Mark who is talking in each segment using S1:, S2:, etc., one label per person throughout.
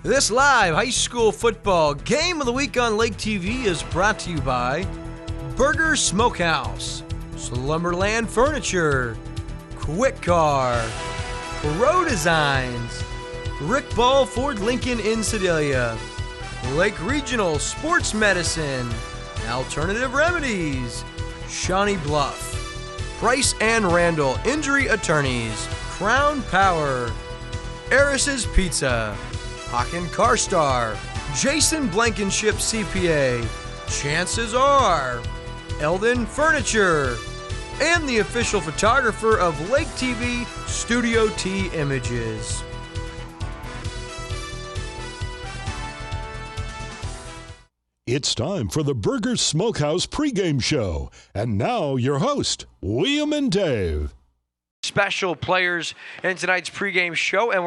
S1: This live high school football game of the week on Lake TV is brought to you by Burger Smokehouse, Slumberland Furniture, Quick Car, Pro Designs, Rick Ball Ford Lincoln in Sedalia, Lake Regional Sports Medicine, Alternative Remedies, Shawnee Bluff, Price and Randall Injury Attorneys, Crown Power, Eris's Pizza, Hawken CarStar, Jason Blankenship CPA, Chances Are, Eldon Furniture, and the official photographer of Lake TV, Studio T Images.
S2: It's time for the Burger Smokehouse pregame show. And now your host, William and Dave.
S1: Special players in tonight's pregame show, and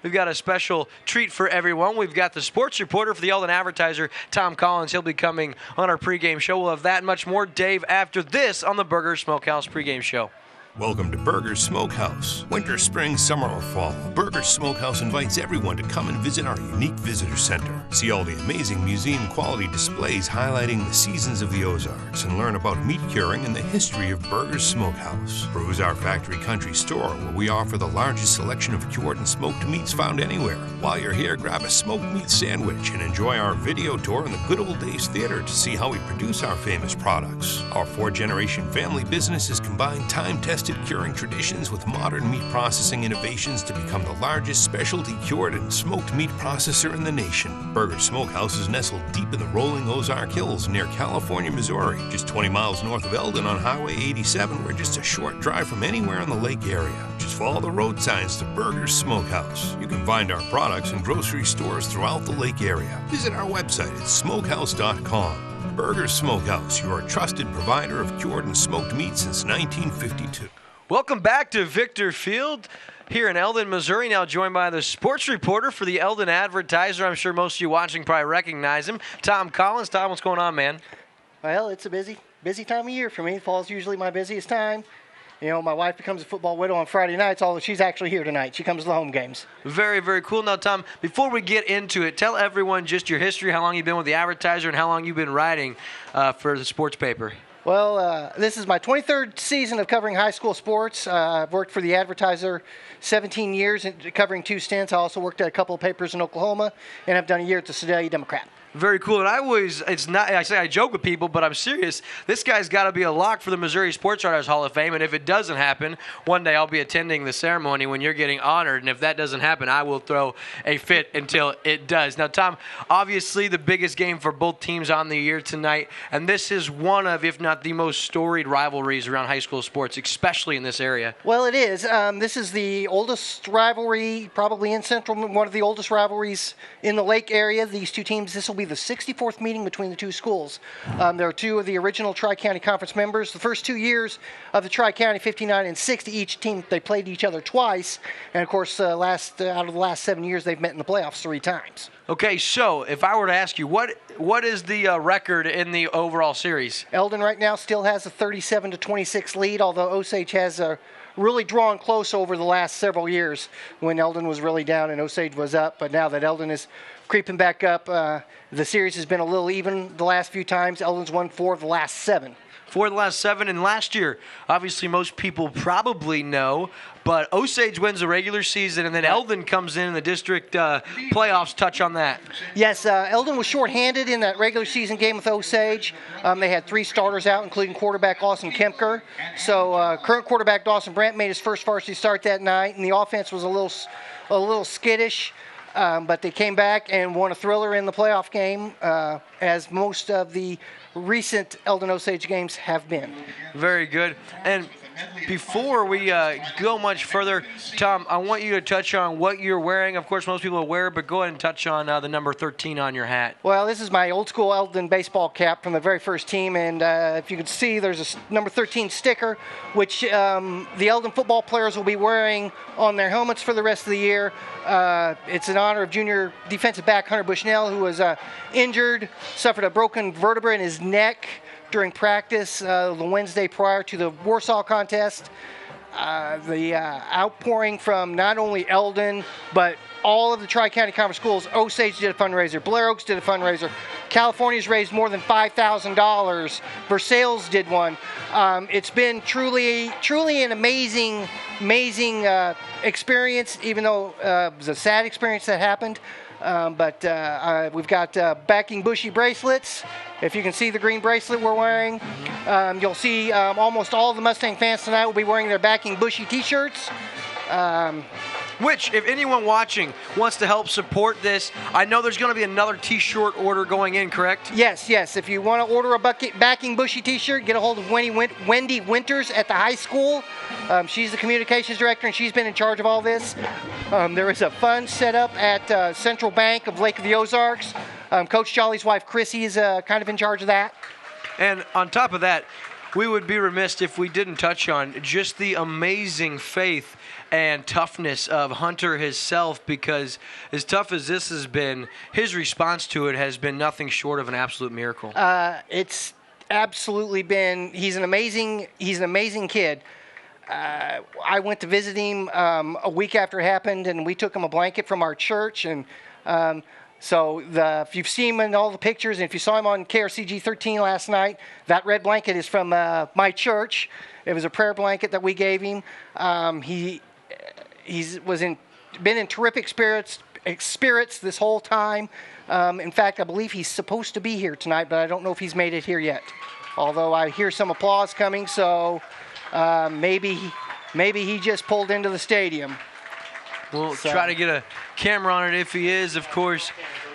S1: we've got a special treat for everyone. We've got the sports reporter for the Eldon Advertiser, Tom Collins. He'll be coming on our pregame show. We'll have that and much more, Dave, after this on the Burger Smokehouse pregame show.
S3: Welcome to Burger Smokehouse. Winter, spring, summer, or fall, Burger Smokehouse invites everyone to come and visit our unique visitor center. See all the amazing museum-quality displays highlighting the seasons of the Ozarks and learn about meat curing and the history of Burger Smokehouse. Peruse our factory country store where we offer the largest selection of cured and smoked meats found anywhere. While you're here, grab a smoked meat sandwich and enjoy our video tour in the Good Old Days Theater to see how we produce our famous products. Our 4-generation family business has combined time-tested curing traditions with modern meat processing innovations to become the largest specialty cured and smoked meat processor in the nation. Burger Smokehouse is nestled deep in the rolling Ozark Hills near California, Missouri, just 20 miles north of Eldon on Highway 87. We're just a short drive from anywhere in the lake area. Just follow the road signs to Burger Smokehouse. You can find our products in grocery stores throughout the lake area. Visit our website at smokehouse.com. Burger Smokehouse, your trusted provider of cured and smoked meat since 1952.
S1: Welcome back to Victor Field here in Eldon, Missouri. Now joined by the sports reporter for the Eldon Advertiser. I'm sure most of you watching probably recognize him, Tom Collins. Tom, what's going on, man?
S4: Well, it's a busy time of year for me. Fall's usually my busiest time. You know, my wife becomes a football widow on Friday nights, although she's actually here tonight. She comes to the home games.
S1: Very, very cool. Now, Tom, before we get into it, tell everyone just your history, how long you've been with the Advertiser, and how long you've been writing for the sports paper.
S4: Well, this is my 23rd season of covering high school sports. I've worked for the Advertiser 17 years, covering 2 stints. I also worked at a couple of papers in Oklahoma, and I've done a year at the Sedalia Democrat.
S1: Very cool. And I joke with people, but I'm serious. This guy's got to be a lock for the Missouri Sports Writers Hall of Fame. And if it doesn't happen, one day I'll be attending the ceremony when you're getting honored. And if that doesn't happen, I will throw a fit until it does. Now, Tom, obviously the biggest game for both teams on the year tonight. And this is one of, if not the most storied rivalries around high school sports, especially in this area.
S4: Well, it is. This is the oldest rivalry, probably in Central, one of the oldest rivalries in the Lake area. These two teams, this will be the 64th meeting between the two schools. There are 2 of the original Tri-County Conference members. The first 2 years of the Tri-County, 59 and 60, each team, they played each other twice. And, of course, out of the last 7 years, they've met in the playoffs 3 times.
S1: Okay, so if I were to ask you, what is the record in the overall series?
S4: Eldon right now still has a 37-26 lead, although Osage has really drawn close over the last several years when Eldon was really down and Osage was up. But now that Eldon is creeping back up, the series has been a little even the last few times. Eldon's won 4 of the last 7.
S1: 4 of the last 7, and last year, obviously most people probably know, but Osage wins the regular season, and then Eldon comes in the district playoffs. Touch on that.
S4: Yes, Eldon was shorthanded in that regular season game with Osage. They had 3 starters out, including quarterback Austin Kempker. So current quarterback Dawson Brandt made his first varsity start that night, and the offense was a little skittish. But they came back and won a thriller in the playoff game, as most of the recent Eldon Osage games have been.
S1: Very good. And before we go much further, Tom, I want you to touch on what you're wearing. Of course, most people wear it, but go ahead and touch on the number 13 on your hat.
S4: Well, this is my old school Eldon baseball cap from the very first team, and if you can see, there's a number 13 sticker, which the Eldon football players will be wearing on their helmets for the rest of the year. It's in honor of junior defensive back Hunter Bushnell, who was injured, suffered a broken vertebra in his neck during practice the Wednesday prior to the Warsaw contest. the outpouring from not only Eldon, but all of the Tri-County Conference schools. Osage did a fundraiser. Blair Oaks did a fundraiser. California's raised more than $5,000. Versailles did one. It's been truly an amazing experience, even though it was a sad experience that happened. But we've got backing bushy bracelets. If you can see the green bracelet we're wearing, you'll see almost all of the Mustang fans tonight will be wearing their backing bushy t-shirts.
S1: Which, if anyone watching wants to help support this, I know there's going to be another t-shirt order going in, correct?
S4: Yes. If you want to order a backing bushy t-shirt, get a hold of Wendy Winters at the high school. She's the communications director, and she's been in charge of all this. There is a fund set up at Central Bank of Lake of the Ozarks. Coach Jolly's wife, Chrissy, is kind of in charge of that. And
S1: on top of that, we would be remiss if we didn't touch on just the amazing faith and toughness of Hunter himself, because as tough as this has been, his response to it has been nothing short of an absolute miracle. It's absolutely been. He's an amazing kid. I went to visit him a week after it happened, and we took him a blanket from our church. And so if you've seen him in all the pictures, and if you saw him on KRCG 13 last night, that red blanket is from my church. It was a prayer blanket that we gave him. He's been in terrific spirits this whole time. In fact, I believe he's supposed to be here tonight, but I don't know if he's made it here yet. Although I hear some applause coming, so maybe he just pulled into the stadium. We'll try to get a camera on it if he is. Of course,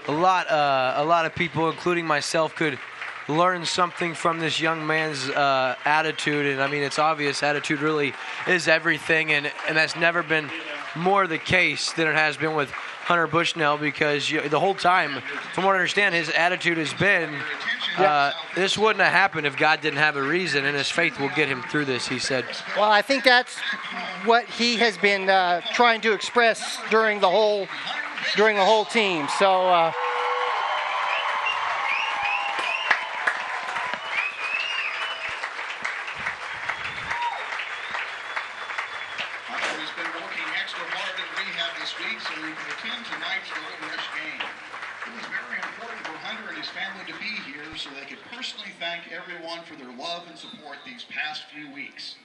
S1: a lot of people, including myself, could learn something from this young man's attitude. And I mean, it's obvious attitude really is everything, and that's never been more the case than it has been with Hunter Bushnell, because the whole time, from what I understand, his attitude has been this wouldn't have happened if God didn't have a reason, and his faith will get him through this, he said. Well, I think that's what he has been trying to express during the whole team. So
S5: for their love and support these past few weeks.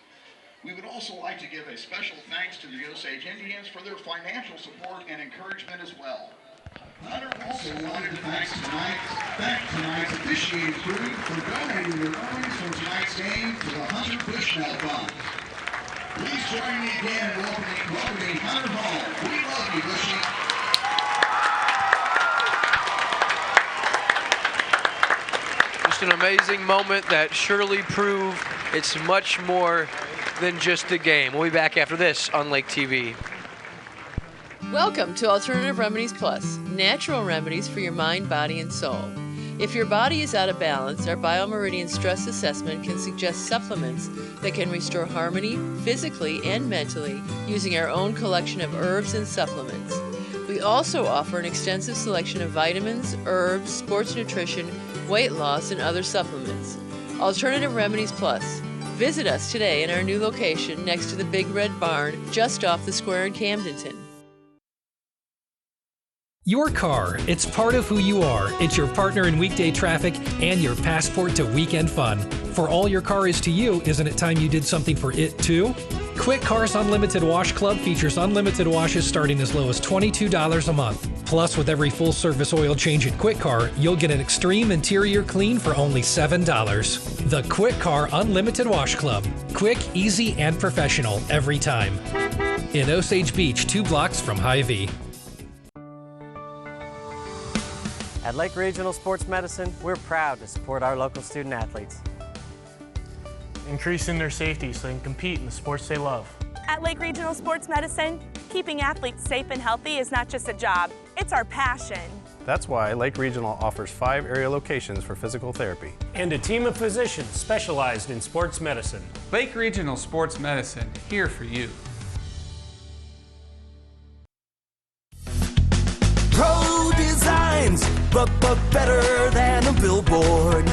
S5: We would also like to give a special thanks to the Osage Indians for their financial support and encouragement as well. Hunter also wanted to thank tonight's officiating crew for donating their earnings from tonight's game to the Hunter Bushnell Fund. Please join me again in welcoming Hunter home. We love you, Bushy.
S1: An amazing moment that surely proved it's much more than just a game. We'll be back after this on Lake TV.
S6: Welcome to Alternative Remedies Plus, natural remedies for your mind, body, and soul. If your body is out of balance, our BioMeridian Stress Assessment can suggest supplements that can restore harmony physically and mentally using our own collection of herbs and supplements. We also offer an extensive selection of vitamins, herbs, sports nutrition, weight loss, and other supplements. Alternative Remedies Plus. Visit us today in our new location next to the Big Red Barn, just off the square in Camdenton.
S7: Your car, it's part of who you are. It's your partner in weekday traffic and your passport to weekend fun. For all your car is to you, isn't it time you did something for it too? Quick Car's Unlimited Wash Club features unlimited washes starting as low as $22 a month. Plus, with every full-service oil change at Quick Car, you'll get an extreme interior clean for only $7. The Quick Car Unlimited Wash Club. Quick, easy, and professional every time. In Osage Beach, 2 blocks from Hy-Vee.
S8: At Lake Regional Sports Medicine, we're proud to support our local student athletes,
S9: increasing their safety so they can compete in the sports they love.
S10: At Lake Regional Sports Medicine, keeping athletes safe and healthy is not just a job, it's our passion.
S11: That's why Lake Regional offers 5 area locations for physical therapy.
S12: And a team of physicians specialized in sports medicine.
S13: Lake Regional Sports Medicine, here for you.
S14: Pro designs, but better than a billboard.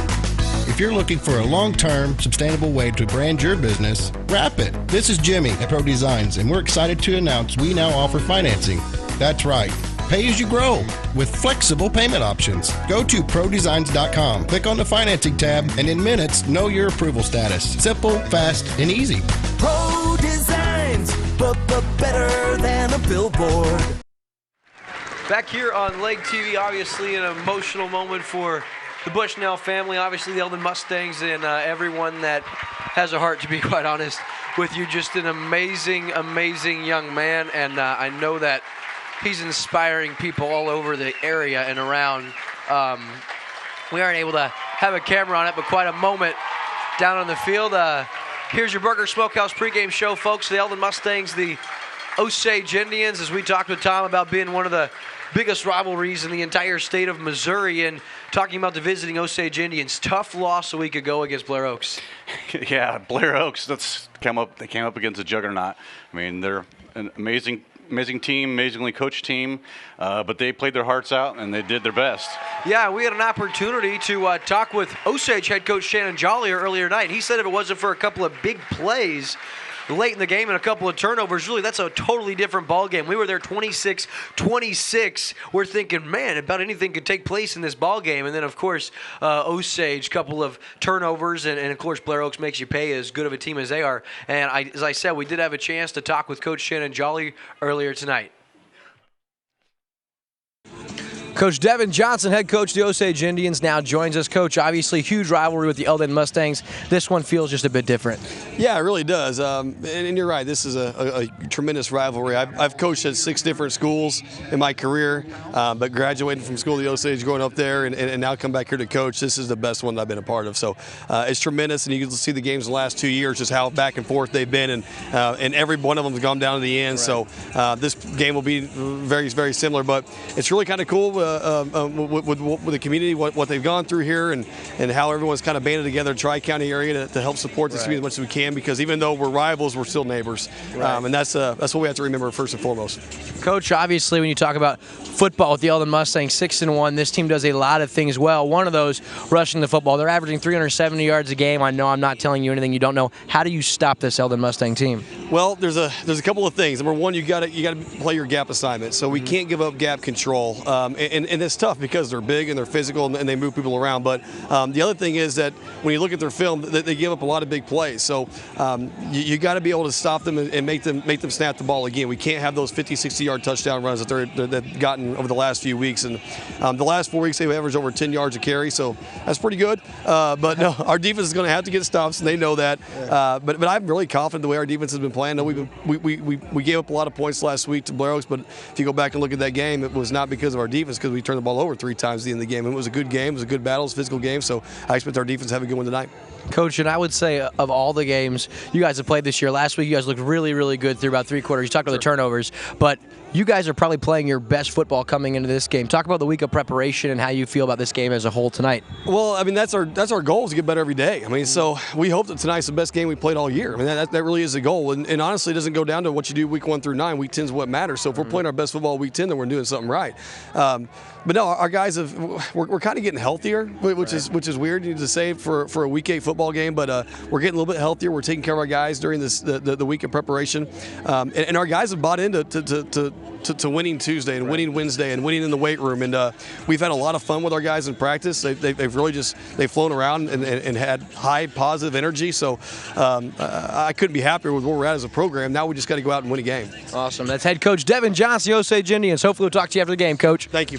S14: If you're looking for a long-term, sustainable way to brand your business, wrap it. This is Jimmy at Pro Designs, and we're excited to announce we now offer financing. That's right. Pay as you grow with flexible payment options. Go to ProDesigns.com, click on the financing tab, and in minutes, know your approval status. Simple, fast, and easy.
S15: Pro Designs, but better than a billboard.
S1: Back here on Lake TV, obviously an emotional moment for the Bushnell family, obviously the Eldon Mustangs, and everyone that has a heart, to be quite honest with you. Just an amazing, amazing young man, and I know that he's inspiring people all over the area and around. We aren't able to have a camera on it, but quite a moment down on the field. Here's your Burger Smokehouse pregame show, folks. The Eldon Mustangs, the Osage Indians, as we talked with Tom about being one of the biggest rivalries in the entire state of Missouri, and talking about the visiting Osage Indians. Tough loss a week ago against Blair Oaks.
S16: Yeah, Blair Oaks. They came up against a juggernaut. I mean, they're an amazing team, amazingly coached team, but they played their hearts out and they did their best.
S1: Yeah, we had an opportunity to talk with Osage head coach Shannon Jolly earlier tonight. He said if it wasn't for a couple of big plays late in the game and a couple of turnovers, really that's a totally different ball game. We were there 26-26. We're thinking, man, about anything could take place in this ball game. And then, of course, Osage, couple of turnovers, and of course, Blair Oaks makes you pay as good of a team as they are. And as I said, we did have a chance to talk with Coach Shannon Jolly earlier tonight. Coach Devin Johnson, head coach of the Osage Indians, now joins us. Coach, obviously huge rivalry with the Eldon Mustangs. This one feels just a bit different.
S17: Yeah, it really does. And you're right, this is a tremendous rivalry. I've coached at 6 different schools in my career, but graduating from school at the Osage, going up there, and now come back here to coach, this is the best one that I've been a part of. So it's tremendous, and you can see the games in the last 2 years, just how back and forth they've been, and every one of them has gone down to the end. Right. So this game will be very, very similar, but it's really kind of cool. With the community, what they've gone through here, and how everyone's kind of banded together in Tri-County area to help support this community as much as we can, because even though we're rivals, we're still neighbors. Right. And that's what we have to remember first and foremost.
S1: Coach, obviously when you talk about football with the Eldon Mustangs, 6-1, this team does a lot of things well. One of those, rushing the football. They're averaging 370 yards a game. I know I'm not telling you anything you don't know. How do you stop this Eldon Mustang team?
S17: Well, there's a couple of things. Number one, you got to play your gap assignment. So we can't give up gap control, and it's tough because they're big and they're physical and they move people around. But the other thing is that when you look at their film, they give up a lot of big plays. So you got to be able to stop them and make them snap the ball again. We can't have those 50, 60-yard touchdown runs that they've gotten over the last few weeks. And the last 4 weeks they've averaged over 10 yards a carry, so that's pretty good. But no, our defense is going to have to get stops, and they know that. But I'm really confident the way our defense has been playing. We gave up a lot of points last week to Blair Oaks, but if you go back and look at that game, it was not because of our defense, because we turned the ball over 3 times at the end of the game. It was a good game. It was a good battle. It was a physical game. So I expect our defense to have a good one tonight.
S1: Coach, and I would say of all the games you guys have played this year, last week you guys looked really, really good through about 3 quarters. You talked about the turnovers, but you guys are probably playing your best football coming into this game. Talk about the week of preparation and how you feel about this game as a whole tonight.
S17: Well, I mean, that's our goal, is to get better every day. I mean, so we hope that tonight's the best game we played all year. I mean, that really is the goal. And honestly, it doesn't go down to what you do week 1 through 9. Week 10 is what matters. So if we're playing our best football week 10, then we're doing something right. But no, our guys we're kind of getting healthier, which is weird to say for a week 8 football game. But we're getting a little bit healthier. We're taking care of our guys during the week of preparation, and our guys have bought into to winning Tuesday and winning Wednesday and winning in the weight room. And we've had a lot of fun with our guys in practice. They've really they've flown around and had high positive energy. So I couldn't be happier with where we're at as a program. Now we just got to go out and win a game.
S1: Awesome. That's head coach Devin Johnson, the Osage Indians. Hopefully we'll talk to you after the game, Coach.
S17: Thank you.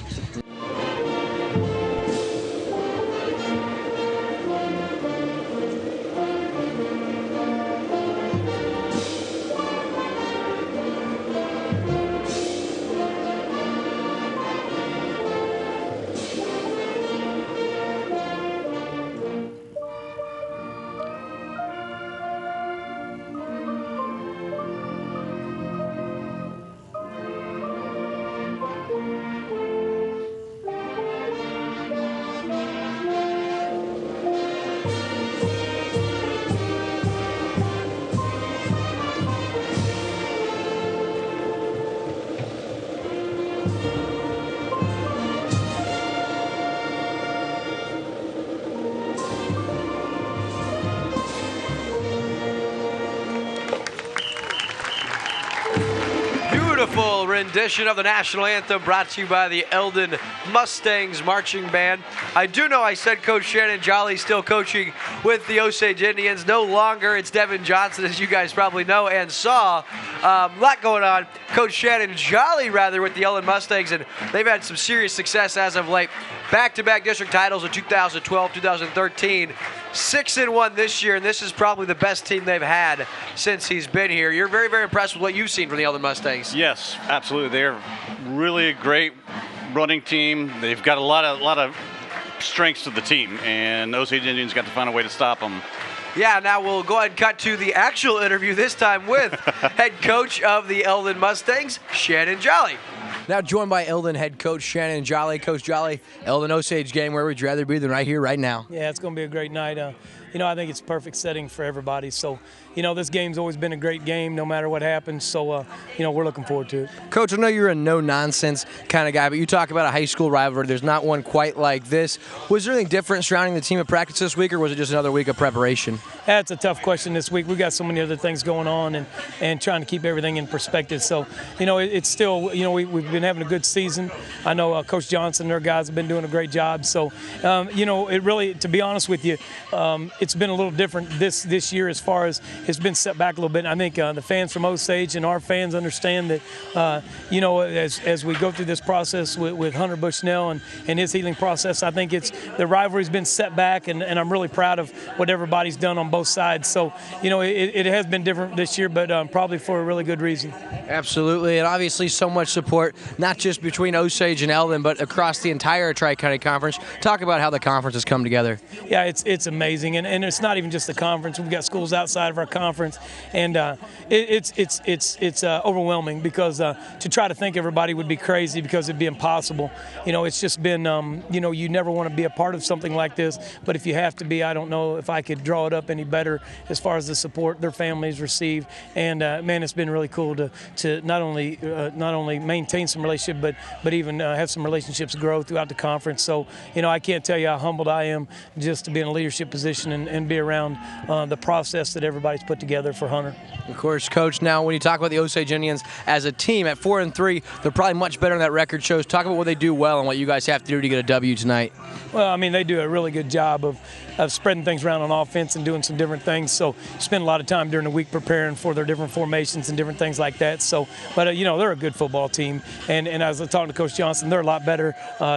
S1: rendition of the national anthem brought to you by the Eldon Mustangs Marching Band. I do know I said Coach Shannon Jolly still coaching with the Osage Indians. No longer. It's Devin Johnson, as you guys probably know and saw. A lot going on. Coach Shannon Jolly, rather, with the Eldon Mustangs, and they've had some serious success as of late. Back-to-back district titles in 2012, 2013. 6-1 this year, and this is probably the best team they've had since he's been here. You're very, very impressed with what you've seen from the Eldon Mustangs.
S16: Yes, absolutely. They're really a great running team. They've got a lot of strengths to the team, and Osage Indians got to find a way to stop them.
S1: Yeah, now we'll go ahead and cut to the actual interview, this time with head coach of the Eldon Mustangs, Shannon Jolly. Now joined by Eldon head coach Shannon Jolly. Coach Jolly, Eldon Osage game, where would you rather be than right here, right now?
S18: Yeah, it's going to be a great night. I think it's a perfect setting for everybody. So, this game's always been a great game no matter what happens. So, we're looking forward to it.
S1: Coach, I know you're a no-nonsense kind of guy, but you talk about a high school rivalry. There's not one quite like this. Was there anything different surrounding the team at practice this week, or was it just another week of preparation?
S18: That's a tough question this week. We've got so many other things going on and trying to keep everything in perspective. So, it's still, we've been having a good season. I know Coach Johnson and their guys have been doing a great job. So, it really, to be honest with you, it's been a little different this year as far as it's been set back a little bit. I think the fans from Osage and our fans understand that, as we go through this process with Hunter Bushnell and his healing process, I think the rivalry's been set back, and I'm really proud of what everybody's done on both sides. So, it has been different this year, but probably for a really good reason.
S1: Absolutely, and obviously so much support, not just between Osage and Eldon, but across the entire Tri-County Conference. Talk about how the conference has come together.
S18: Yeah, it's amazing, and it's not even just the conference. We've got schools outside of our conference, and it's overwhelming because to try to think everybody would be crazy because it'd be impossible. It's just been, you never want to be a part of something like this, but if you have to be, I don't know if I could draw it up any better as far as the support their families receive. And man, it's been really cool to not only maintain some relationship, but even have some relationships grow throughout the conference. So, I can't tell you how humbled I am just to be in a leadership position and be around the process that everybody's put together for Hunter.
S1: Of course, Coach, now when you talk about the Osage Indians as a team at 4-3, they're probably much better than that record shows. Talk about what they do well and what you guys have to do to get a W tonight.
S18: Well, they do a really good job of spreading things around on offense and doing some different things. So you spend a lot of time during the week preparing for their different formations and different things like that. So, but they're a good football team. And as I was talking to Coach Johnson, they're a lot better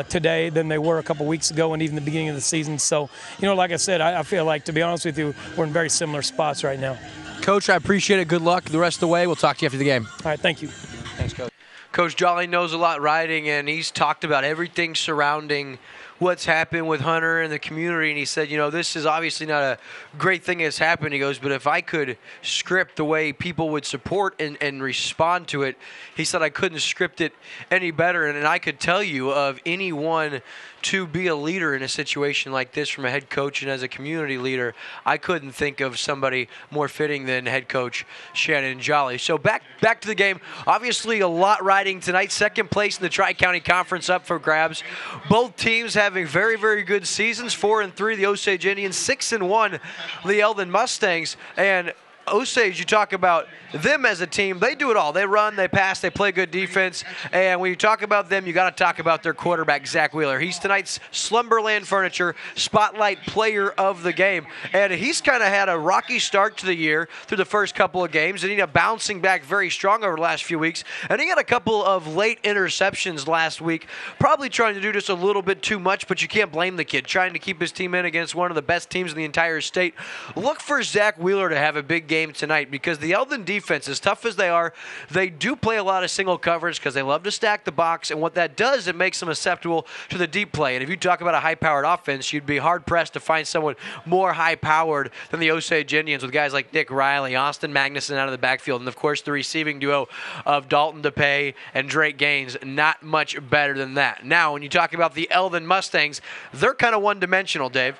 S18: today than they were a couple weeks ago and even the beginning of the season. So, like I said, I feel like, to be honest with you, we're in very similar spots right now.
S1: Coach, I appreciate it. Good luck the rest of the way. We'll talk to you after the game.
S18: All right, thank you.
S1: Thanks, Coach. Coach Jolly knows a lot riding, and he's talked about everything surrounding what's happened with Hunter and the community, and he said, this is obviously not a great thing that's happened. He goes, but if I could script the way people would support and respond to it, he said I couldn't script it any better, and I could tell you of anyone to be a leader in a situation like this from a head coach and as a community leader, I couldn't think of somebody more fitting than head coach Shannon Jolly. So back to the game. Obviously a lot riding tonight. Second place in the Tri-County Conference up for grabs. Both teams having very, very good seasons. 4-3, the Osage Indians. 6-1, the Eldon Mustangs. And Osage, you talk about them as a team, they do it all. They run, they pass, they play good defense. And when you talk about them, you got to talk about their quarterback, Zach Wheeler. He's tonight's Slumberland Furniture Spotlight Player of the Game. And he's kind of had a rocky start to the year through the first couple of games, and he ended up bouncing back very strong over the last few weeks. And he got a couple of late interceptions last week, probably trying to do just a little bit too much, but you can't blame the kid, trying to keep his team in against one of the best teams in the entire state. Look for Zach Wheeler to have a big game tonight, because the Eldon defense, as tough as they are, they do play a lot of single coverage because they love to stack the box, and what that does, it makes them susceptible to the deep play. And if you talk about a high-powered offense, you'd be hard-pressed to find someone more high-powered than the Osage Indians, with guys like Nick Riley, Austin Magnuson out of the backfield, and of course the receiving duo of Dalton DePay and Drake Gaines. Not much better than that. Now, when you talk about the Eldon Mustangs, they're kind of one-dimensional, Dave.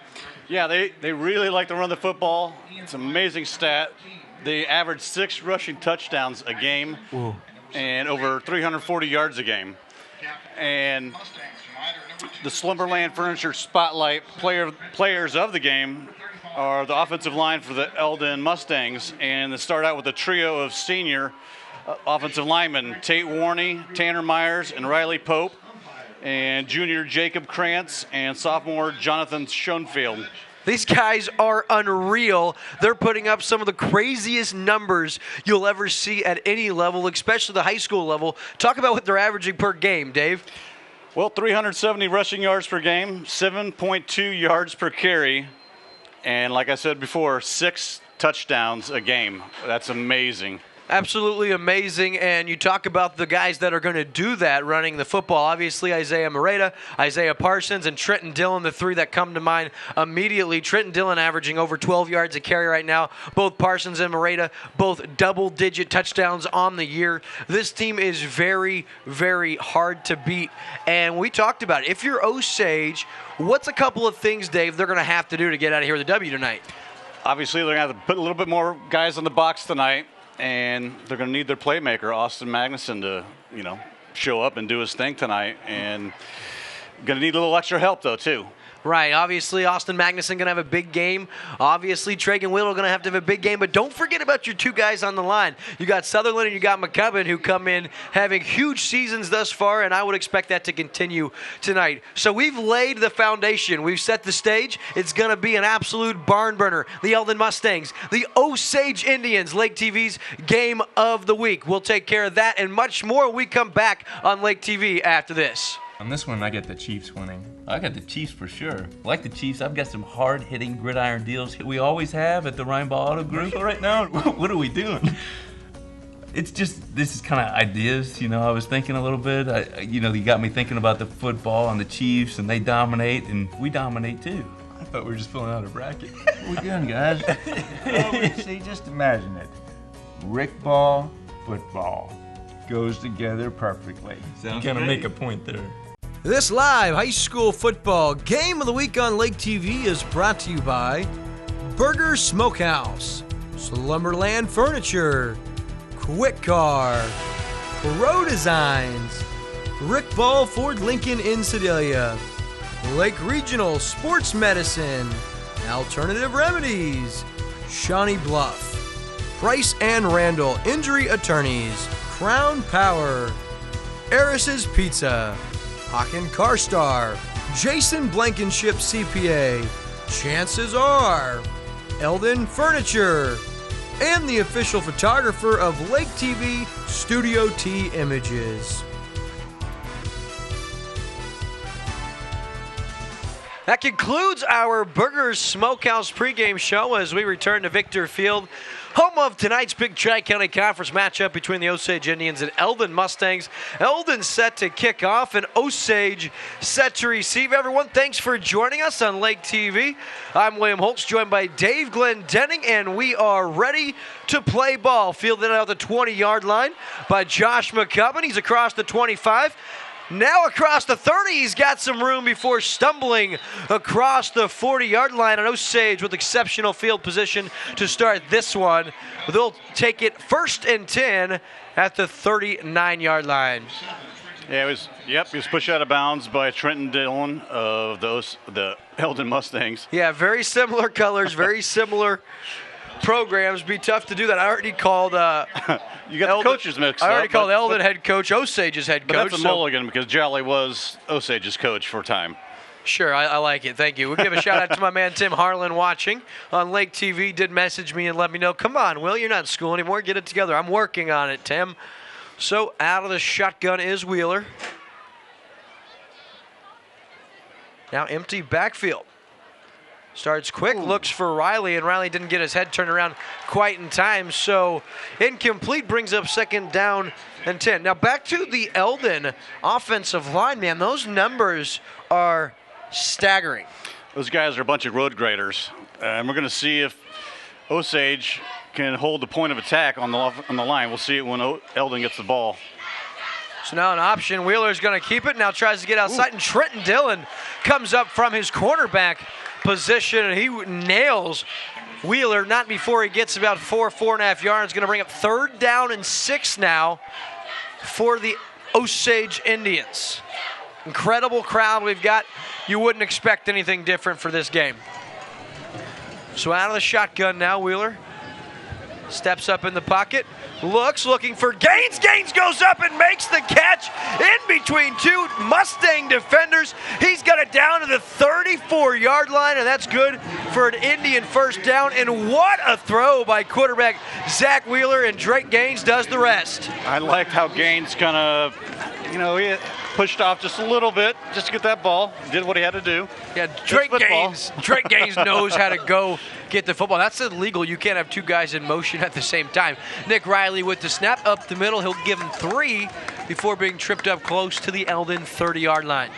S16: Yeah, they really like to run the football. It's an amazing stat. They average 6 rushing touchdowns a game.
S1: Ooh.
S16: And over 340 yards a game. And the Slumberland Furniture Spotlight players of the game are the offensive line for the Eldon Mustangs. And they start out with a trio of senior offensive linemen Tate Warney, Tanner Myers, and Riley Pope, and junior Jacob Krantz and sophomore Jonathan Schoenfield.
S1: These guys are unreal. They're putting up some of the craziest numbers you'll ever see at any level, especially the high school level. Talk about what they're averaging per game, Dave.
S16: Well, 370 rushing yards per game, 7.2 yards per carry, and like I said before, 6 touchdowns a game. That's amazing.
S1: Absolutely amazing, and you talk about the guys that are going to do that running the football. Obviously, Isaiah Moreta, Isaiah Parsons, and Trenton Dillon, the three that come to mind immediately. Trenton Dillon averaging over 12 yards a carry right now. Both Parsons and Moreta, both double-digit touchdowns on the year. This team is very, very hard to beat, and we talked about it. If you're Osage, what's a couple of things, Dave, they're going to have to do to get out of here with a W tonight?
S16: Obviously, they're going to have to put a little bit more guys in the box tonight. And they're going to need their playmaker, Austin Magnuson, to, show up and do his thing tonight. And going to need a little extra help, though, too.
S1: Right. Obviously, Austin Magnuson going to have a big game. Obviously, Tragan Whittle going to have a big game. But don't forget about your two guys on the line. You got Sutherland and you got McCubbin, who come in having huge seasons thus far, and I would expect that to continue tonight. So we've laid the foundation. We've set the stage. It's going to be an absolute barn burner. The Eldon Mustangs, the Osage Indians, Lake TV's Game of the Week. We'll take care of that and much more when we come back on Lake TV after this.
S19: On this one, I get the Chiefs winning. I got the Chiefs for sure. Like the Chiefs, I've got some hard-hitting gridiron deals we always have at the Rhineball Auto Group. Right now, what are we doing? It's just, this is kind of ideas, I was thinking a little bit. You got me thinking about the football and the Chiefs, and they dominate, and we dominate too. I thought we were just filling out a bracket.
S20: What are we doing, guys? Well, see, just imagine it. Rick ball, football goes together perfectly.
S19: Sounds gonna make a point there.
S1: This live high school football Game of the Week on Lake TV is brought to you by Burger Smokehouse, Slumberland Furniture, Quick Car, Pro Designs, Rick Ball Ford Lincoln in Sedalia, Lake Regional Sports Medicine, Alternative Remedies, Shawnee Bluff, Price and Randall Injury Attorneys, Crown Power, Eris's Pizza, Hawken Carstar, Jason Blankenship CPA, Chances Are, Eldon Furniture, and the official photographer of Lake TV, Studio T Images. That concludes our Burgers Smokehouse pregame show as we return to Victor Field, home of tonight's Big Tri-County Conference matchup between the Osage Indians and Eldon Mustangs. Eldon set to kick off and Osage set to receive. Everyone, thanks for joining us on Lake TV. I'm William Holtz, joined by Dave Glendenning, and we are ready to play ball. Fielded out the 20-yard line by Josh McCubbin. He's across the 25. Now across the 30, he's got some room before stumbling across the 40-yard line. And Osage with exceptional field position to start this one. They'll take it 1st and 10 at the 39-yard line.
S16: Yeah, he was pushed out of bounds by Trenton Dillon of the Eldon Mustangs.
S1: Yeah, very similar colors, very similar programs. Be tough to do that. I already called
S16: you got the coaches mixed up.
S1: I already called Eldon head coach, Osage's head coach.
S16: But that's a mulligan because Jolly was Osage's coach for a time.
S1: Sure, I like it. Thank you. We'll give a shout out to my man Tim Harlan watching on Lake TV. Did message me and let me know, come on, Will, you're not in school anymore. Get it together. I'm working on it, Tim. So out of the shotgun is Wheeler. Now empty backfield. Starts quick, looks for Riley, and Riley didn't get his head turned around quite in time, so incomplete, brings up 2nd down and 10. Now back to the Eldon offensive line, man. Those numbers are staggering.
S16: Those guys are a bunch of road graders, and we're going to see if Osage can hold the point of attack on the line. We'll see it when Eldon gets the ball.
S1: So now an option. Wheeler's going to keep it, now tries to get outside, and Trenton Dillon comes up from his cornerback position, and he nails Wheeler, not before he gets about 4.5 yards. Going to bring up 3rd down and 6 now for the Osage Indians. Incredible crowd we've got. You wouldn't expect anything different for this game. So out of the shotgun now, Wheeler. Steps up in the pocket, looking for Gaines. Gaines goes up and makes the catch in between two Mustang defenders. He's got it down to the 34-yard line, and that's good for an Indian first down. And what a throw by quarterback Zach Wheeler, and Drake Gaines does the rest.
S16: I liked how Gaines kind of, he pushed off just a little bit just to get that ball. Did what he had to do.
S1: Yeah, Drake Gaines knows how to go get the football. That's illegal. You can't have two guys in motion at the same time. Nick Riley with the snap up the middle. He'll give him 3 before being tripped up close to the Eldon 30-yard line.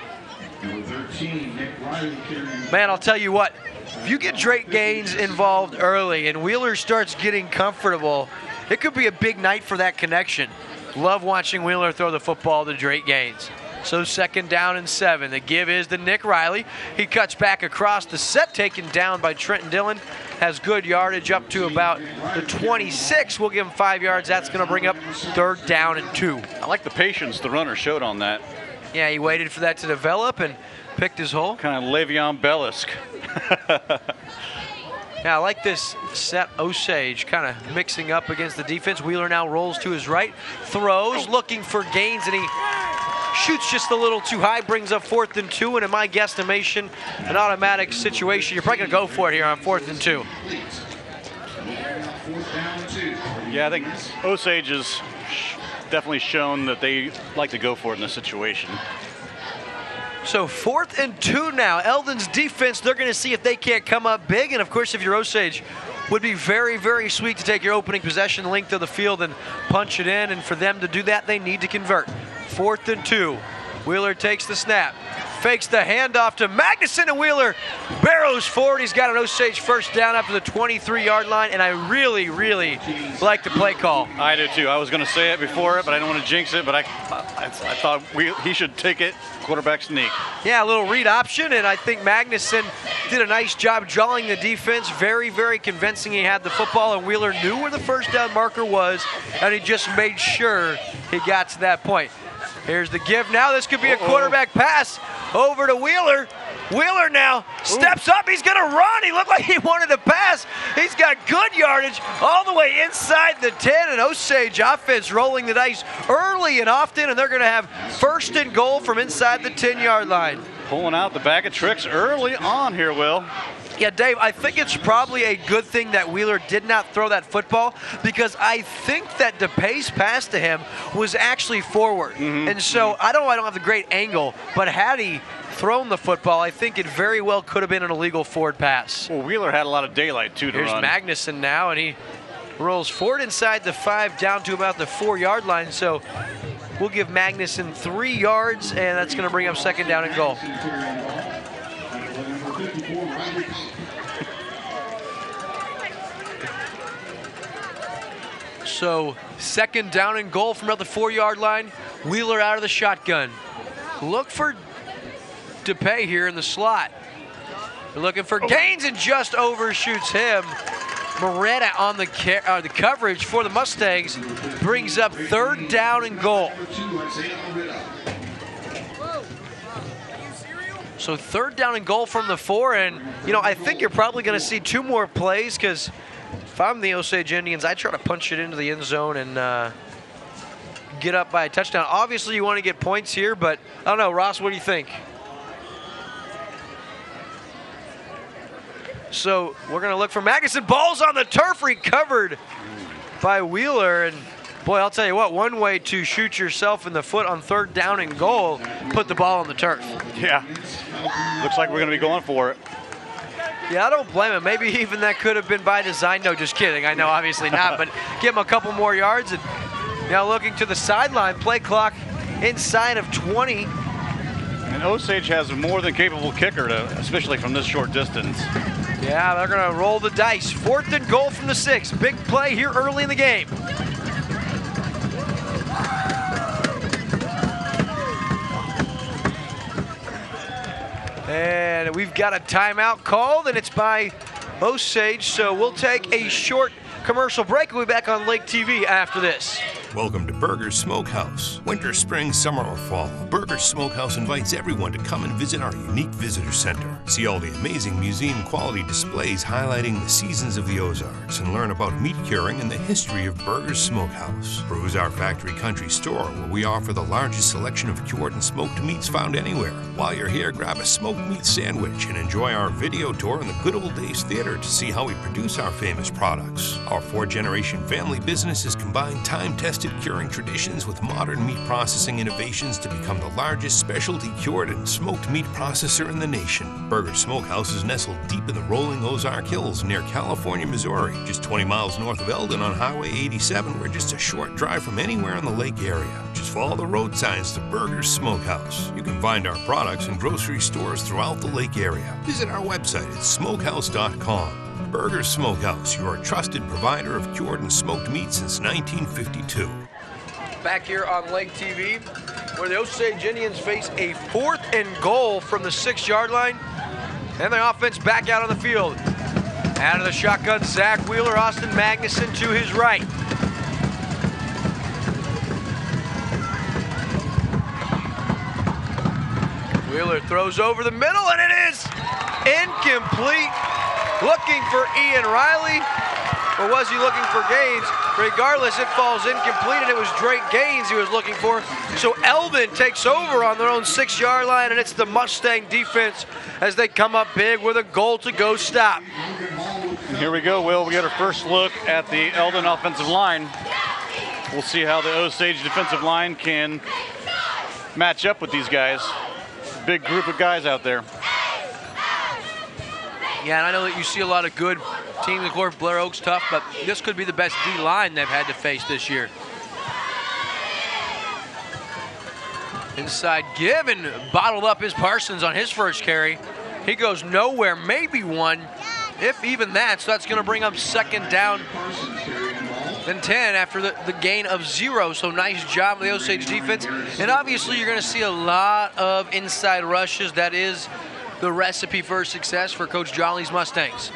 S1: Man, I'll tell you what. If you get Drake Gaines involved early and Wheeler starts getting comfortable, it could be a big night for that connection. Love watching Wheeler throw the football to Drake Gaines. So 2nd down and 7. The give is to Nick Riley. He cuts back across the set, taken down by Trenton Dillon. Has good yardage up to about the 26. We'll give him 5 yards. That's going to bring up 3rd down and 2.
S16: I like the patience the runner showed on that.
S1: Yeah, he waited for that to develop and picked his hole.
S16: Kind of Le'Veon Bell-esque.
S1: Yeah, I like this set. Osage kind of mixing up against the defense. Wheeler now rolls to his right, throws, looking for Gaines, and he shoots just a little too high, brings up 4th and 2, and in my guesstimation, an automatic situation. You're probably going to go for it here on 4th and 2.
S16: Yeah, I think Osage has definitely shown that they like to go for it in this situation.
S1: So 4th and 2 now. Eldon's defense, they're going to see if they can't come up big. And, of course, if you're Osage, would be very, very sweet to take your opening possession length of the field and punch it in. And for them to do that, they need to convert. 4th and 2. Wheeler takes the snap. Fakes the handoff to Magnuson, and Wheeler barrows forward. He's got an Osage first down up to the 23-yard line, and I really, really like the play call.
S16: I do too. I was going to say it before it, but I don't want to jinx it, but I thought he should take it, quarterback sneak.
S1: Yeah, a little read option, and I think Magnuson did a nice job drawing the defense. Very, very convincing. He had the football, and Wheeler knew where the first down marker was, and he just made sure he got to that point. Here's the give now. This could be a quarterback pass over to Wheeler. Wheeler now steps up. He's going to run. He looked like he wanted to pass. He's got good yardage all the way inside the 10. And Osage offense rolling the dice early and often, and they're going to have 1st and goal from inside the 10-yard line.
S16: Pulling out the bag of tricks early on here, Will.
S1: Yeah, Dave, I think it's probably a good thing that Wheeler did not throw that football, because I think that DePay's pass to him was actually forward. And so I don't have the great angle, but had he thrown the football, I think it very well could have been an illegal forward pass.
S16: Well, Wheeler had a lot of daylight, too, to run.
S1: Here's Magnuson now, and he rolls forward inside the 5 down to about the 4-yard line. So we'll give Magnuson 3 yards, and that's going to bring up 2nd down and goal. So 2nd down and goal from about the 4-yard line. Wheeler out of the shotgun. Look for DePay here in the slot. They're looking for Gaines and just overshoots him. Moretta on the coverage for the Mustangs brings up 3rd down and goal. So 3rd down and goal from the 4, and I think you're probably going to see 2 more plays, because if I'm the Osage Indians, I try to punch it into the end zone and get up by a touchdown. Obviously, you want to get points here, but I don't know. Ross, what do you think? So we're going to look for Magnuson. Ball's on the turf, recovered by Wheeler. And, boy, I'll tell you what, one way to shoot yourself in the foot on 3rd down and goal, put the ball on the turf.
S16: Yeah. Looks like we're going to be going for it.
S1: Yeah, I don't blame him. Maybe even that could have been by design. No, just kidding. I know, obviously not. But give him a couple more yards. And now looking to the sideline. Play clock inside of 20.
S16: And Osage has a more than capable kicker, especially from this short distance.
S1: Yeah, they're going to roll the dice. 4th and goal from the 6. Big play here early in the game. And we've got a timeout called, and it's by Osage. So we'll take a short commercial break. We'll be back on Lake TV after this.
S3: Welcome to Burger's Smokehouse. Winter, spring, summer, or fall, Burger's Smokehouse invites everyone to come and visit our unique visitor center. See all the amazing museum quality displays highlighting the seasons of the Ozarks and learn about meat curing and the history of Burger's Smokehouse. Peruse our factory country store where we offer the largest selection of cured and smoked meats found anywhere. While you're here, grab a smoked meat sandwich and enjoy our video tour in the Good Old Days Theater to see how we produce our famous products. Our 4-generation family business has combined time-tested curing traditions with modern meat processing innovations to become the largest specialty cured and smoked meat processor in the nation. Burger's Smokehouse is nestled deep in the rolling Ozark Hills near California, Missouri, just 20 miles north of Eldon on Highway 87. We're just a short drive from anywhere in the lake area. Just follow the road signs to Burger's Smokehouse. You can find our products in grocery stores throughout the lake area. Visit our website at smokehouse.com. Burger's Smokehouse, your trusted provider of cured and smoked meat since 1952.
S1: Back here on Lake TV, where the Osage Indians face a 4th and goal from the 6-yard line, and the offense back out on the field. Out of the shotgun, Zach Wheeler, Austin Magnuson to his right. Wheeler throws over the middle, and it is incomplete. Looking for Ian Riley, or was he looking for Gaines? Regardless, it falls incomplete, and it was Drake Gaines he was looking for. So Eldon takes over on their own 6-yard line, and it's the Mustang defense as they come up big with a goal to go stop.
S16: And here we go, Will. We get our first look at the Eldon offensive line. We'll see how the Osage defensive line can match up with these guys. Big group of guys out there.
S1: Yeah, and I know that you see a lot of good teams. Of course, Blair Oak's tough, but this could be the best D-line they've had to face this year. Inside give, and bottled up is Parsons on his first carry. He goes nowhere, maybe one, if even that. So that's going to bring up 2nd down and 10 after the gain of 0. So nice job of the Osage defense. And obviously you're going to see a lot of inside rushes. That is the recipe for success for Coach Jolly's Mustangs.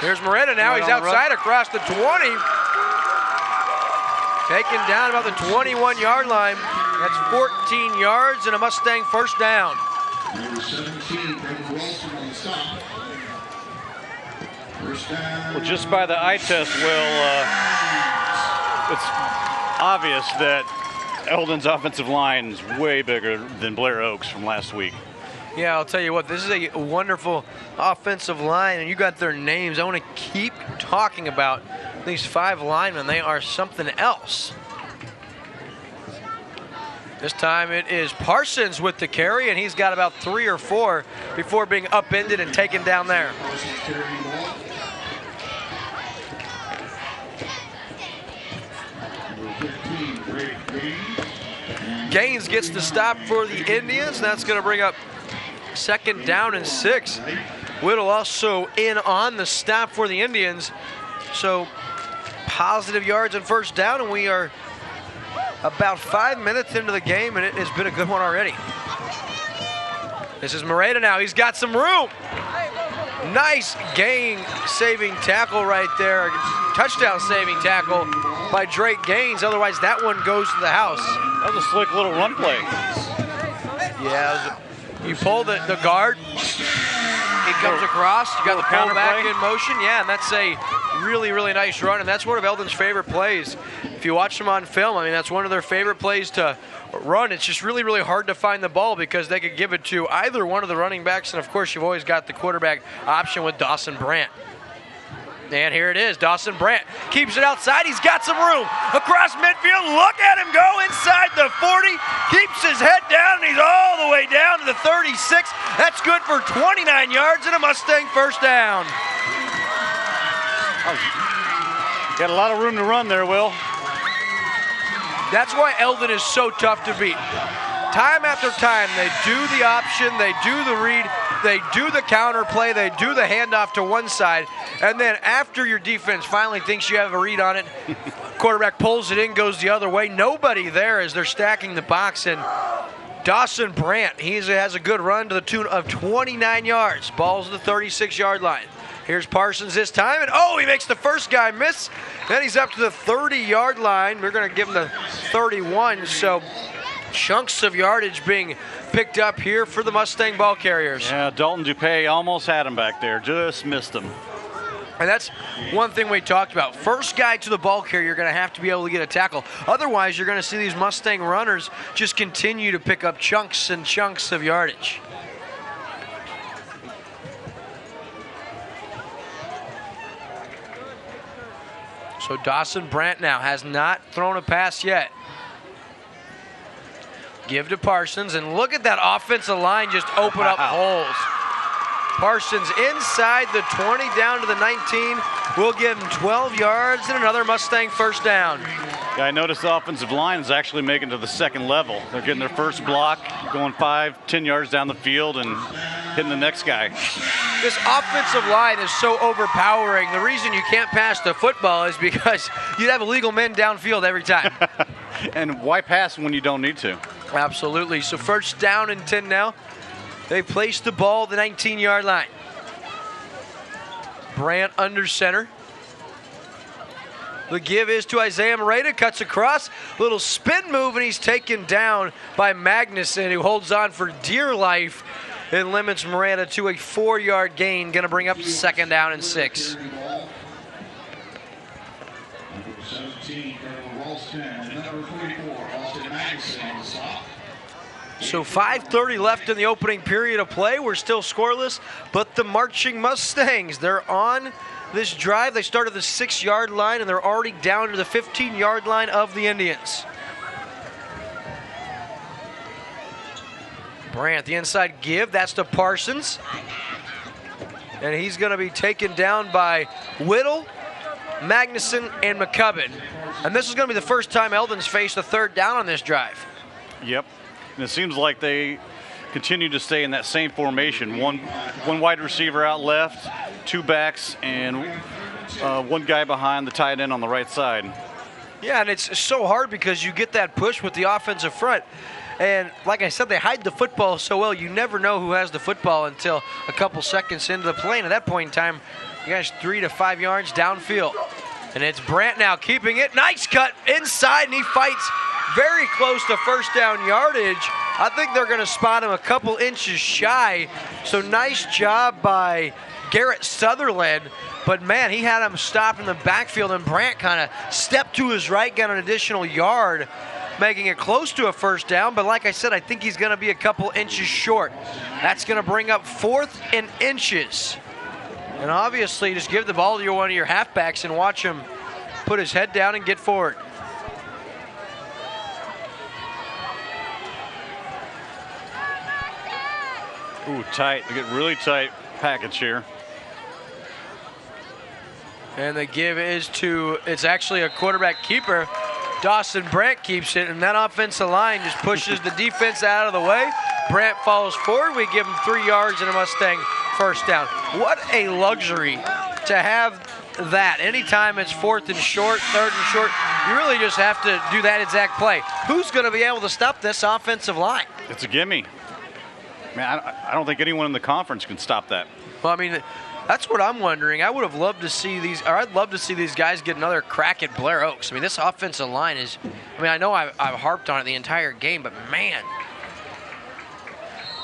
S1: There's Moretta now. He's outside across the 20. Taken down about the 21-yard line. That's 14 yards and a Mustang first down.
S5: Number 17, Brendan Wilson on the stop. First down.
S16: Well, just by the eye test, Will, it's obvious that Eldon's offensive line is way bigger than Blair Oaks from last week.
S1: Yeah, I'll tell you what, this is a wonderful offensive line, and you got their names. I want to keep talking about these 5 linemen. They are something else. This time it is Parsons with the carry, and he's got about 3 or 4 before being upended and taken down there. Gaines gets the stop for the Indians, and that's going to bring up 2nd down and 6. Whittle also in on the stop for the Indians. So positive yards and first down, and we are about 5 minutes into the game, and it has been a good one already. This is Moreta now. He's got some room. Nice game-saving tackle right there. Touchdown-saving tackle by Drake Gaines. Otherwise, that one goes to the house.
S16: That was a slick little run play.
S1: Yeah, you pull the guard. He comes across. You got the pullback in motion. Yeah, and that's a really, really nice run. And that's one of Eldon's favorite plays. If you watch them on film, I mean, that's one of their favorite plays to run. It's just really, really hard to find the ball because they could give it to either one of the running backs. And, of course, you've always got the quarterback option with Dawson Brandt. And here it is. Dawson Brandt keeps it outside. He's got some room across midfield. Look at him go inside the 40. Keeps his head down, and he's all the way down to the 36. That's good for 29 yards and a Mustang first down.
S16: Got a lot of room to run there, Will.
S1: That's why Eldon is so tough to beat. Time after time, they do the option, they do the read, they do the counter play, they do the handoff to one side, and then after your defense finally thinks you have a read on it, quarterback pulls it in, goes the other way. Nobody there as they're stacking the box, and Dawson Brandt, he has a good run to the tune of 29 yards. Ball's at the 36-yard line. Here's Parsons this time, and he makes the first guy miss. Then he's up to the 30-yard line. We're going to give him the 31, so chunks of yardage being picked up here for the Mustang ball carriers.
S16: Yeah, Dalton Dupay almost had him back there, just missed him.
S1: And that's one thing we talked about. First guy to the ball carrier, you're going to have to be able to get a tackle. Otherwise, you're going to see these Mustang runners just continue to pick up chunks and chunks of yardage. So Dawson Brandt now has not thrown a pass yet. Give to Parsons, and look at that offensive line just open up holes. Parsons inside the 20 down to the 19. We'll give him 12 yards and another Mustang first down.
S16: Yeah, I noticed the offensive line is actually making to the second level. They're getting their first block, going 5-10 yards down the field and hitting the next guy.
S1: This offensive line is so overpowering. The reason you can't pass the football is because you'd have illegal men downfield every time.
S16: And why pass when you don't need to?
S1: Absolutely. So first down and 10 now. They placed the ball at the 19-yard line. Brandt under center. The give is to Isaiah Moreta, cuts across, little spin move, and he's taken down by Magnuson, who holds on for dear life and limits Moreta to a 4-yard gain, going to bring up second down and 6. So 5:30 left in the opening period of play. We're still scoreless, but the marching Mustangs, they're on this drive. They started the 6-yard line, and they're already down to the 15-yard line of the Indians. Brandt, the inside give, that's to Parsons. And he's going to be taken down by Whittle, Magnuson, and McCubbin. And this is going to be the first time Eldon's faced a third down on this drive.
S16: Yep. And it seems like they continue to stay in that same formation. One wide receiver out left, 2 backs, and one guy behind the tight end on the right side.
S1: Yeah, and it's so hard because you get that push with the offensive front. And like I said, they hide the football so well, you never know who has the football until a couple seconds into the play. And at that point in time, you guys 3 to 5 yards downfield. And it's Brandt now keeping it. Nice cut inside, and he fights very close to first down yardage. I think they're going to spot him a couple inches shy. So nice job by Garrett Sutherland. But, man, he had him stopped in the backfield, and Brandt kind of stepped to his right, got an additional yard, making it close to a first down. But like I said, I think he's going to be a couple inches short. That's going to bring up 4th and inches. And obviously, just give the ball to one of your halfbacks and watch him put his head down and get forward.
S16: Ooh, tight. They get really tight package here.
S1: And the give is to, it's actually a quarterback keeper. Dawson Brandt keeps it, and that offensive line just pushes the defense out of the way. Brandt falls forward. We give him 3 yards and a Mustang first down. What a luxury to have that. Anytime it's 4th and short, 3rd and short, you really just have to do that exact play. Who's going to be able to stop this offensive line?
S16: It's a gimme. Man, I don't think anyone in the conference can stop that.
S1: Well, I mean, that's what I'm wondering. I would have loved to see these, or I'd love to see these guys get another crack at Blair Oaks. I mean, this offensive line is, I mean, I know I've harped on it the entire game, but man.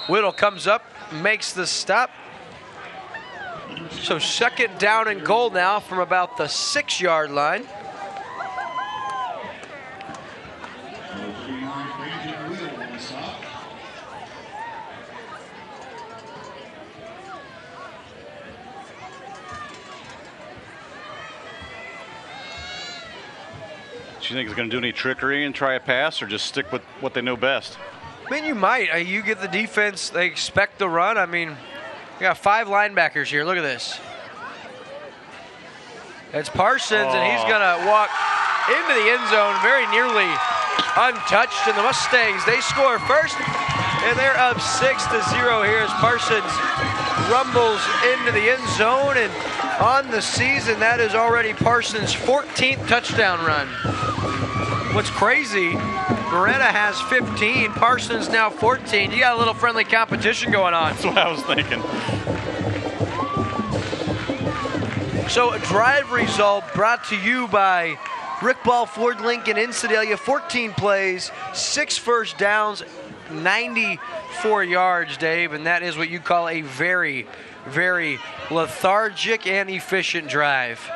S1: Whittle comes up, makes the stop. So second down and goal now from about the 6-yard line.
S16: Do you think he's going to do any trickery and try a pass, or just stick with what they know best?
S1: I mean, you might. You get the defense, they expect the run. I mean, you got 5 linebackers here. Look at this. It's Parsons, and he's going to walk into the end zone, very nearly untouched. And the Mustangs, they score first, and they're up 6-0 here as Parsons rumbles into the end zone. And on the season, that is already Parsons' 14th touchdown run. what's crazy, Beretta has 15, Parsons now 14. You got a little friendly competition going on.
S16: That's what I was thinking.
S1: So a drive result brought to you by Rick Ball Ford Lincoln in Sedalia. 14 plays, 6 first downs, 94 yards, Dave, and that is what you call a very, very lethargic and efficient drive.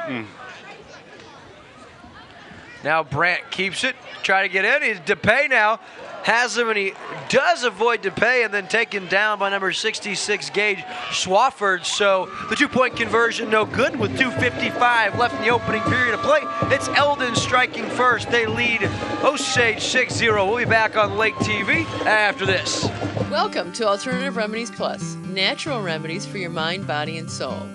S1: Now Brandt keeps it, try to get in. He's DePay now, has him, and he does avoid DePay, and then taken down by number 66, Gage Swafford. So the two-point conversion no good with 2:55 left in the opening period of play. It's Eldon striking first. They lead Osage 6-0. We'll be back on Lake TV after this.
S6: Welcome to Alternative Remedies Plus, natural remedies for your mind, body, and soul.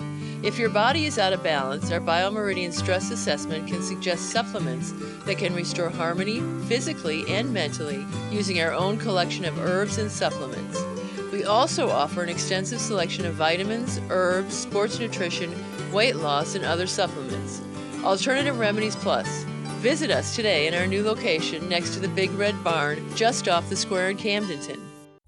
S6: If your body is out of balance, our Biomeridian Stress Assessment can suggest supplements that can restore harmony physically and mentally using our own collection of herbs and supplements. We also offer an extensive selection of vitamins, herbs, sports nutrition, weight loss, and other supplements. Alternative Remedies Plus. Visit us today in our new location next to the Big Red Barn, just off the square in Camdenton.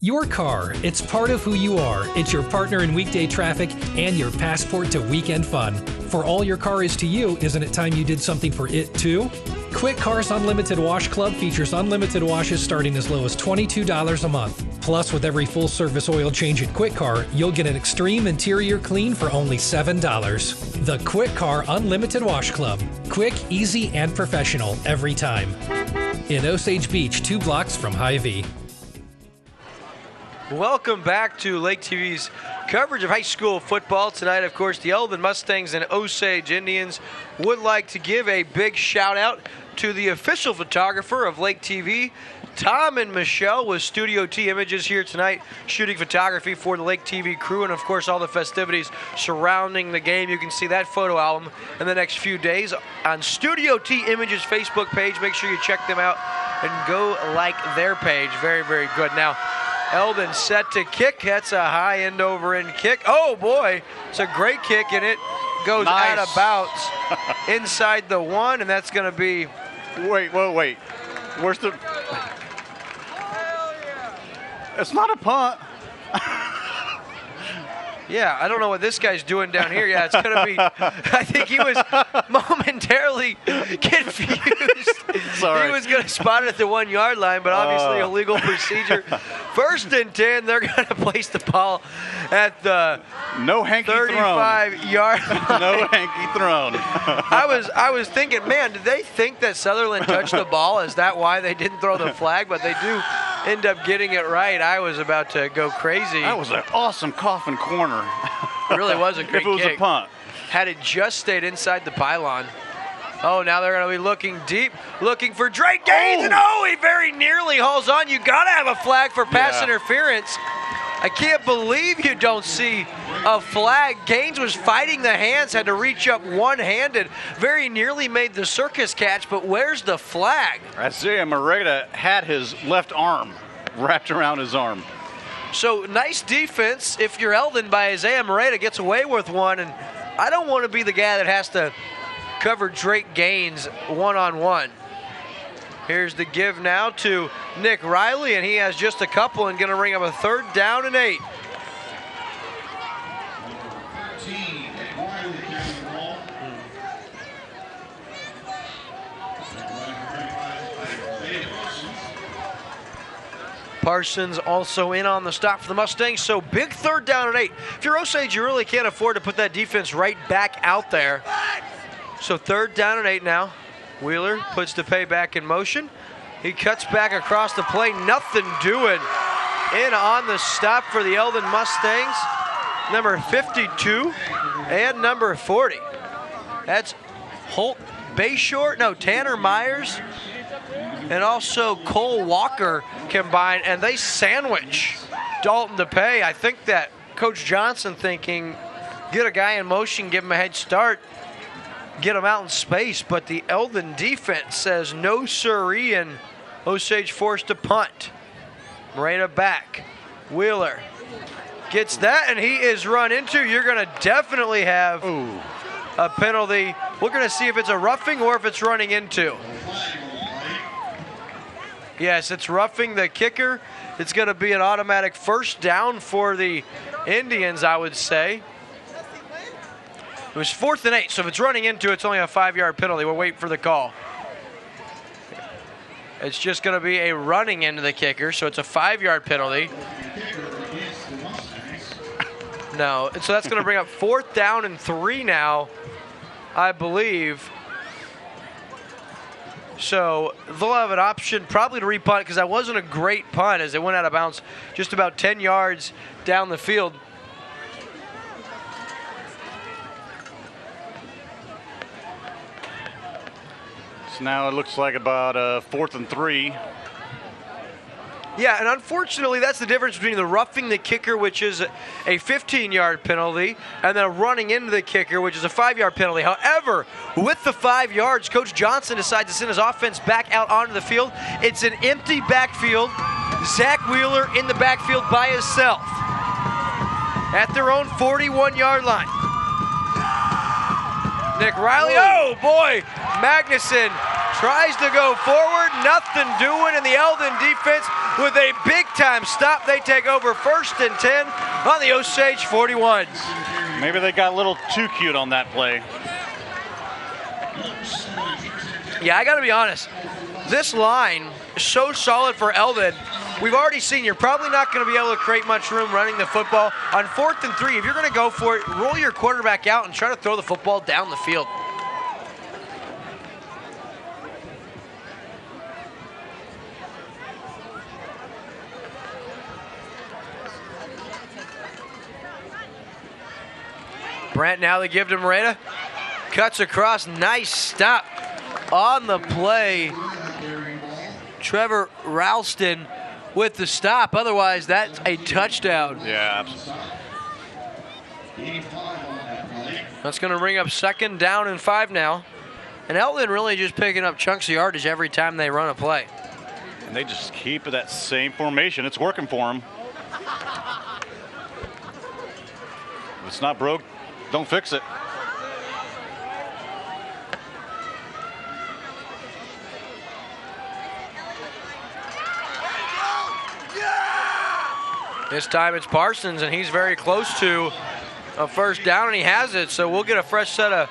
S7: Your car, it's part of who you are. It's your partner in weekday traffic and your passport to weekend fun. For all your car is to you, isn't it time you did something for it too? Quick Cars Unlimited Wash Club features unlimited washes starting as low as $22 a month. Plus, with every full-service oil change at Quick Car, you'll get an extreme interior clean for only $7. The Quick Car Unlimited Wash Club. Quick, easy, and professional every time. In Osage Beach, 2 blocks from Hy-Vee.
S1: Welcome back to Lake TV's coverage of high school football. Tonight, of course, the Eldon Mustangs and Osage Indians would like to give a big shout out to the official photographer of Lake TV, Tom and Michelle with Studio T Images here tonight, shooting photography for the Lake TV crew, and of course all the festivities surrounding the game. You can see that photo album in the next few days on Studio T Images Facebook page. Make sure you check them out and go like their page. Very, very good. Now, Eldon set to kick. That's a high end over end kick. Oh boy, it's a great kick, and it goes out of bounds inside the 1, and that's going to be.
S16: Wait. Where's the? It's not a punt.
S1: Yeah, I don't know what this guy's doing down here. Yeah, it's going to be. I think he was momentarily confused.
S16: Sorry.
S1: He was going to spot it at the 1 yard line, but obviously a legal procedure. 1st and 10, they're going to place the ball at the
S16: no hanky
S1: 35 yard line.
S16: No hanky thrown.
S1: I was thinking, man, did they think that Sutherland touched the ball? Is that why they didn't throw the flag? But they do end up getting it right. I was about to go crazy.
S16: That was an awesome coffin corner.
S1: It really was a great
S16: if it was
S1: kick.
S16: A punt.
S1: Had it just stayed inside the pylon. Oh, now they're going to be looking deep, looking for Drake Gaines, and he very nearly hauls on. You got to have a flag for pass interference. I can't believe you don't see a flag. Gaines was fighting the hands, had to reach up one-handed, very nearly made the circus catch, but where's the flag?
S16: Isaiah Moreta had his left arm wrapped around his arm.
S1: So nice defense if you're Eldon by Isaiah Moreta, gets away with one, and I don't want to be the guy that has to cover Drake Gaines one-on-one. Here's the give now to Nick Riley, and he has just a couple and going to bring up a 3rd down and 8. Parsons also in on the stop for the Mustangs, so big 3rd down and 8. If you're Osage, you really can't afford to put that defense right back out there. So 3rd down and 8 now. Wheeler puts DePay back in motion. He cuts back across the play, nothing doing. In on the stop for the Eldon Mustangs, number 52 and number 40. That's Holt Bayshore, Tanner Myers, and also Cole Walker combined, and they sandwich Dalton DePay. I think that Coach Johnson thinking, get a guy in motion, give him a head start, get him out in space, but the Eldon defense says no siree, and Osage forced to punt. Moreta back. Wheeler gets that, and he is run into. You're going to definitely have a penalty. We're going to see if it's a roughing or if it's running into. Yes, it's roughing the kicker. It's going to be an automatic first down for the Indians, I would say. It was 4th and 8, so if it's running into it, it's only a 5-yard penalty. We'll wait for the call. It's just going to be a running into the kicker, so it's a 5-yard penalty. No, so that's going to bring up 4th down and 3 now, I believe. So they'll have an option probably to repunt because that wasn't a great punt as it went out of bounds just about 10 yards down the field.
S16: So now it looks like about 4th and 3.
S1: Yeah, and unfortunately, that's the difference between the roughing the kicker, which is a 15-yard penalty, and then running into the kicker, which is a 5-yard penalty. However, with the 5 yards, Coach Johnson decides to send his offense back out onto the field. It's an empty backfield. Zach Wheeler in the backfield by himself at their own 41-yard line. Nick Riley, oh boy, Magnuson tries to go forward, nothing doing, and the Eldon defense with a big-time stop. They take over 1st and 10 on the Osage 41s.
S16: Maybe they got a little too cute on that play.
S1: Yeah, I got to be honest. This line is so solid for Eldon. We've already seen you're probably not going to be able to create much room running the football. On 4th and 3, if you're going to go for it, roll your quarterback out and try to throw the football down the field. Brant now they give to Moreta. Cuts across, nice stop on the play. Trevor Ralston with the stop. Otherwise, that's a touchdown.
S16: Yeah,
S1: that's going to bring up 2nd down and 5 now. And Eldon really just picking up chunks of yardage every time they run a play.
S16: And they just keep that same formation. It's working for them. If it's not broke, don't fix it.
S1: This time it's Parsons, and he's very close to a first down, and he has it. So we'll get a fresh set of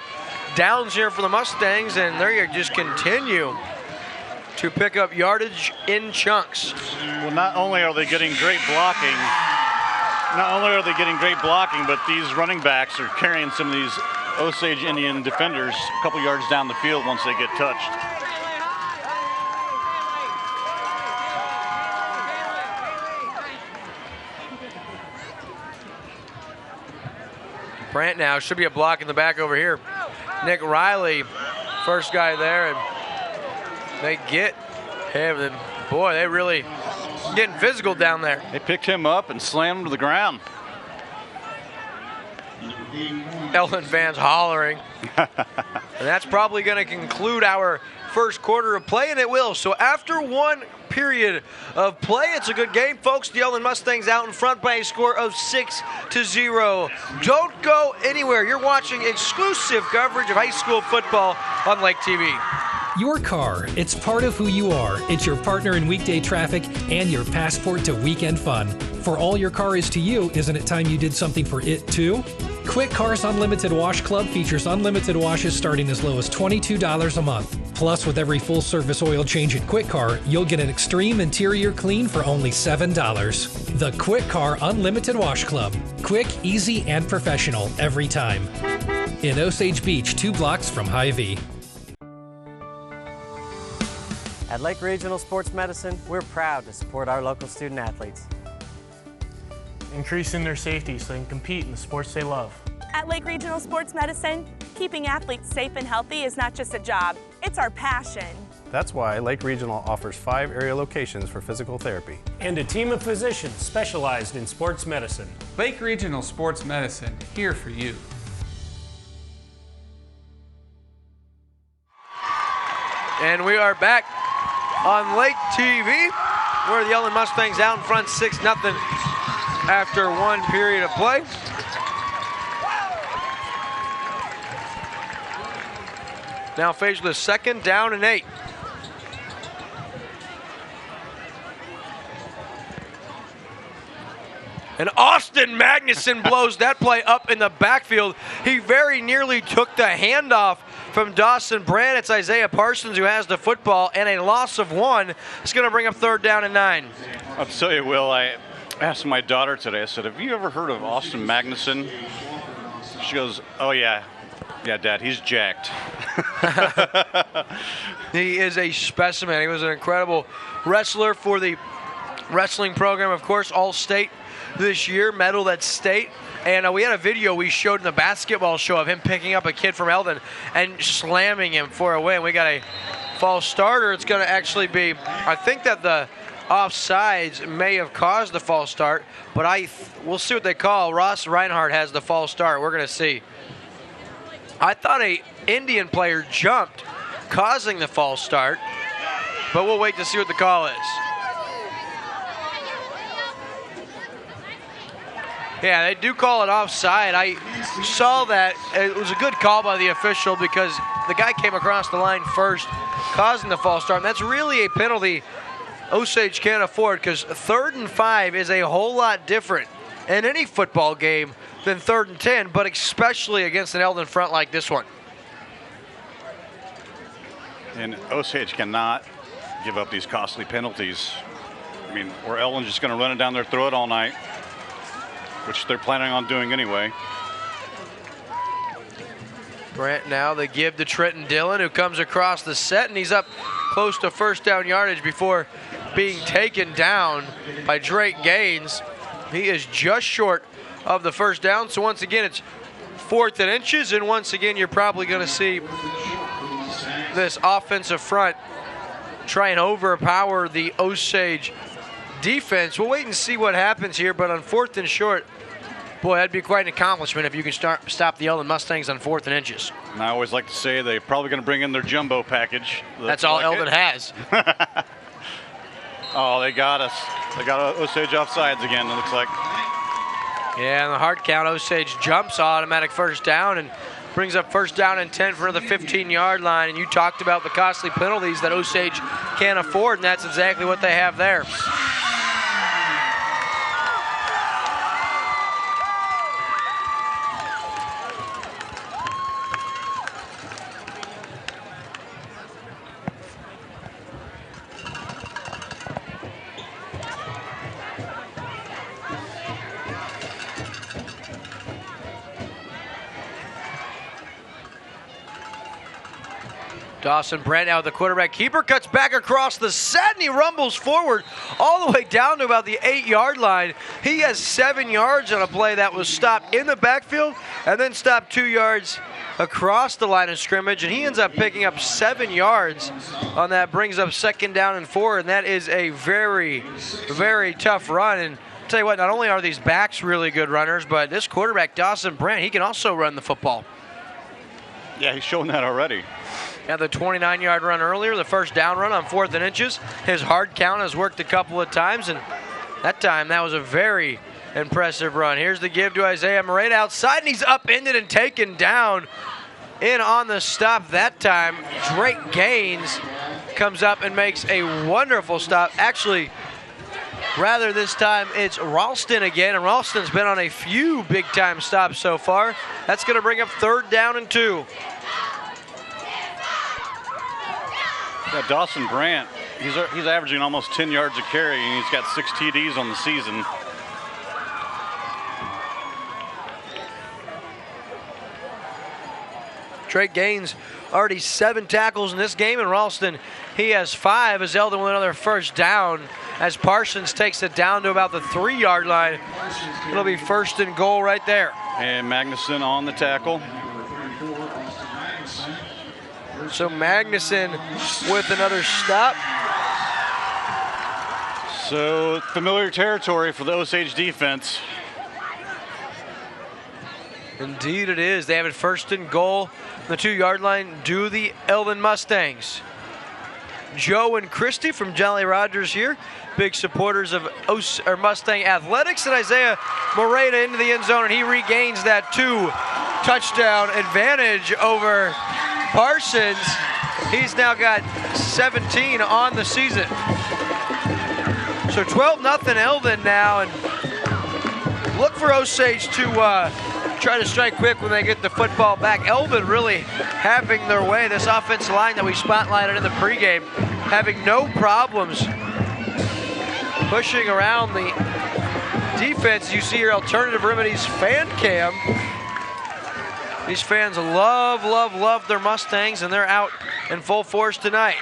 S1: downs here for the Mustangs, and they're going to just continue to pick up yardage in chunks.
S16: Well, not only are they getting great blocking, but these running backs are carrying some of these Osage Indian defenders a couple yards down the field once they get touched.
S1: Brant now should be a block in the back over here. Nick Riley, first guy there, and they get him. And boy, they really getting physical down there.
S16: They picked him up and slammed him to the ground.
S1: Eldon fans hollering. And that's probably going to conclude our first quarter of play, and it will. So after one period of play, it's a good game, folks. The Eldon Mustangs out in front by a score of 6-0. Don't go anywhere. You're watching exclusive coverage of high school football on Lake TV.
S7: Your car, it's part of who you are. It's your partner in weekday traffic and your passport to weekend fun. For all your car is to you, isn't it time you did something for it too? Quick Cars Unlimited Wash Club features unlimited washes starting as low as $22 a month. Plus, with every full-service oil change at Quick Car, you'll get an extreme interior clean for only $7. The Quick Car Unlimited Wash Club. Quick, easy, and professional every time. In Osage Beach, 2 blocks from Hy-Vee.
S8: At Lake Regional Sports Medicine, we're proud to support our local student athletes.
S9: Increasing their safety so they can compete in the sports they love.
S10: At Lake Regional Sports Medicine, keeping athletes safe and healthy is not just a job, it's our passion.
S11: That's why Lake Regional offers 5 area locations for physical therapy.
S12: And a team of physicians specialized in sports medicine.
S13: Lake Regional Sports Medicine, here for you.
S1: And we are back on Lake TV, where the Eldon Mustangs out in front 6-0 after one period of play. Now faced with 2nd down and 8. And Austin Magnuson blows that play up in the backfield. He very nearly took the handoff from Dawson Brandt. It's Isaiah Parsons who has the football, and a loss of 1 is going to bring up 3rd down and 9.
S16: I'll tell you, Will, I asked my daughter today, I said, have you ever heard of Austin Magnuson? She goes, oh, yeah. Yeah, Dad, he's jacked.
S1: He is a specimen. He was an incredible wrestler for the wrestling program, of course, All-State this year, medal at state. And we had a video we showed in the basketball show of him picking up a kid from Eldon and slamming him for a win. We got a false starter. It's going to actually be, I think that the offsides may have caused the false start, but we'll see what they call. Ross Reinhardt has the false start. We're going to see. I thought a Indian player jumped, causing the false start, but we'll wait to see what the call is. Yeah, they do call it offside. I saw that. It was a good call by the official because the guy came across the line first, causing the false start. And that's really a penalty Osage can't afford because 3rd and 5 is a whole lot different in any football game than 3rd and 10, but especially against an Eldon front like this one.
S16: And Osage cannot give up these costly penalties. I mean, or Eldon's just going to run it down their throat all night, which they're planning on doing anyway.
S1: Brandt now, they give to Trenton Dillon, who comes across the set, and he's up close to 1st down yardage before being taken down by Drake Gaines. He is just short of the 1st down, so once again, it's 4th and inches, and once again, you're probably going to see this offensive front try and overpower the Osage defense. We'll wait and see what happens here, but on 4th and short, boy, that'd be quite an accomplishment if you can stop the Eldon Mustangs on 4th and inches.
S16: And I always like to say they're probably going to bring in their jumbo package.
S1: That's all Eldon has.
S16: Oh, they got us. They got Osage offsides again, it looks like.
S1: Yeah, and the hard count, Osage jumps automatic 1st down and brings up 1st down and 10 for the 15-yard line. And you talked about the costly penalties that Osage can't afford, and that's exactly what they have there. Dawson Brandt now, the quarterback keeper, cuts back across the set, and he rumbles forward all the way down to about the 8-yard line. He has 7 yards on a play that was stopped in the backfield and then stopped 2 yards across the line of scrimmage, and he ends up picking up 7 yards on that, brings up 2nd down and 4, and that is a very, very tough run. And I'll tell you what, not only are these backs really good runners, but this quarterback, Dawson Brandt, he can also run the football.
S16: Yeah, he's shown that already.
S1: Had the 29-yard run earlier, the 1st down run on 4th and inches. His hard count has worked a couple of times, and that time that was a very impressive run. Here's the give to Isaiah Moreta outside, and he's upended and taken down. In on the stop that time, Drake Gaines comes up and makes a wonderful stop. Actually, rather this time it's Ralston again, and Ralston's been on a few big-time stops so far. That's going to bring up 3rd down and 2.
S16: Yeah, Dawson Brandt, he's averaging almost 10 yards a carry, and he's got 6 TDs on the season.
S1: Drake Gaines already 7 tackles in this game, and Ralston, he has 5 as Eldon with another 1st down as Parsons takes it down to about the 3-yard line. It'll be 1st and goal right there.
S16: And Magnuson on the tackle.
S1: So Magnuson with another stop.
S16: So familiar territory for the Osage defense.
S1: Indeed it is. They have it 1st and goal. The 2-yard line do the Eldon Mustangs. Joe and Christy from Jolly Rogers here. Big supporters of Mustang Athletics. And Isaiah Moreta into the end zone, and he regains that 2-touchdown advantage over Parsons. He's now got 17 on the season. So 12-0 Eldon now, and look for Osage to try to strike quick when they get the football back. Eldon really having their way. This offensive line that we spotlighted in the pregame, having no problems pushing around the defense. You see your Alternative Remedies fan cam. These fans love their Mustangs, and they're out in full force tonight.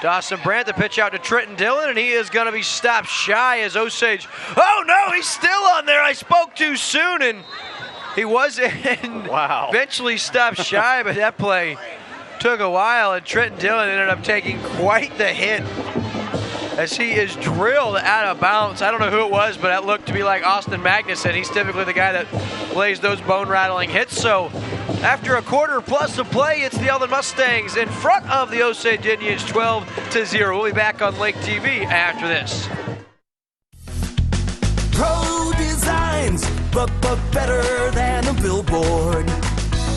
S1: Dawson Brandt, the pitch out to Trenton Dillon, and he is going to be stopped shy as Osage. Oh no, he's still on there. I spoke too soon, and he was eventually stopped shy, but that play took a while, and Trenton Dillon ended up taking quite the hit as he is drilled out of bounds. I don't know who it was, but that looked to be like Austin Magnuson. He's typically the guy that plays those bone-rattling hits. So after a quarter plus of play, it's the Eldon Mustangs in front of the Osage Indians 12-0. We'll be back on Lake TV after this.
S15: Pro Designs, but better than a billboard.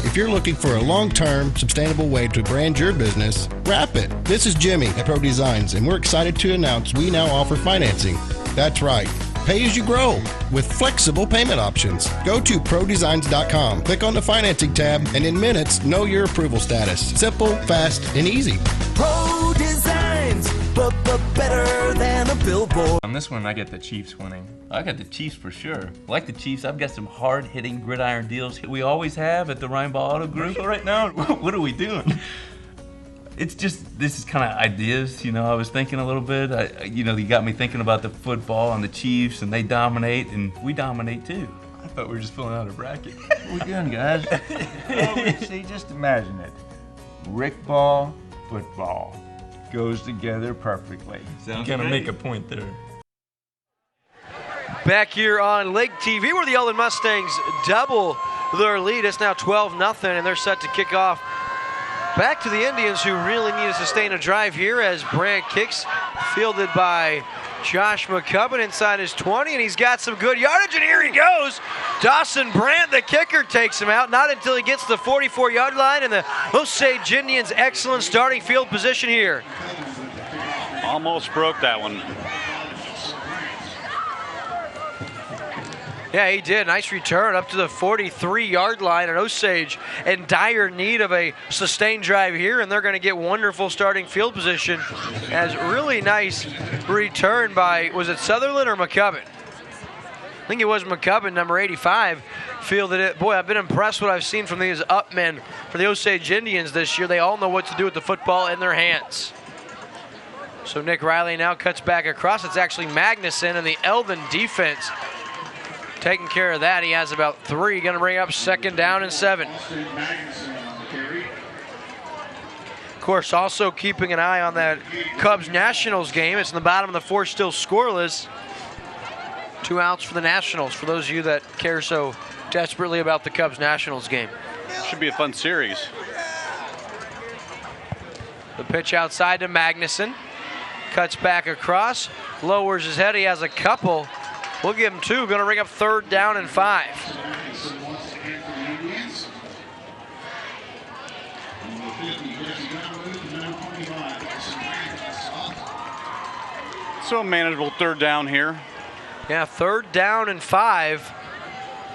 S14: If you're looking for a long-term, sustainable way to brand your business, wrap it. This is Jimmy at Pro Designs, and we're excited to announce we now offer financing. That's right. Pay as you grow with flexible payment options. Go to prodesigns.com, click on the financing tab, and in minutes, know your approval status. Simple, fast, and easy.
S15: Pro Designs, but better than a billboard.
S13: On this one, I get the Chiefs winning.
S19: I got the Chiefs for sure. Like the Chiefs, I've got some hard-hitting gridiron deals we always have at the Rhineball Auto Group right now. What are we doing? It's just, this is kind of ideas, you know, I was thinking a little bit. You got me thinking about the football and the Chiefs, and they dominate, and we dominate too.
S13: I thought we were just filling out a bracket.
S20: What are we doing, guys? See, just imagine it. Rick ball, football goes together perfectly.
S13: Sounds gonna make a point there.
S1: Back here on Lake TV, where the Eldon Mustangs double their lead. It's now 12-0, and they're set to kick off. Back to the Indians, who really need to sustain a drive here as Brandt kicks, fielded by Josh McCubbin inside his 20, and he's got some good yardage, and here he goes. Dawson Brandt, the kicker, takes him out. Not until he gets to the 44-yard line, and the Osage Indians' excellent starting field position here.
S16: Almost broke that one.
S1: Yeah, he did. Nice return up to the 43-yard line. And Osage in dire need of a sustained drive here, and they're going to get wonderful starting field position. As really nice return by, was it Sutherland or McCubbin? I think it was McCubbin, number 85, fielded it. Boy, I've been impressed what I've seen from these up men for the Osage Indians this year. They all know what to do with the football in their hands. So Nick Riley now cuts back across. It's actually Magnuson and the Eldon defense taking care of that. He has about 3. Going to bring up 2nd down and 7. Of course, also keeping an eye on that Cubs-Nationals game. It's in the bottom of the 4th, still scoreless. 2 outs for the Nationals, for those of you that care so desperately about the Cubs-Nationals game.
S16: Should be a fun series.
S1: The pitch outside to Magnuson. Cuts back across, lowers his head. He has a couple. We'll give him 2. Going to bring up 3rd down and 5.
S16: So manageable 3rd down here.
S1: Yeah, 3rd down and 5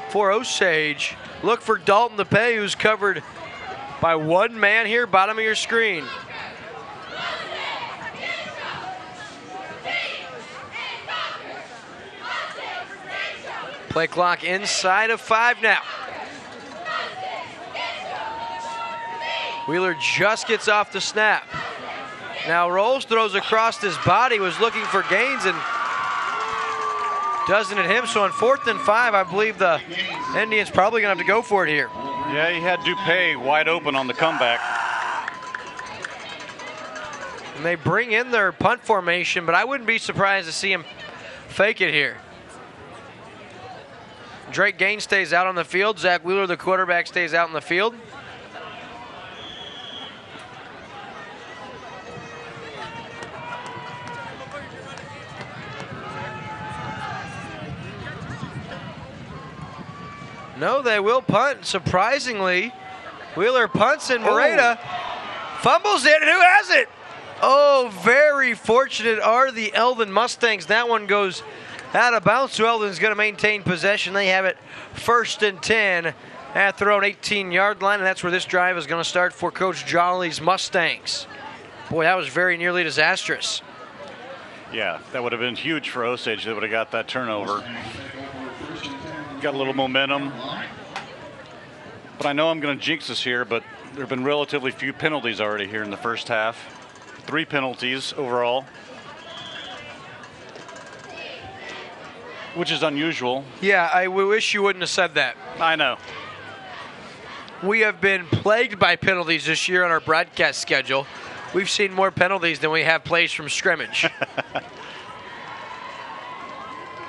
S1: for Osage. Look for Dalton DePay, who's covered by 1 man here, bottom of your screen. Play clock inside of 5 now. Wheeler just gets off the snap. Now rolls, throws across his body, was looking for gains and doesn't hit him. So on 4th and 5, I believe the Indians probably gonna have to go for it here.
S16: Yeah, he had DuPay wide open on the comeback.
S1: And they bring in their punt formation, but I wouldn't be surprised to see him fake it here. Drake Gaines stays out on the field. Zach Wheeler, the quarterback, stays out in the field. No, they will punt. Surprisingly, Wheeler punts and Moreta fumbles it. And who has it? Oh, very fortunate are the Eldon Mustangs. That one goes out of bounds, so Eldon's going to maintain possession. They have it 1st and 10 at their own 18-yard line, and that's where this drive is going to start for Coach Jolly's Mustangs. Boy, that was very nearly disastrous.
S16: Yeah, that would have been huge for Osage. They would have got that turnover. Got a little momentum. But I know I'm going to jinx us here, but there have been relatively few penalties already here in the first half. 3 penalties overall, which is unusual.
S1: Yeah, I wish you wouldn't have said that.
S16: I know.
S1: We have been plagued by penalties this year on our broadcast schedule. We've seen more penalties than we have plays from scrimmage.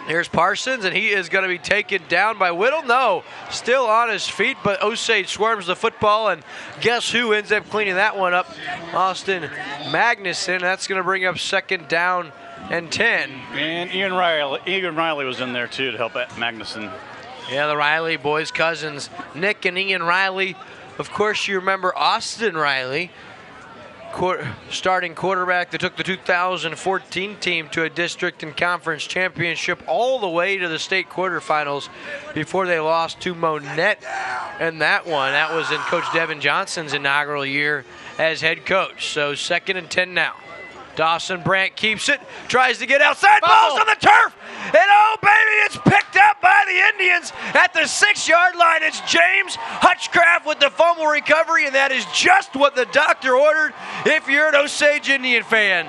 S1: Here's Parsons, and he is going to be taken down by Whittle. No, still on his feet, but Osage swarms the football, and guess who ends up cleaning that one up? Austin Magnuson. That's going to bring up 2nd down and 10.
S16: And Ian Riley was in there, too, to help Magnuson.
S1: Yeah, the Riley boys, cousins, Nick and Ian Riley. Of course, you remember Austin Riley, starting quarterback that took the 2014 team to a district and conference championship all the way to the state quarterfinals before they lost to Monette in that one. That was in Coach Devin Johnson's inaugural year as head coach. So 2nd and 10 now. Dawson Brandt keeps it, tries to get outside, balls on the turf, and oh baby, it's picked up by the Indians at the 6-yard line. It's James Hutchcraft with the fumble recovery, and that is just what the doctor ordered if you're an Osage Indian fan.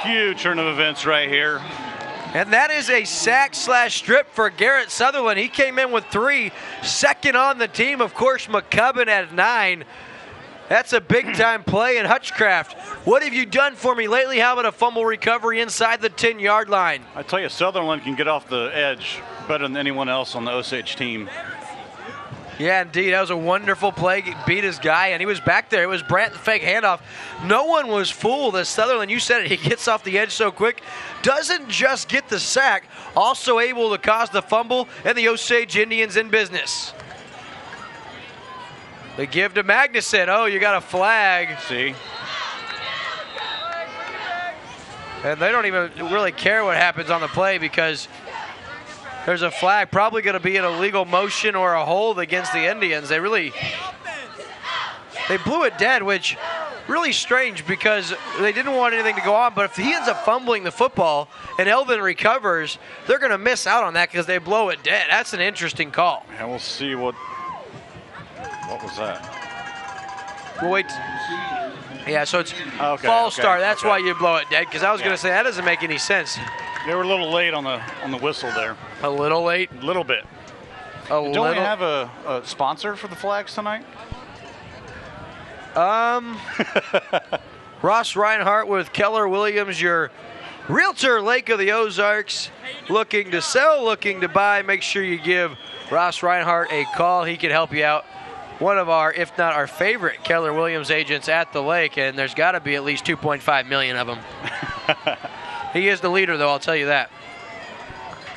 S16: Huge turn of events right here.
S1: And that is a sack/strip for Garrett Sutherland. He came in with 3, 2nd on the team. Of course, McCubbin at 9. That's a big-time play, and Hutchcraft, what have you done for me lately? How about a fumble recovery inside the 10-yard line?
S16: I tell you, Sutherland can get off the edge better than anyone else on the Osage team.
S1: Yeah, indeed. That was a wonderful play. He beat his guy, and he was back there. It was Brandt, the fake handoff. No one was fooled that Sutherland, you said it, he gets off the edge so quick. Doesn't just get the sack, also able to cause the fumble, and the Osage Indians in business. They give to Magnuson. Oh, you got a flag.
S16: See?
S1: And they don't even really care what happens on the play because there's a flag. Probably going to be an illegal motion or a hold against the Indians. They blew it dead, which really strange because they didn't want anything to go on. But if he ends up fumbling the football and Eldon recovers, they're going to miss out on that because they blow it dead. That's an interesting call.
S16: And we'll see what was that?
S1: We'll wait. Yeah, so it's false start. That's why you blow it dead, because I was going to say that doesn't make any sense.
S16: They were a little late on the whistle there.
S1: A little late?
S16: A little bit. Don't we have a sponsor for the flags tonight?
S1: Ross Reinhardt with Keller Williams, your realtor, Lake of the Ozarks. Looking to sell, looking to buy. Make sure you give Ross Reinhardt a call. He can help you out. One of our, if not our favorite, Keller Williams agents at the lake, and there's got to be at least 2.5 million of them. He is the leader, though, I'll tell you that.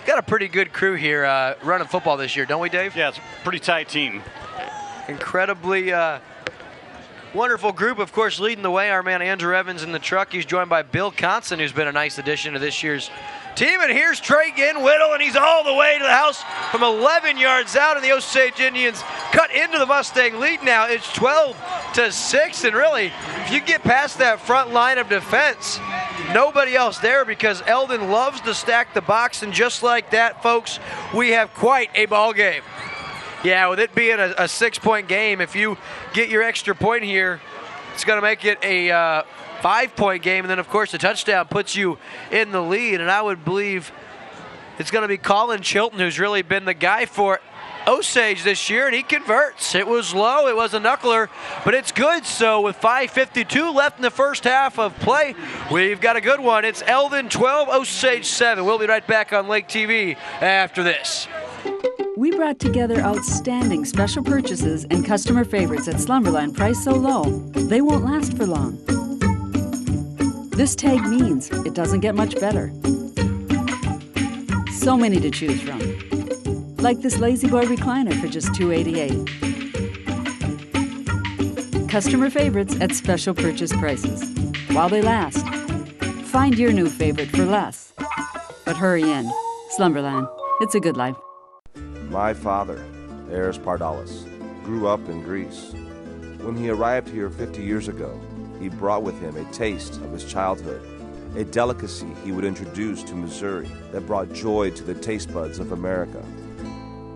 S1: Got a pretty good crew here running football this year, don't we, Dave?
S16: Yeah, it's a pretty tight team.
S1: Incredibly wonderful group. Of course, leading the way, our man Andrew Evans in the truck. He's joined by Bill Conson, who's been a nice addition to this year's team. And here's Trey Whittle, and he's all the way to the house from 11 yards out, and the Osage Indians cut into the Mustang lead now. It's 12-6, and really, if you get past that front line of defense, nobody else there because Eldon loves to stack the box, and just like that, folks, we have quite a ball game. Yeah, with it being a 6-point game, if you get your extra point here, it's going to make it a 5-point game, and then, of course, the touchdown puts you in the lead, and I would believe it's going to be Colin Chilton who's really been the guy for Osage this year, and he converts. It was low, it was a knuckler, but it's good. So with 5:52 left in the first half of play, we've got a good one. It's Eldon 12, Osage 7. We'll be right back on Lake TV after this.
S21: We brought together outstanding special purchases and customer favorites at Slumberland priced so low, they won't last for long. This tag means it doesn't get much better. So many to choose from. Like this Lazy Boy recliner for just $288. Customer favorites at special purchase prices. While they last, find your new favorite for less. but hurry in. Slumberland. It's a good life.
S2: My father, Eris Pardalis, grew up in Greece. When he arrived here 50 years ago, he brought with him a taste of his childhood, a delicacy he would introduce to Missouri that brought joy to the taste buds of America.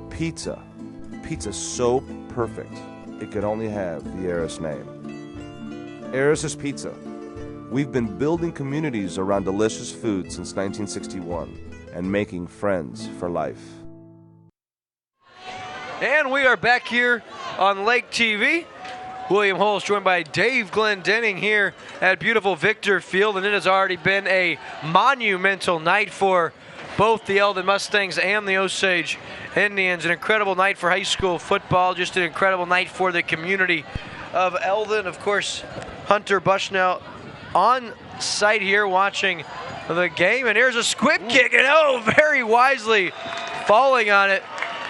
S2: Pizza. Pizza so perfect, it could only have the Eris name. Eris's Pizza. We've been building communities around delicious food since 1961 and making friends for life.
S1: And we are back here on Lake TV. William Holmes joined by Dave Glendenning here at beautiful Victor Field, and it has already been a monumental night for both the Eldon Mustangs and the Osage Indians. An incredible night for high school football, just an incredible night for the community of Eldon. Of course, Hunter Bushnell on site here watching the game, and here's a squib kick, and very wisely falling on it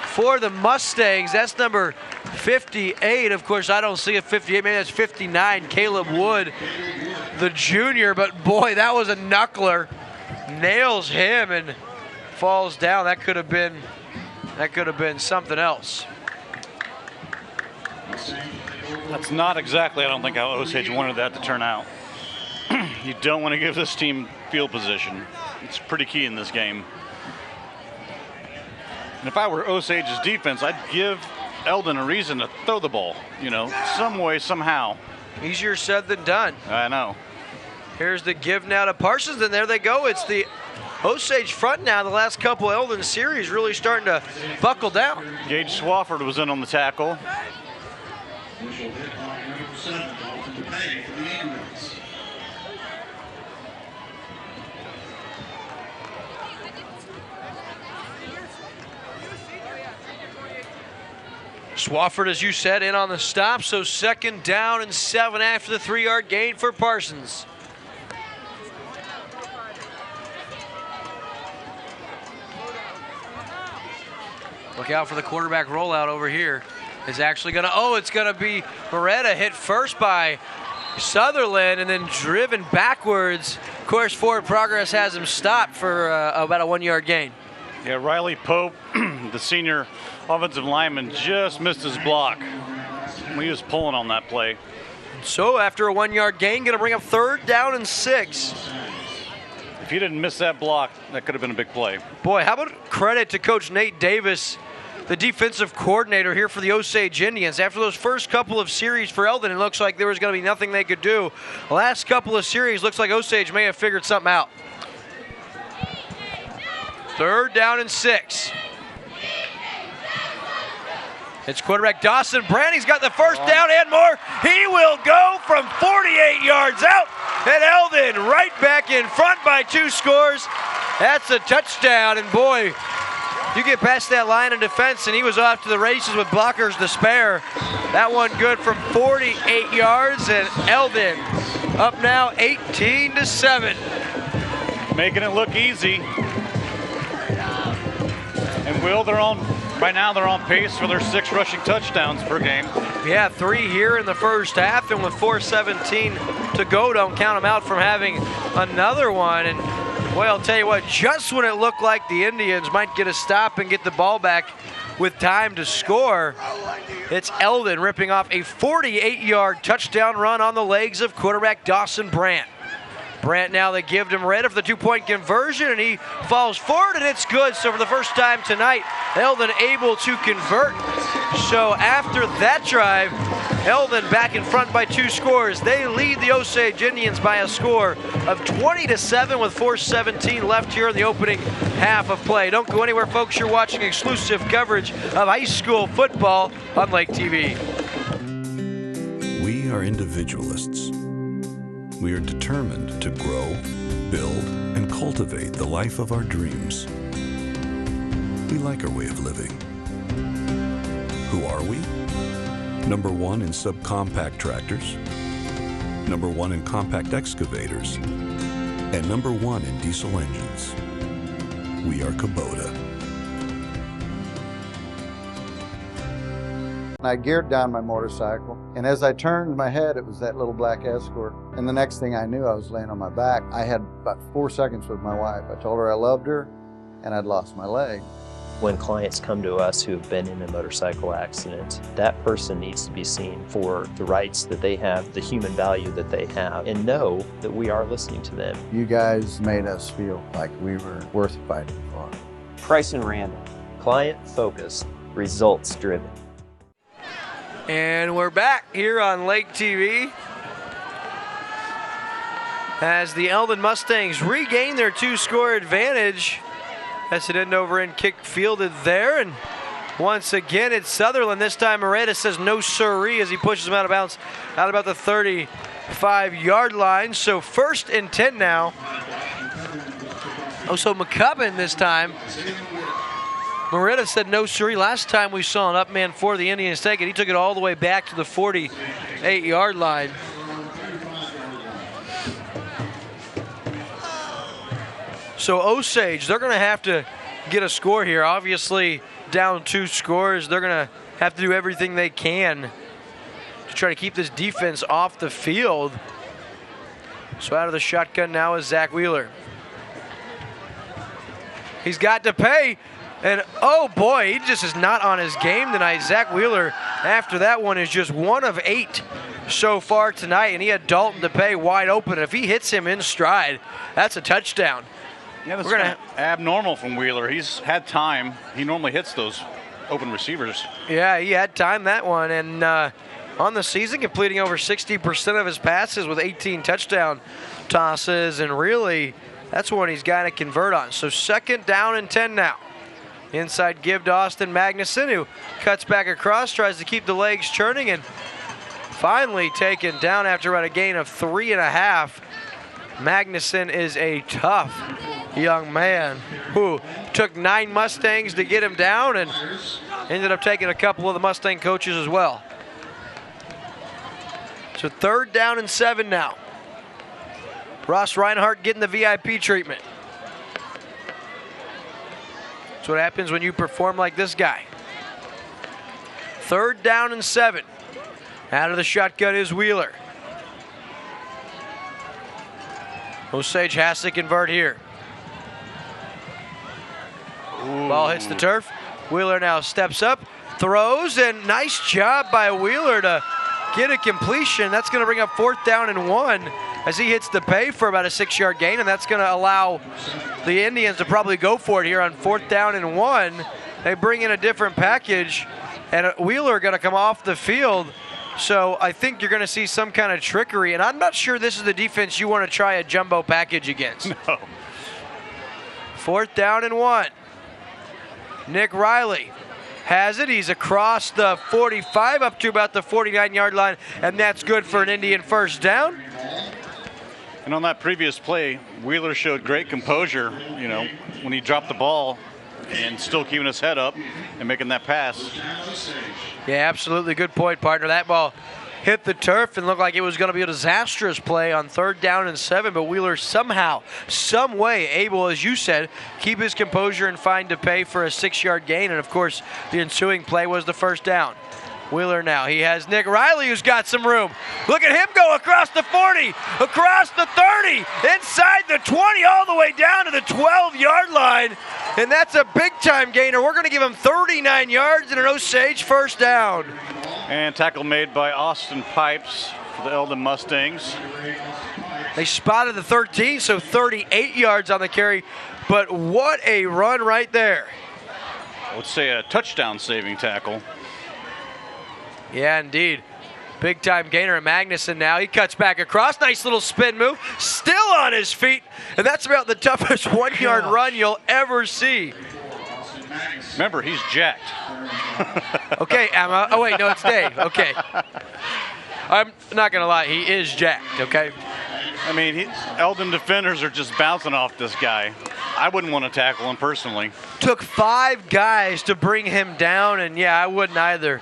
S1: for the Mustangs. That's number 58. Of course, I don't see a 58. Maybe that's 59. Caleb Wood, the junior. But boy, that was a knuckler. Nails him and falls down. That could have been something else.
S16: That's not exactly, I don't think, how Osage wanted that to turn out. You don't want to give this team field position. It's pretty key in this game. And if I were Osage's defense, I'd give Eldon a reason to throw the ball, some way, somehow.
S1: Easier said than done.
S16: I know.
S1: Here's the give now to Parsons, and there they go. It's the Osage front now. The last couple Eldon series really starting to buckle down.
S16: Gage Swafford was in on the tackle.
S1: Swafford, as you said, in on the stop, so 2nd down and 7 after the 3-yard gain for Parsons. Look out for the quarterback rollout over here. It's actually going to, it's going to be Beretta hit first by Sutherland and then driven backwards. Of course, forward progress has him stopped for about a 1-yard gain.
S16: Yeah, Riley Pope, the senior offensive lineman, just missed his block. He was pulling on that play.
S1: So after a 1-yard gain, going to bring up 3rd down and 6.
S16: If he didn't miss that block, that could have been a big play.
S1: Boy, how about credit to Coach Nate Davis, the defensive coordinator here for the Osage Indians. After those first couple of series for Eldon, it looks like there was going to be nothing they could do. The last couple of series, looks like Osage may have figured something out. 3rd down and 6. It's quarterback Dawson Brandt. He's got the first down and more. He will go from 48 yards out. And Eldon right back in front by 2 scores. That's a touchdown. And boy, you get past that line of defense, and he was off to the races with blockers to spare. That one good from 48 yards, and Eldon up now 18-7.
S16: Making it look easy. And by now they're on pace for their 6 rushing touchdowns per game.
S1: Yeah, 3 here in the first half, and with 4:17 to go, don't count them out from having another one. And boy, I'll tell you what, just when it looked like the Indians might get a stop and get the ball back with time to score, it's Eldon ripping off a 48-yard touchdown run on the legs of quarterback Dawson Brandt. Brandt now, they give him red of the 2-point conversion, and he falls forward, and it's good. So for the first time tonight, Eldon able to convert. So after that drive, Eldon back in front by 2 scores. They lead the Osage Indians by a score of 20-7 with 4:17 left here in the opening half of play. Don't go anywhere, folks. You're watching exclusive coverage of high school football on Lake TV.
S22: We are individualists. We are determined to grow, build, and cultivate the life of our dreams. We like our way of living. Who are we? Number 1 in subcompact tractors, number 1 in compact excavators, and number 1 in diesel engines. We are Kubota.
S23: I geared down my motorcycle.
S4: And as I turned my head, it was that little black escort. And the next thing I knew, I was laying on my back. I had about 4 seconds with my wife. I told her I loved her, and I'd lost my leg.
S17: When clients come to us who have been in a motorcycle accident, that person needs to be seen for the rights that they have, the human value that they have, and know that we are listening to them.
S4: You guys made us feel like we were worth fighting for.
S17: Price and Randall, client-focused, results-driven.
S1: And we're back here on Lake TV as the Eldon Mustangs regain their 2-score advantage. As it over end kick fielded there, and once again it's Sutherland. This time Moreta says no siree as he pushes him out of bounds out about the 35-yard line. So 1st and 10 now. Oh, so McCubbin this time. Moreta said no siree. Last time we saw an up man for the Indians take it, he took it all the way back to the 48-yard line. So Osage, they're going to have to get a score here. Obviously, down 2 scores, they're going to have to do everything they can to try to keep this defense off the field. So out of the shotgun now is Zach Wheeler. He's got to pay, and oh boy, he just is not on his game tonight. Zach Wheeler, after that one, is just 1 of 8 so far tonight, and he had Dalton to pay wide open. If he hits him in stride, that's a touchdown.
S16: Yeah, that's kind of abnormal from Wheeler. He's had time. He normally hits those open receivers.
S1: Yeah, he had time that one. And on the season, completing over 60% of his passes with 18 touchdown tosses. And really, that's what he's got to convert on. So 2nd down and 10 now. Inside give to Austin Magnuson, who cuts back across, tries to keep the legs churning, and finally taken down after about a gain of 3.5. Magnuson is a tough young man who took 9 Mustangs to get him down and ended up taking a couple of the Mustang coaches as well. So 3rd down and 7 now. Ross Reinhardt getting the VIP treatment. That's what happens when you perform like this guy. 3rd down and 7. Out of the shotgun is Wheeler. Osage has to convert here. Ooh. Ball hits the turf. Wheeler now steps up, throws, and nice job by Wheeler to get a completion. That's going to bring up 4th down and 1 as he hits the pay for about a 6-yard gain, and that's going to allow the Indians to probably go for it here on 4th down and 1. They bring in a different package, and Wheeler going to come off the field. So I think you're going to see some kind of trickery, and I'm not sure this is the defense you want to try a jumbo package against.
S16: No.
S1: 4th down and 1. Nick Riley has it. He's across the 45 up to about the 49-yard line, and that's good for an Indian 1st down.
S16: And on that previous play, Wheeler showed great composure, you know, when he dropped the ball and still keeping his head up and making that pass.
S1: Yeah, absolutely. Good point, partner. That ball hit the turf and looked like it was going to be a disastrous play on 3rd down and 7, but Wheeler somehow, some way able, as you said, keep his composure and find to pay for a 6-yard gain. And, of course, the ensuing play was the 1st down. Wheeler now. He has Nick Riley, who's got some room. Look at him go across the 40, across the 30, inside the 20, all the way down to the 12-yard line. And that's a big-time gainer. We're going to give him 39 yards and an Osage 1st down.
S16: And tackle made by Austin Pipes for the Eldon Mustangs.
S1: They spotted the 13, so 38 yards on the carry. But what a run right there.
S16: I would say a touchdown-saving tackle.
S1: Yeah, indeed. Big-time gainer. Magnuson now. He cuts back across. Nice little spin move. Still on his feet. And that's about the toughest 1-yard run you'll ever see.
S16: Remember, he's jacked.
S1: Okay, Emma. Oh, wait, no, it's Dave. Okay. I'm not going to lie. He is jacked, okay?
S16: I mean, Eldon defenders are just bouncing off this guy. I wouldn't want to tackle him personally.
S1: Took 5 guys to bring him down, and, yeah, I wouldn't either.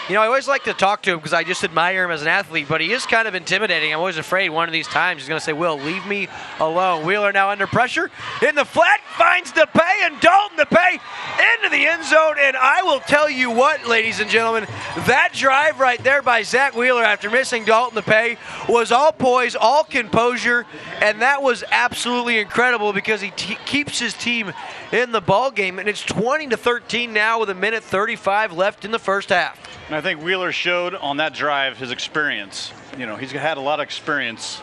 S3: You know, I always like to talk to him because I just admire him as an athlete, but he is kind of intimidating. I'm always afraid one of these times he's going to say, Will, leave me alone. Wheeler now under pressure. In the flat, finds DePay, and Dalton DePay into the end zone. And I will tell you what, ladies and gentlemen, that drive right there by Zach Wheeler after missing Dalton DePay was all poise, all composure, and that was absolutely incredible because he keeps his team in the ball game, and it's 20-13 now with 1:35 left in the first half.
S16: And I think Wheeler showed on that drive his experience. You know, he's had a lot of experience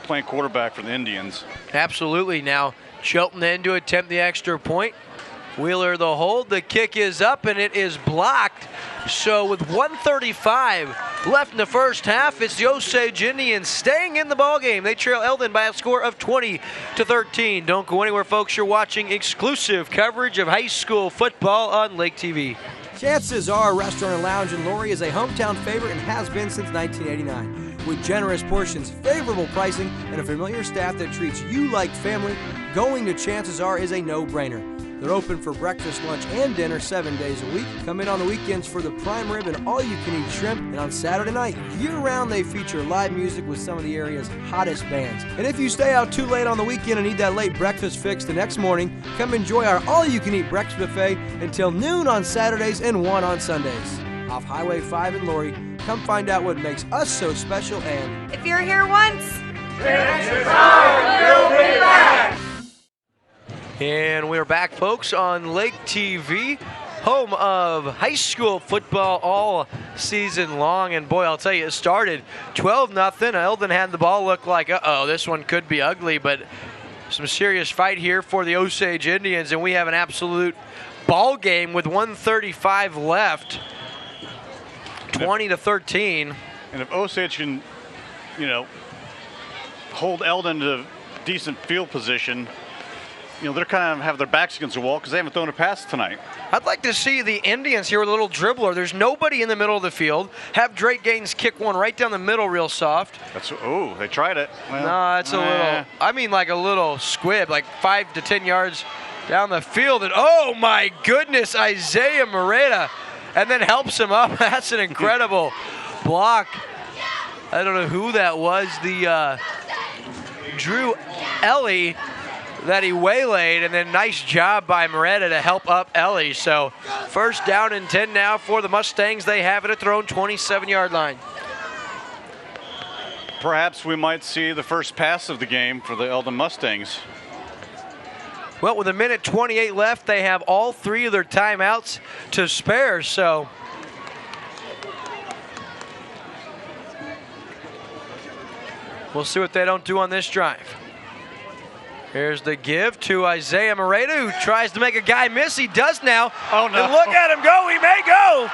S16: playing quarterback for the Indians.
S3: Absolutely. Now, Shelton then to attempt the extra point. Wheeler the hold. The kick is up, and it is blocked. So with 1:35 left in the first half, it's the Osage Indians staying in the ballgame. They trail Eldon by a score of 20-13. Don't go anywhere, folks. You're watching exclusive coverage of high school football on Lake TV.
S1: Chances Are Restaurant and Lounge in Laurie is a hometown favorite and has been since 1989. With generous portions, favorable pricing, and a familiar staff that treats you like family, going to Chances Are is a no-brainer. They're open for breakfast, lunch, and dinner 7 days a week. Come in on the weekends for the prime rib and all-you-can-eat shrimp. And on Saturday night, year-round, they feature live music with some of the area's hottest bands. And if you stay out too late on the weekend and need that late breakfast fix the next morning, come enjoy our all-you-can-eat breakfast buffet until noon on Saturdays and 1 on Sundays. Off Highway 5 in Laurie, come find out what makes us so special and...
S10: If you're here once,
S1: Chances are you'll be back!
S3: And we're back, folks, on Lake TV, home of high school football all season long. And boy, I'll tell you, it started 12-0. Eldon had the ball, look like, this one could be ugly, but some serious fight here for the Osage Indians, and we have an absolute ball game with 1:35 left, 20-13.
S16: And if Osage can, hold Eldon to decent field position, they're kind of have their backs against the wall because they haven't thrown a pass tonight.
S3: I'd like to see the Indians here with a little dribbler. There's nobody in the middle of the field. Have Drake Gaines kick one right down the middle real soft.
S16: They tried it. Well,
S3: no, it's a little, like a little squib, like 5 to 10 yards down the field. And oh my goodness, Isaiah Moreta. And then helps him up. That's an incredible block. I don't know who that was. The Drew Ellie that he waylaid, and then nice job by Moreta to help up Ellie. So first down and 10 now for the Mustangs. They have it at their own 27-yard line.
S16: Perhaps we might see the first pass of the game for the Eldon Mustangs.
S3: Well, with 1:28 left, they have all 3 of their timeouts to spare, so we'll see what they don't do on this drive. Here's the give to Isaiah Moreta, who tries to make a guy miss. He does now.
S16: Oh, no.
S3: And look at him go. He may go.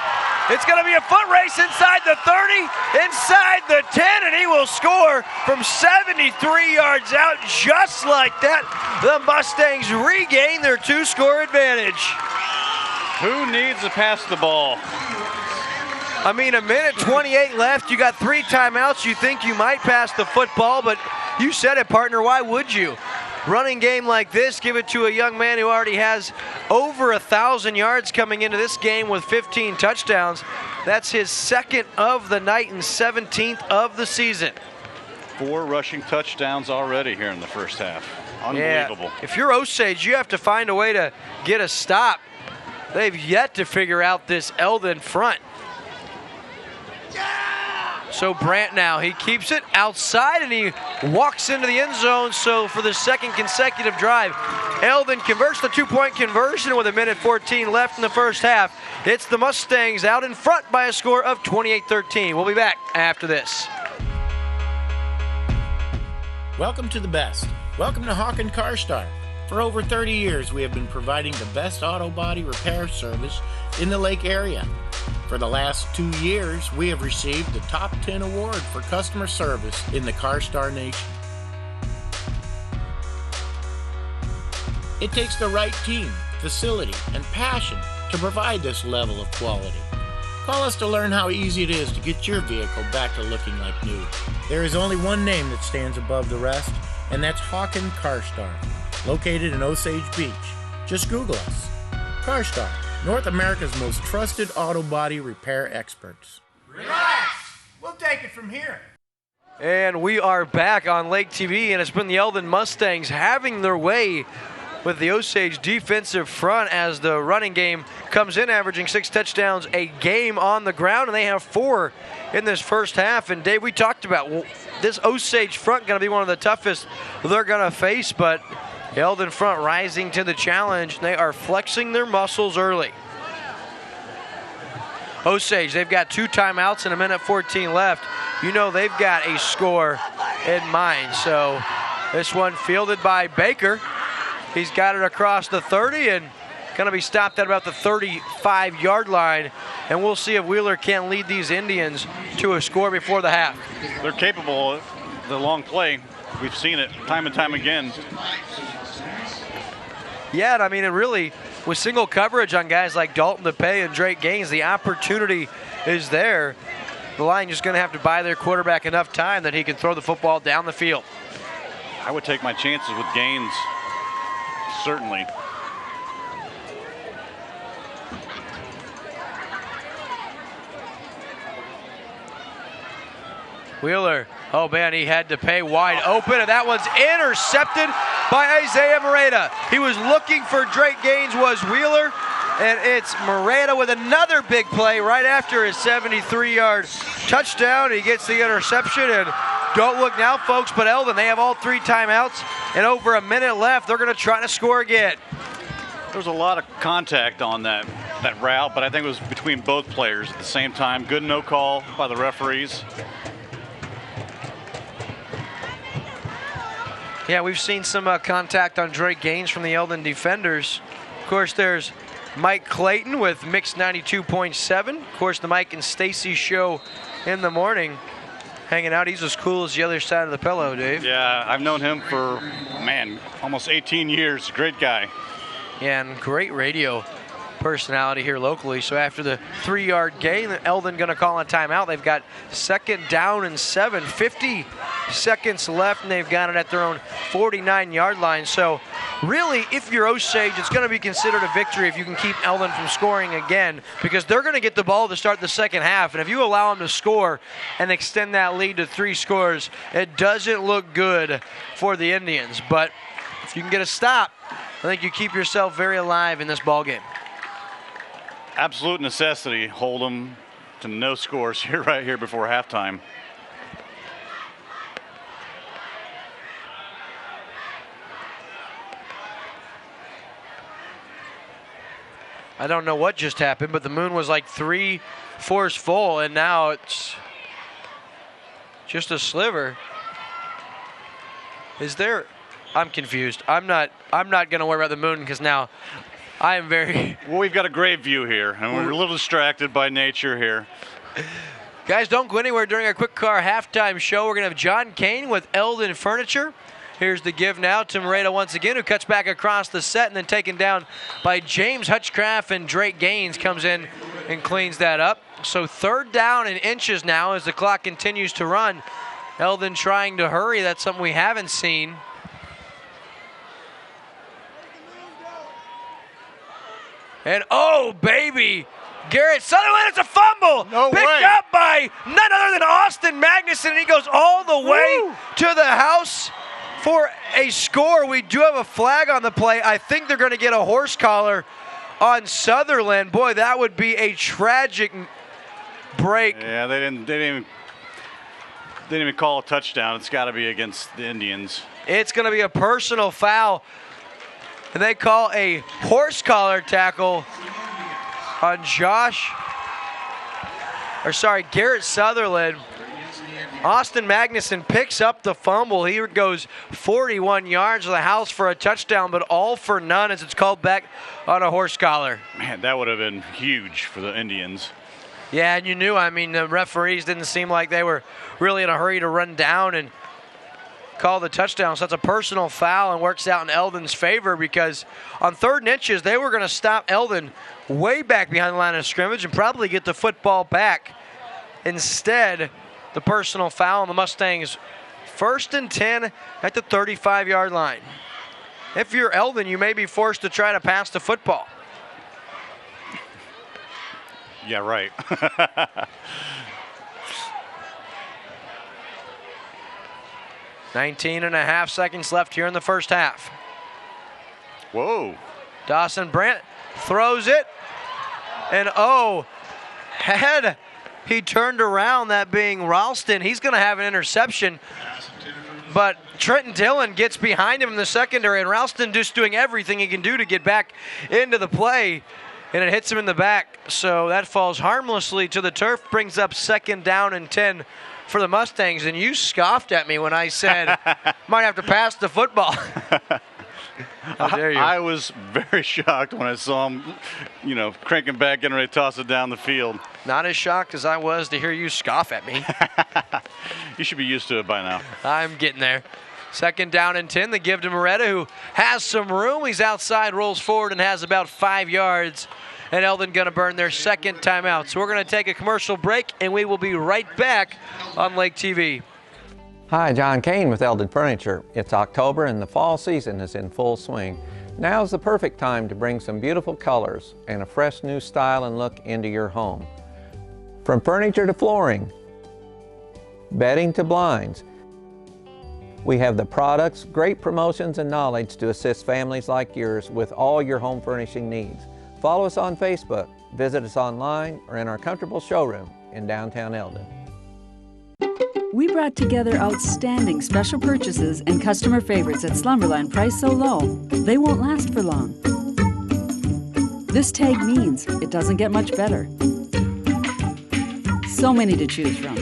S3: It's going to be a foot race inside the 30, inside the 10, and he will score from 73 yards out. Just like that, the Mustangs regain their 2-score advantage.
S16: Who needs to pass the ball?
S3: I mean, 1:28 left. You got 3 timeouts. You think you might pass the football, but you said it, partner. Why would you? Running game like this, give it to a young man who already has over 1,000 yards coming into this game with 15 touchdowns. That's his 2nd of the night and 17th of the season.
S16: 4 rushing touchdowns already here in the first half. Unbelievable.
S3: Yeah. If you're Osage, you have to find a way to get a stop. They've yet to figure out this Eldon front. So Brandt now, he keeps it outside and he walks into the end zone. So for the 2nd consecutive drive, Eldon converts the 2-point conversion with 1:14 left in the first half. It's the Mustangs out in front by a score of 28-13. We'll be back after this.
S18: Welcome to the best. Welcome to Hawken CarStar. For over 30 years, we have been providing the best auto body repair service in the Lake area. For the last 2 years, we have received the Top 10 award for customer service in the CarStar Nation. It takes the right team, facility, and passion to provide this level of quality. Call us to learn how easy it is to get your vehicle back to looking like new. There is only one name that stands above the rest, and that's Hawken CarStar, located in Osage Beach. Just Google us. CarStar, North America's most trusted auto body repair experts.
S5: Relax. We'll take it from here.
S3: And we are back on Lake TV, and it's been the Eldon Mustangs having their way with the Osage defensive front as the running game comes in, averaging 6 touchdowns a game on the ground, and they have 4 in this first half. And Dave, we talked about this Osage front going to be one of the toughest they're going to face, but the Eldon front rising to the challenge. They are flexing their muscles early. Osage, they've got 2 timeouts and 1:14 left. You know they've got a score in mind. So this one fielded by Baker. He's got it across the 30 and going to be stopped at about the 35-yard line. And we'll see if Wheeler can lead these Indians to a score before the half.
S16: They're capable of the long play. We've seen it time and time again.
S3: Yeah, I mean, it really, with single coverage on guys like Dalton DePay and Drake Gaines, the opportunity is there. The line just going to have to buy their quarterback enough time that he can throw the football down the field.
S16: I would take my chances with Gaines, certainly.
S3: Wheeler, oh man, he had to pay wide open, and that one's intercepted by Isaiah Moreta. He was looking for Drake Gaines, was Wheeler, and it's Moreta with another big play right after his 73-yard touchdown. He gets the interception, and don't look now, folks, but Eldon, they have all 3 timeouts, and over a minute left, they're going to try to score again.
S16: There was a lot of contact on that route, but I think it was between both players at the same time. Good no call by the referees.
S3: Yeah, we've seen some contact on Drake Gaines from the Eldon defenders. Of course, there's Mike Clayton with Mix 92.7. Of course, the Mike and Stacy show in the morning. Hanging out, he's as cool as the other side of the pillow, Dave.
S16: Yeah, I've known him for, man, almost 18 years. Great guy.
S3: Yeah, and great radio personality here locally. So after the 3-yard gain, Eldon going to call a timeout. They've got 2nd down and 7, 50 seconds left, and they've got it at their own 49-yard line. So really, if you're Osage, it's going to be considered a victory if you can keep Eldon from scoring again, because they're going to get the ball to start the second half. And if you allow them to score and extend that lead to 3 scores, it doesn't look good for the Indians. But if you can get a stop, I think you keep yourself very alive in this ball game.
S16: Absolute necessity. Hold them to no scores here, right here before halftime.
S3: I don't know what just happened, but the moon was like 3/4 full, and now it's just a sliver. Is there? I'm confused. I'm not going to worry about the moon because now I am very.
S16: Well, we've got a great view here, and we're a little distracted by nature here.
S3: Guys, don't go anywhere during our Quick Car halftime show. We're going to have John Kane with Eldon Furniture. Here's the give now to Moreta once again, who cuts back across the set and then taken down by James Hutchcraft, and Drake Gaines comes in and cleans that up. So 3rd down and inches now as the clock continues to run. Eldon trying to hurry. That's something we haven't seen. And oh, baby, Garrett Sutherland, it's a fumble. Picked up by none other than Austin Magnuson, and he goes all the way to the house for a score. We do have a flag on the play. I think they're going to get a horse collar on Sutherland. Boy, that would be a tragic break.
S16: Yeah, they didn't even call a touchdown. It's got to be against the Indians.
S3: It's going to be a personal foul. And they call a horse collar tackle on Garrett Sutherland. Austin Magnuson picks up the fumble. He goes 41 yards to the house for a touchdown, but all for none as it's called back on a horse collar.
S16: Man, that would have been huge for the Indians.
S3: Yeah, and you knew, I mean, the referees didn't seem like they were really in a hurry to run down and call the touchdown. So that's a personal foul and works out in Eldon's favor, because on 3rd and inches, they were going to stop Eldon way back behind the line of scrimmage and probably get the football back. Instead, the personal foul on the Mustangs, 1st and 10 at the 35-yard line. If you're Eldon, you may be forced to try to pass the football.
S16: Yeah, right.
S3: 19.5 seconds left here in the first half.
S16: Whoa.
S3: Dawson Brandt throws it. And had he turned around, that being Ralston, he's going to have an interception. But Trenton Dillon gets behind him in the secondary, and Ralston just doing everything he can do to get back into the play, and it hits him in the back. So that falls harmlessly to the turf, brings up 2nd down and 10 for the Mustangs. And you scoffed at me when I said might have to pass the football. How dare you?
S16: I was very shocked when I saw him, cranking back, getting ready to toss it down the field.
S3: Not as shocked as I was to hear you scoff at me.
S16: You should be used to it by now.
S3: I'm getting there. 2nd down and 10. They give to Moretta, who has some room. He's outside, rolls forward, and has about 5 yards. And Eldon going to burn their 2nd timeout. So we're going to take a commercial break, and we will be right back on Lake TV.
S6: Hi, John Kane with Eldon Furniture. It's October and the fall season is in full swing. Now's the perfect time to bring some beautiful colors and a fresh new style and look into your home. From furniture to flooring, bedding to blinds, we have the products, great promotions, and knowledge to assist families like yours with all your home furnishing needs. Follow us on Facebook, visit us online, or in our comfortable showroom in downtown Eldon.
S21: We brought together outstanding special purchases and customer favorites at Slumberland priced so low, they won't last for long. This tag means it doesn't get much better. So many to choose from.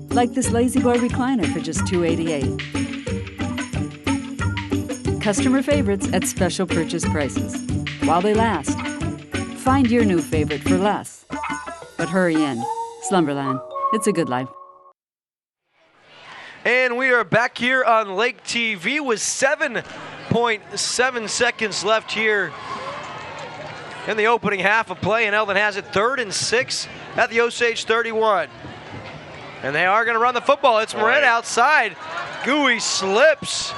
S21: Like this Lazy Boy recliner for just $288. Customer favorites at special purchase prices. While they last, find your new favorite for less. But hurry in. Slumberland. It's a good life.
S3: And we are back here on Lake TV with 7.7 seconds left here in the opening half of play. And Eldon has it 3rd and 6 at the Osage 31. And they are going to run the football. It's Moret outside. Gooey slips.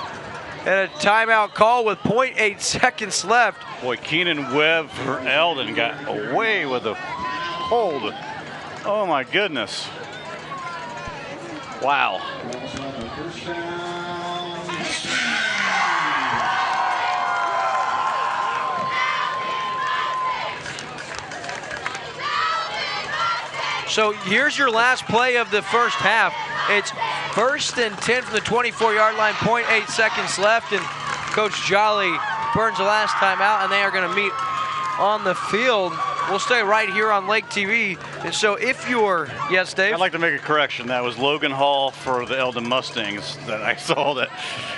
S3: And a timeout call with 0.8 seconds left.
S16: Boy, Keenan Webb for Eldon got away with a hold. Oh, my goodness. Wow.
S3: So here's your last play of the first half. It's 1st and 10 from the 24-yard line, 0.8 seconds left, and Coach Jolly burns the last time out, and they are going to meet on the field. We'll stay right here on Lake TV. And so if you're, yes, Dave?
S16: I'd like to make a correction. That was Logan Hall for the Eldon Mustangs that I saw that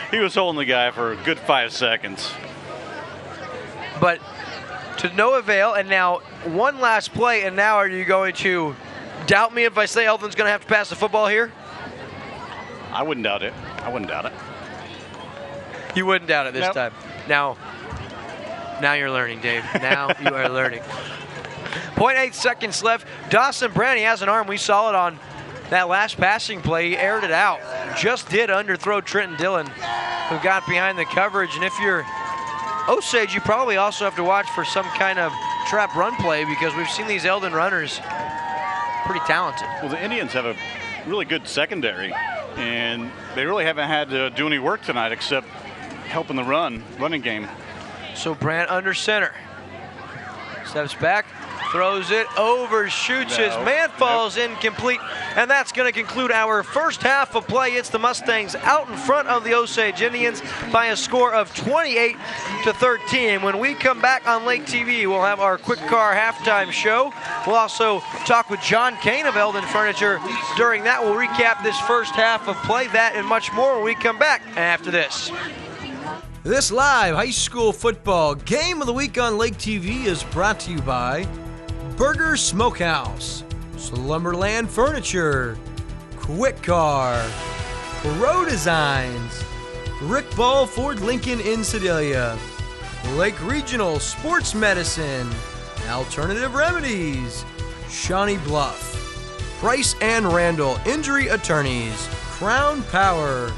S16: he was holding the guy for a good 5 seconds.
S3: But to no avail, and now one last play, and now are you going to doubt me if I say Eldon's going to have to pass the football here?
S16: I wouldn't doubt it. I wouldn't doubt it.
S3: You wouldn't doubt it this time. Now you're learning, Dave. Now you are learning. 0.8 seconds left. Dawson Brandt, he has an arm. We saw it on that last passing play. He aired it out. Just did underthrow Trenton Dillon, who got behind the coverage. And if you're Osage, you probably also have to watch for some kind of trap run play because we've seen these Eldon runners pretty talented.
S16: Well, the Indians have a really good secondary, and they really haven't had to do any work tonight except helping the running game.
S3: So Brandt under center. Steps back, throws it, overshoots his man, falls incomplete, and that's going to conclude our first half of play. It's the Mustangs out in front of the Osage Indians by a score of 28-13. When we come back on Lake TV, we'll have our Quick Car halftime show. We'll also talk with John Kane of Eldon Furniture. During that, we'll recap this first half of play, that and much more when we come back after this.
S1: This live high school football game of the week on Lake TV is brought to you by Burger Smokehouse, Slumberland Furniture, Quick Car, Pro Designs, Rick Ball Ford Lincoln in Sedalia, Lake Regional Sports Medicine, Alternative Remedies, Shawnee Bluff, Price and Randall Injury Attorneys, Crown Power,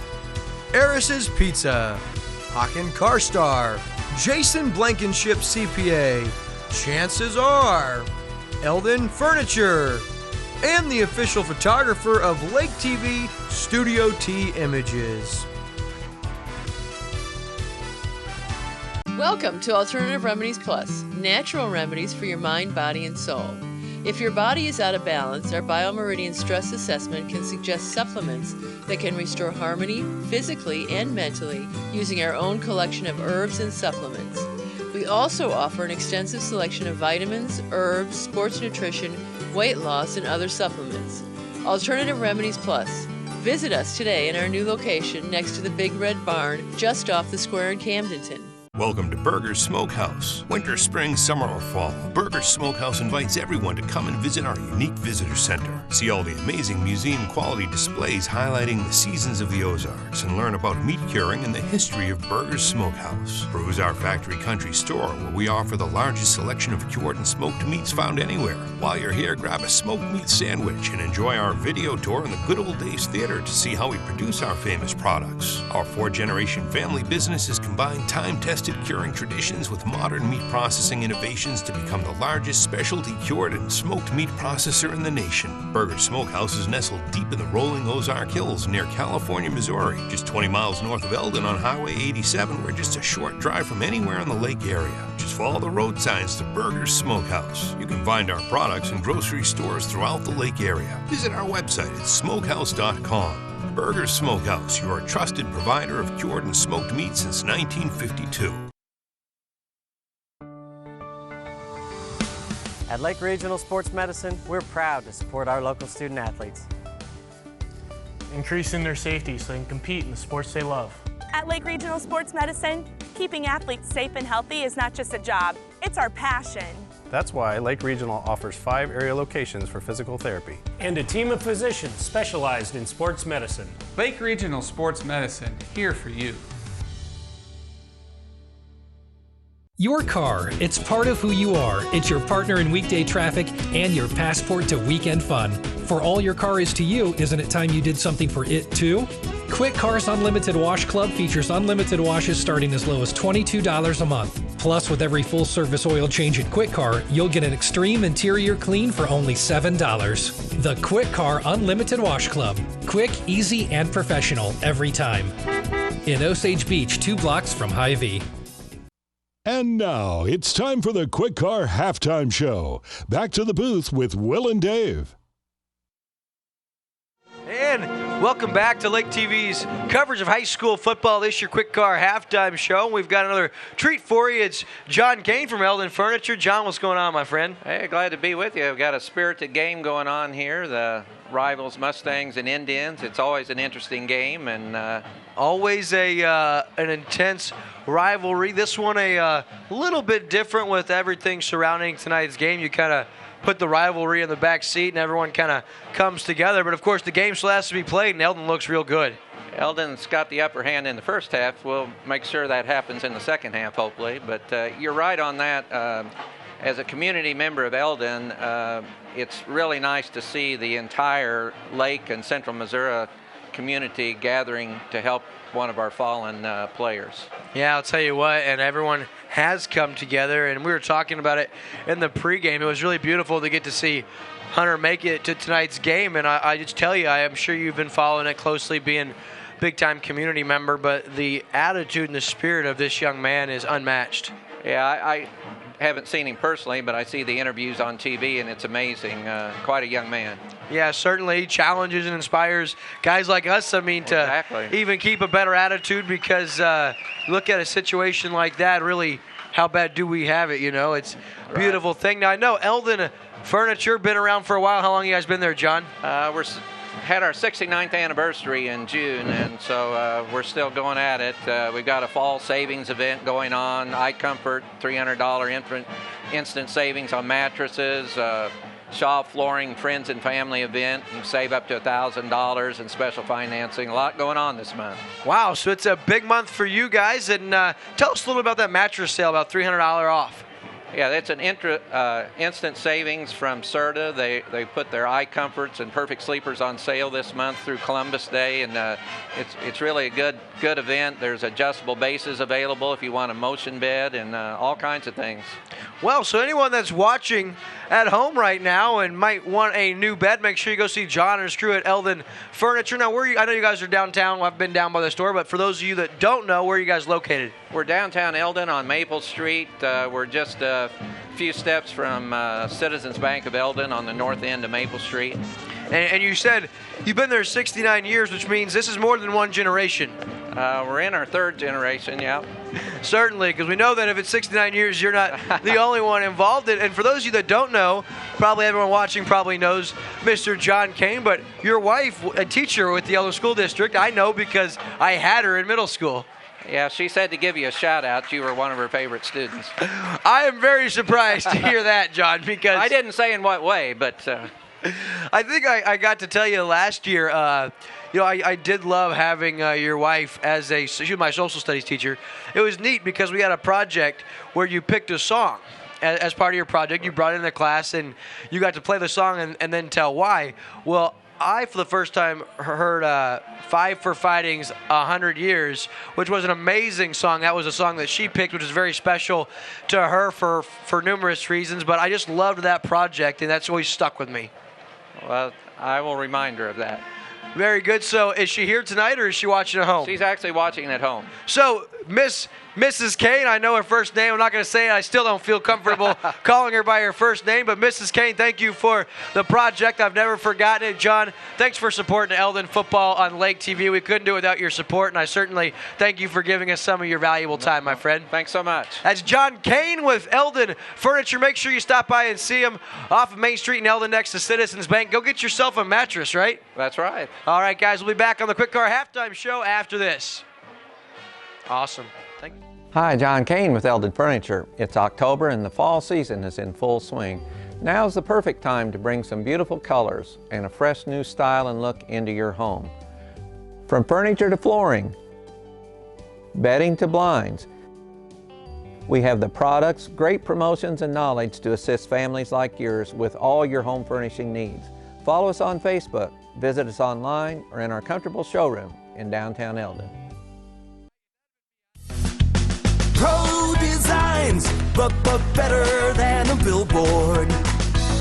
S1: Eris's Pizza, Hawken Carstar, Jason Blankenship CPA, Chances Are, Eldon Furniture, and the official photographer of Lake TV, Studio T Images.
S7: Welcome to Alternative Remedies Plus, natural remedies for your mind, body, and soul. If your body is out of balance, our Biomeridian Stress Assessment can suggest supplements that can restore harmony physically and mentally using our own collection of herbs and supplements. We also offer an extensive selection of vitamins, herbs, sports nutrition, weight loss, and other supplements. Alternative Remedies Plus. Visit us today in our new location next to the Big Red Barn, just off the square in Camdenton.
S8: Welcome to Burger's Smokehouse. Winter, spring, summer, or fall, Burger's Smokehouse invites everyone to come and visit our unique visitor center. See all the amazing museum-quality displays highlighting the seasons of the Ozarks and learn about meat curing and the history of Burger's Smokehouse. Peruse our factory country store where we offer the largest selection of cured and smoked meats found anywhere. While you're here, grab a smoked meat sandwich and enjoy our video tour in the Good Old Days Theater to see how we produce our famous products. Our 4-generation family business has combined time-tested curing traditions with modern meat processing innovations to become the largest specialty cured and smoked meat processor in the nation. Burger Smokehouse is nestled deep in the rolling Ozark Hills near California, Missouri, just 20 miles north of Eldon on Highway 87. We're just a short drive from anywhere in the lake area. Just follow the road signs to Burger's Smokehouse. You can find our products in grocery stores throughout the lake area. Visit our website at smokehouse.com. Burger's Smokehouse, your trusted provider of cured and smoked meat since 1952.
S23: At Lake Regional Sports Medicine, we're proud to support our local student athletes,
S9: increasing their safety so they can compete in the sports they love.
S10: At Lake Regional Sports Medicine, keeping athletes safe and healthy is not just a job, it's our passion.
S11: That's why Lake Regional offers 5 area locations for physical therapy.
S12: And a team of physicians specialized in sports medicine.
S24: Lake Regional Sports Medicine, here for you.
S25: Your car, it's part of who you are. It's your partner in weekday traffic and your passport to weekend fun. For all your car is to you, isn't it time you did something for it too? Quick Car's Unlimited Wash Club features unlimited washes starting as low as $22 a month. Plus, with every full-service oil change at Quick Car, you'll get an extreme interior clean for only $7. The Quick Car Unlimited Wash Club. Quick, easy, and professional every time. In Osage Beach, 2 blocks from Hy-Vee.
S26: And now, it's time for the Quick Car Halftime Show. Back to the booth with Will and Dave.
S3: And welcome back to Lake TV's coverage of high school football. This your Quick Car Halftime Show. We've got another treat for you. It's John Kane from Eldon Furniture. John, what's going on, my friend?
S6: Hey, glad to be with you. We've got a spirited game going on here. The rivals, Mustangs and Indians. It's always an interesting game, and
S3: always an intense rivalry. This one a little bit different with everything surrounding tonight's game. You kind of put the rivalry in the back seat and everyone kind of comes together. But, of course, the game still has to be played, and Eldon looks real good.
S6: Eldon's got the upper hand in the first half. We'll make sure that happens in the second half, hopefully. But you're right on that. As a community member of Eldon, it's really nice to see the entire Lake and Central Missouri community gathering to help one of our fallen players.
S3: Yeah, I'll tell you what, and everyone has come together, and we were talking about it in the pregame. It was really beautiful to get to see Hunter make it to tonight's game, and I just tell you, I am sure you've been following it closely, being a big-time community member, but the attitude and the spirit of this young man is unmatched.
S6: Yeah, I haven't seen him personally, but I see the interviews on TV, and it's amazing. Quite a young man.
S3: Yeah, certainly. He challenges and inspires guys like us, to even keep a better attitude, because look at a situation like that, really, how bad do we have it, you know? It's a beautiful thing. Now, I know Eldon Furniture, been around for a while. How long you guys been there, John?
S6: We're had our 69th anniversary in June, and so we're still going at it. We've got a fall savings event going on. iComfort, $300 instant savings on mattresses. Shaw Flooring Friends and Family event. You can save up to $1,000 in special financing. A lot going on this month.
S3: Wow, so it's a big month for you guys. And tell us a little about that mattress sale, about $300 off.
S6: Yeah, that's an instant savings from Serta. They put their eye comforts and perfect sleepers on sale this month through Columbus Day, and it's really a good event. There's adjustable bases available if you want a motion bed and all kinds of things.
S3: Well, so anyone that's watching at home right now and might want a new bed, make sure you go see John and his crew at Eldon Furniture. Now, I know you guys are downtown. I've been down by the store, but for those of you that don't know, where are you guys located?
S6: We're downtown Eldon on Maple Street. We're just a few steps from Citizens Bank of Eldon on the north end of Maple Street.
S3: And you said you've been there 69 years, which means this is more than one generation.
S6: We're in our third generation, yeah.
S3: Certainly, because we know that if it's 69 years, you're not the only one involved. And for those of you that don't know, probably everyone watching probably knows Mr. John Kane, but your wife, a teacher with the Eldon School District, I know because I had her in middle school.
S6: Yeah, she said to give you a shout-out. You were one of her favorite students.
S3: I am very surprised to hear that, John, because...
S6: I didn't say in what way, but...
S3: I think I got to tell you last year, I did love having your wife as she was my social studies teacher. It was neat because we had a project where you picked a song. As part of your project, you brought it in the class and you got to play the song and then tell why. Well, I, for the first time, heard Five for Fighting's 100 Years, which was an amazing song. That was a song that she picked, which is very special to her for numerous reasons. But I just loved that project, and that's always stuck with me.
S6: Well, I will remind her of that.
S3: Very good. So is she here tonight or is she watching at home?
S6: She's actually watching at home.
S3: So Mrs. Kane, I know her first name. I'm not going to say it. I still don't feel comfortable calling her by her first name. But Mrs. Kane, thank you for the project. I've never forgotten it. John, thanks for supporting Eldon football on Lake TV. We couldn't do it without your support, and I certainly thank you for giving us some of your valuable time, my friend.
S6: Thanks so much.
S3: That's John Kane with Eldon Furniture. Make sure you stop by and see him off of Main Street in Eldon next to Citizens Bank. Go get yourself a mattress, right?
S6: That's right.
S3: All right, guys, we'll be back on the Quick Car Halftime Show after this. Awesome. Thank you.
S6: Hi, John Kane with Eldon Furniture. It's October and the fall season is in full swing. Now's the perfect time to bring some beautiful colors and a fresh new style and look into your home. From furniture to flooring, bedding to blinds, we have the products, great promotions, and knowledge to assist families like yours with all your home furnishing needs. Follow us on Facebook, visit us online, or in our comfortable showroom in downtown Eldon.
S2: Pro Designs, but better than a billboard.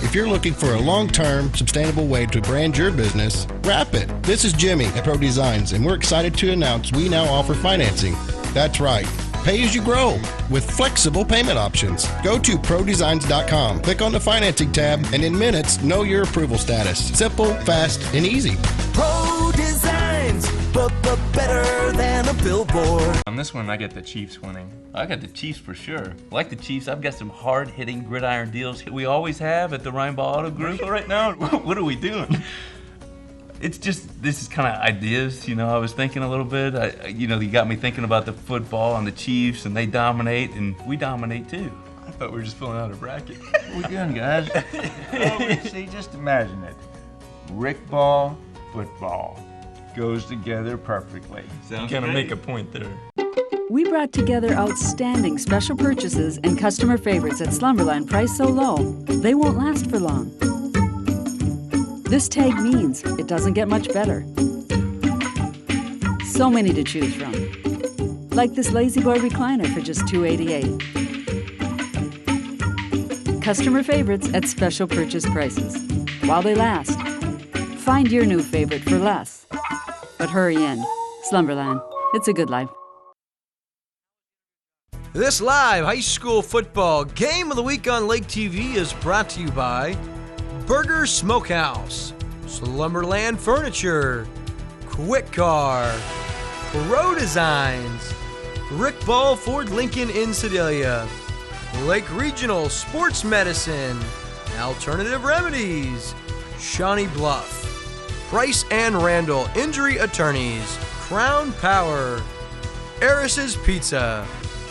S13: If you're looking for a long-term, sustainable way to brand your business, wrap it. This is Jimmy at Pro Designs, and we're excited to announce we now offer financing. That's right. Pay as you grow with flexible payment options. Go to ProDesigns.com, click on the financing tab, and in minutes, know your approval status. Simple, fast, and easy.
S2: Pro Designs, but better than a billboard.
S14: On this one, I get the Chiefs winning. I got the Chiefs for sure. Like the Chiefs, I've got some hard-hitting gridiron deals we always have at the Rhineball Auto Group. Right now, what are we doing? It's just, this is kind of ideas, I was thinking a little bit. You got me thinking about the football and the Chiefs, and they dominate, and we dominate too. I thought we were just filling out a bracket. What are we doing, guys?
S15: See, just imagine it. Rick ball, football goes together perfectly.
S14: Sounds gonna make a point there.
S21: We brought together outstanding special purchases and customer favorites at Slumberland priced so low, they won't last for long. This tag means it doesn't get much better. So many to choose from. Like this Lazy Boy recliner for just $288. Customer favorites at special purchase prices. While they last, find your new favorite for less. But hurry in. Slumberland. It's a good life.
S1: This live high school football game of the week on Lake TV is brought to you by Burger Smokehouse, Slumberland Furniture, Quick Car, Pro Designs, Rick Ball Ford Lincoln in Sedalia, Lake Regional Sports Medicine, Alternative Remedies, Shawnee Bluff, Price and Randall Injury Attorneys, Crown Power, Eris's Pizza,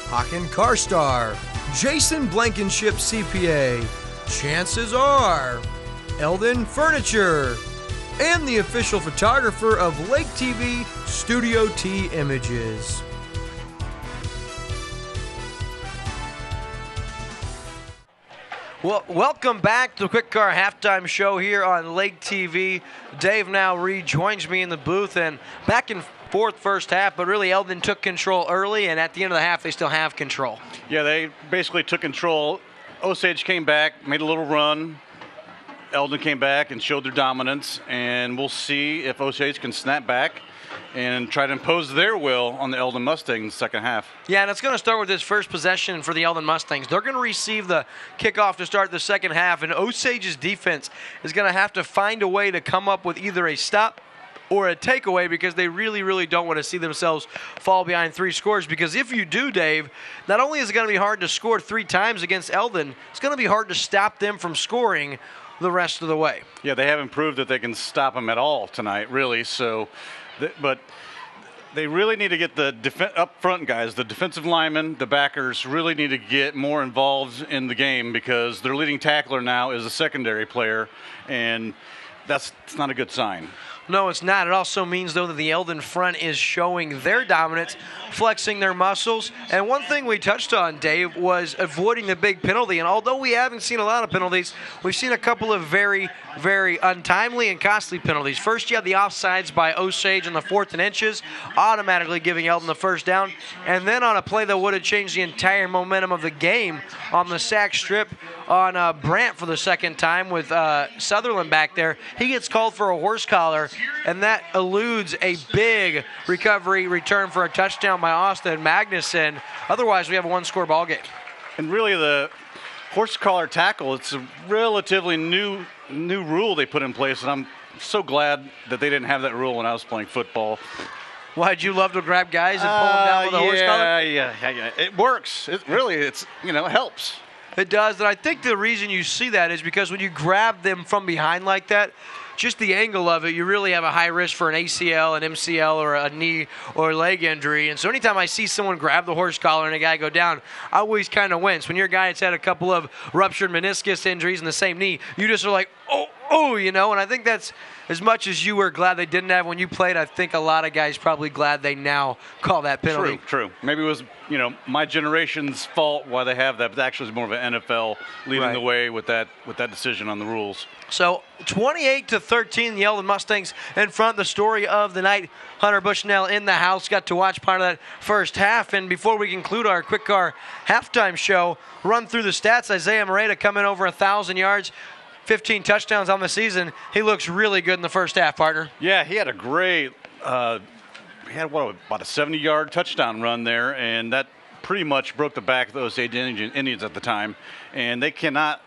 S1: Hawken Car Star, Jason Blankenship CPA, Chances Are, Eldon Furniture, and the official photographer of Lake TV, Studio T Images.
S3: Well, welcome back to the Quick Car Halftime Show here on Lake TV. Dave now rejoins me in the booth, and back and forth first half, but really Eldon took control early, and at the end of the half, they still have control.
S16: Yeah, they basically took control. Osage came back, made a little run. Eldon came back and showed their dominance, and we'll see if Osage can snap back and try to impose their will on the Eldon Mustangs in the second half.
S3: Yeah, and it's going to start with this first possession for the Eldon Mustangs. They're going to receive the kickoff to start the second half, and Osage's defense is going to have to find a way to come up with either a stop or a takeaway, because they really, really don't want to see themselves fall behind 3 scores. Because if you do, Dave, not only is it going to be hard to score 3 times against Eldon, it's going to be hard to stop them from scoring the rest of the way.
S16: Yeah, they haven't proved that they can stop them at all tonight, really. So, but they really need to get the up front guys, the defensive linemen, the backers, really need to get more involved in the game, because their leading tackler now is a secondary player, and it's not a good sign.
S3: No, it's not. It also means, though, that the Eldon front is showing their dominance, flexing their muscles. And one thing we touched on, Dave, was avoiding the big penalty. And although we haven't seen a lot of penalties, we've seen a couple of very, very untimely and costly penalties. First, you had the offsides by Osage on the 4th and inches, automatically giving Eldon the first down. And then on a play that would have changed the entire momentum of the game, on the sack strip on Brandt for the second time with Sutherland back there, he gets called for a horse collar, and that eludes a big recovery return for a touchdown by Austin Magnuson. Otherwise, we have a 1-score ball game.
S16: And really, the horse collar tackle, it's a relatively new rule they put in place, and I'm so glad that they didn't have that rule when I was playing football.
S3: Why'd you love to grab guys and pull them down with a horse collar?
S16: Yeah. It works. It helps.
S3: It does, and I think the reason you see that is because when you grab them from behind like that, just the angle of it, you really have a high risk for an ACL, an MCL, or a knee or leg injury. And so anytime I see someone grab the horse collar and a guy go down, I always kind of wince. When you're a guy that's had a couple of ruptured meniscus injuries in the same knee, you just are like, oh, and I think that's, as much as you were glad they didn't have when you played, I think a lot of guys probably glad they now call that penalty.
S16: True. Maybe it was, my generation's fault why they have that, but actually it's more of an NFL leading the way with that decision on the rules.
S3: So 28-13, the Eldon Mustangs in front. The story of the night, Hunter Bushnell in the house, got to watch part of that first half. And before we conclude our Quick Car halftime show, run through the stats. Isaiah Moreta coming over 1,000 yards. 15 touchdowns on the season. He looks really good in the first half, partner.
S16: Yeah, he had a great, about a 70-yard touchdown run there, and that pretty much broke the back of those Indians at the time. And they cannot,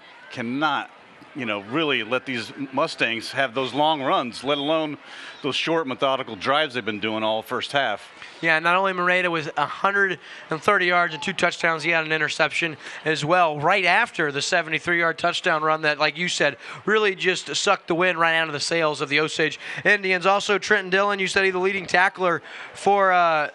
S16: really let these Mustangs have those long runs, let alone those short, methodical drives they've been doing all first half.
S3: Yeah, not only Moreta was 130 yards and 2 touchdowns, he had an interception as well right after the 73-yard touchdown run that, like you said, really just sucked the wind right out of the sails of the Osage Indians. Also, Trenton Dillon, you said he's the leading tackler for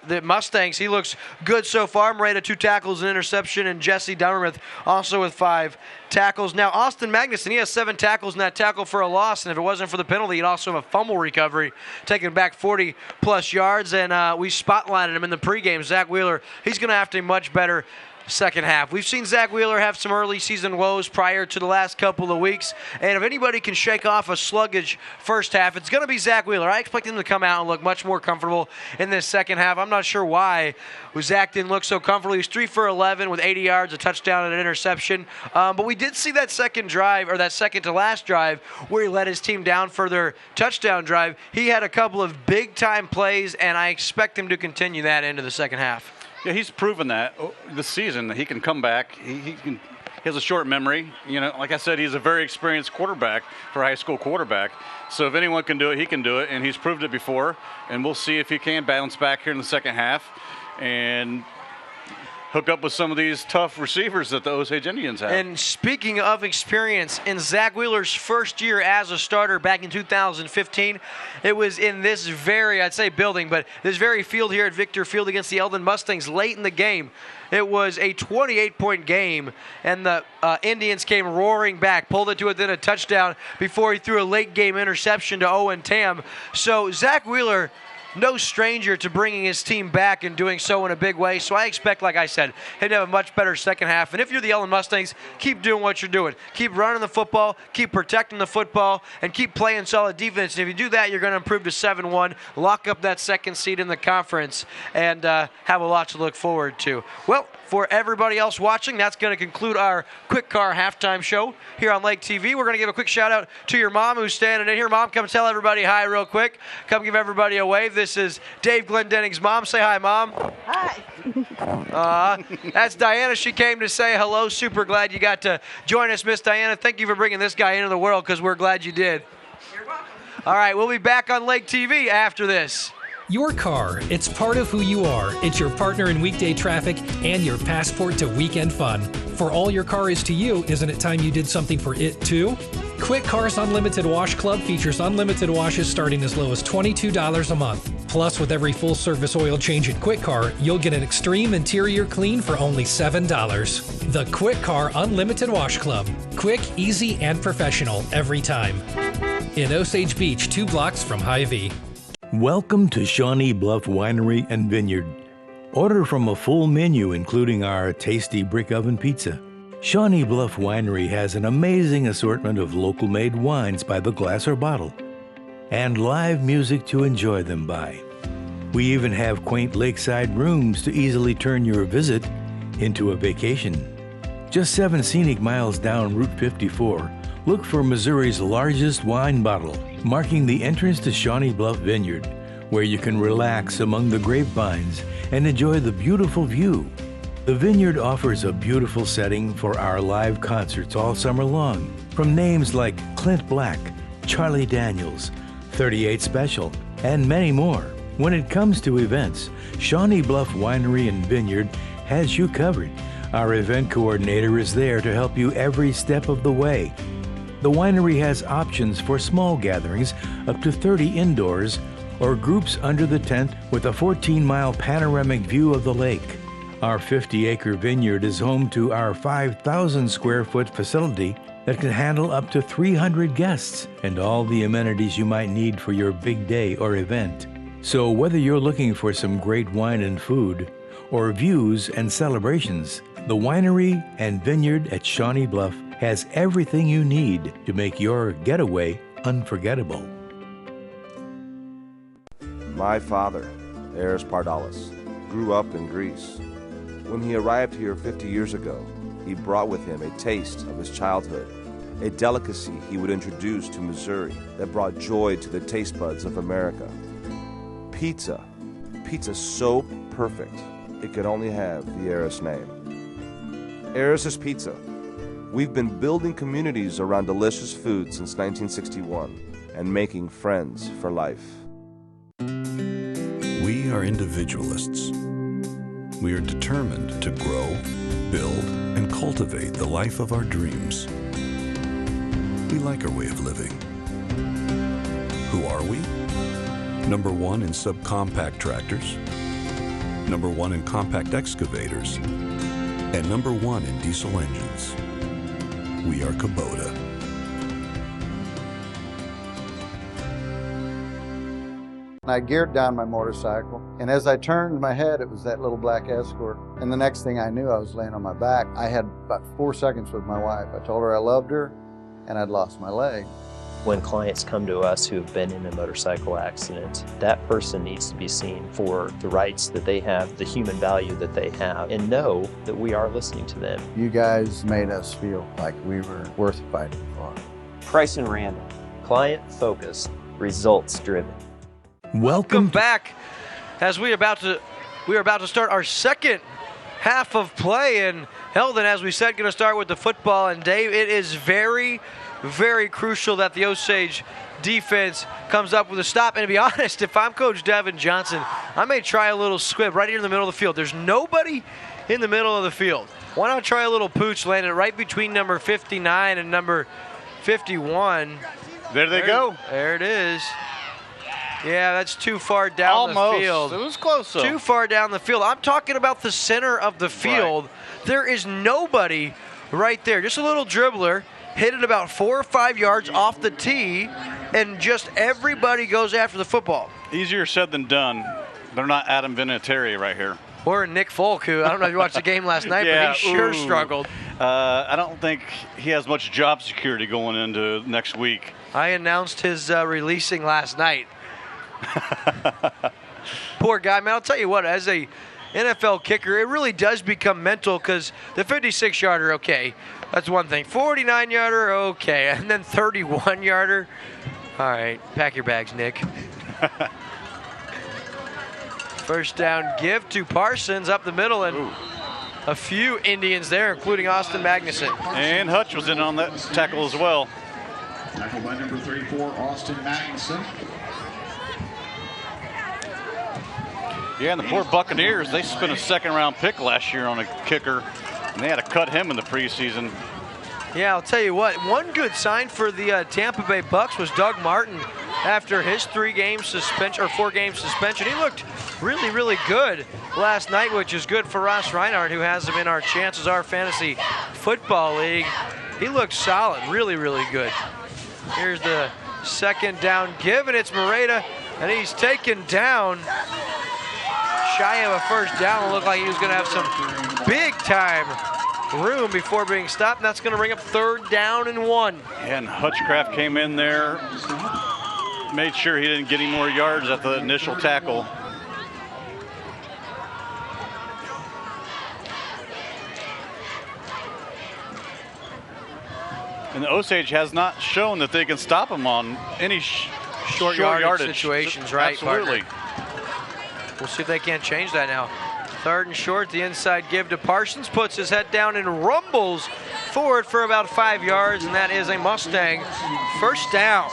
S3: the Mustangs. He looks good so far. Moreta, 2 tackles, an interception, and Jesse Dummermuth also with 5 tackles. Now, Austin Magnuson, he has 7 tackles and that tackle for a loss, and if it wasn't for the penalty, he'd also have a fumble recovery, taking back 40-plus yards, and we spotlighted him in the pregame. Zach Wheeler, he's going to have to be much better second half. We've seen Zach Wheeler have some early season woes prior to the last couple of weeks, and if anybody can shake off a sluggish first half, it's going to be Zach Wheeler. I expect him to come out and look much more comfortable in this second half. I'm not sure why Zach didn't look so comfortable. He was 3 for 11 with 80 yards, a touchdown, and an interception, but we did see that second drive, or that second to last drive, where he let his team down for their touchdown drive. He had a couple of big-time plays, and I expect him to continue that into the second half.
S16: Yeah, he's proven that this season that he can come back. He has a short memory. Like I said, he's a very experienced quarterback for a high school quarterback. So if anyone can do it, he can do it, and he's proved it before. And we'll see if he can bounce back here in the second half and hook up with some of these tough receivers that the Osage Indians have.
S3: And speaking of experience, in Zach Wheeler's first year as a starter back in 2015, it was in this very, I'd say building, but this very field here at Victor Field against the Eldon Mustangs late in the game. It was a 28-point game, and the Indians came roaring back, pulled it to within a touchdown before he threw a late-game interception to Owen Tam. So Zach Wheeler no stranger to bringing his team back and doing so in a big way. So I expect, like I said, him to have a much better second half. And if you're the Eldon Mustangs, keep doing what you're doing. Keep running the football, keep protecting the football, and keep playing solid defense. And if you do that, you're going to improve to 7-1, lock up that second seed in the conference, and have a lot to look forward to. Well, for everybody else watching, that's going to conclude our Quick Car Halftime Show here on Lake TV. We're going to give a quick shout-out to your mom who's standing in here. Mom, come tell everybody hi real quick. Come give everybody a wave. This is Dave Glendenning's mom. Say hi, Mom. Hi. That's Diana. She came to say hello. Super glad you got to join us, Miss Diana. Thank you for bringing this guy into the world because we're glad you did. You're welcome. All right, we'll be back on Lake TV after this.
S25: Your car, it's part of who you are. It's your partner in weekday traffic and your passport to weekend fun. For all your car is to you, isn't it time you did something for it too? Quick Car's Unlimited Wash Club features unlimited washes starting as low as $22 a month. Plus, with every full-service oil change at Quick Car, you'll get an extreme interior clean for only $7. The Quick Car Unlimited Wash Club. Quick, easy, and professional every time. In Osage Beach, 2 blocks from Hy-Vee.
S4: Welcome to Shawnee Bluff Winery and Vineyard. Order from a full menu including our tasty brick oven pizza. Shawnee Bluff Winery has an amazing assortment of local-made wines by the glass or bottle, and live music to enjoy them by. We even have quaint lakeside rooms to easily turn your visit into a vacation. Just 7 scenic miles down Route 54, look for Missouri's largest wine bottle, marking the entrance to Shawnee Bluff Vineyard, where you can relax among the grapevines and enjoy the beautiful view. The vineyard offers a beautiful setting for our live concerts all summer long, from names like Clint Black, Charlie Daniels, 38 Special, and many more. When it comes to events, Shawnee Bluff Winery and Vineyard has you covered. Our event coordinator is there to help you every step of the way. The winery has options for small gatherings up to 30 indoors or groups under the tent with a 14-mile panoramic view of the lake. Our 50-acre vineyard is home to our 5,000-square-foot facility that can handle up to 300 guests and all the amenities you might need for your big day or event. So whether you're looking for some great wine and food or views and celebrations, the winery and vineyard at Shawnee Bluff has everything you need to make your getaway unforgettable.
S17: My father, Eris Pardalis, grew up in Greece. When he arrived here 50 years ago, he brought with him a taste of his childhood, a delicacy he would introduce to Missouri that brought joy to the taste buds of America. Pizza. Pizza so perfect, it could only have the Eris name. Eris's Pizza. We've been building communities around delicious food since 1961 and making friends for life.
S18: We are individualists. We are determined to grow, build, and cultivate the life of our dreams. We like our way of living. Who are we? Number 1 in subcompact tractors, number 1 in compact excavators, and number 1 in diesel engines. We are Kubota.
S19: I geared down my motorcycle, and as I turned my head, it was that little black Escort. And the next thing I knew, I was laying on my back. I had about 4 seconds with my wife. I told her I loved her, and I'd lost my leg.
S20: When clients come to us who have been in a motorcycle accident, that person needs to be seen for the rights that they have, the human value that they have, and know that we are listening to them.
S19: You guys made us feel like we were worth fighting for.
S20: Price and Randall, client-focused, results-driven.
S3: Welcome back as we are about to start our second half of play. And Eldon, as we said, going to start with the football. And Dave, it is very, very crucial that the Osage defense comes up with a stop. And to be honest, if I'm Coach Devin Johnson, I may try a little squib right here in the middle of the field. There's nobody in the middle of the field. Why not try a little pooch, land it right between number 59 and number 51.
S16: There they go.
S3: There it is. Yeah, that's too far down the field.
S16: It was close, though.
S3: Too far down the field. I'm talking about the center of the field. Right. There is nobody right there. Just a little dribbler. Hit it about 4 or 5 yards off the tee, and just everybody goes after the football.
S16: Easier said than done. They're not Adam Vinatieri right here.
S3: Or Nick Folk, who I don't know if you watched the game last night, but he sure struggled.
S16: I don't think he has much job security going into next week.
S3: I announced his releasing last night. Poor guy, man. I'll tell you what, as a NFL kicker, it really does become mental because the 56-yarder, okay, that's one thing. 49-yarder, okay, and then 31-yarder. All right, pack your bags, Nick. First down give to Parsons up the middle, and a few Indians there, including Austin Magnuson.
S16: And Hutch was in on that tackle as well.
S5: Tackled by number 34, Austin Magnuson.
S16: Yeah, and the poor Buccaneers, they spent a second-round pick last year on a kicker, and they had to cut him in the preseason.
S3: Yeah, I'll tell you what, one good sign for the Tampa Bay Bucks was Doug Martin after his 4-game suspension. He looked really, really good last night, which is good for Ross Reinhardt, who has him in our Chances Are Fantasy Football League. He looked solid, really, really good. Here's the second down give, and it's Moreta, and he's taken down. Shy of a first down. It looked like he was going to have some big-time room before being stopped, and that's going to bring up 3rd down and 1.
S16: And Hutchcraft came in there, made sure he didn't get any more yards at the initial tackle. And the Osage has not shown that they can stop him on any short yardage
S3: situations, right?
S16: Absolutely.
S3: Partner. We'll see if they can't change that now. 3rd and short, the inside give to Parsons, puts his head down and rumbles forward for about 5 yards, and that is a Mustang first down.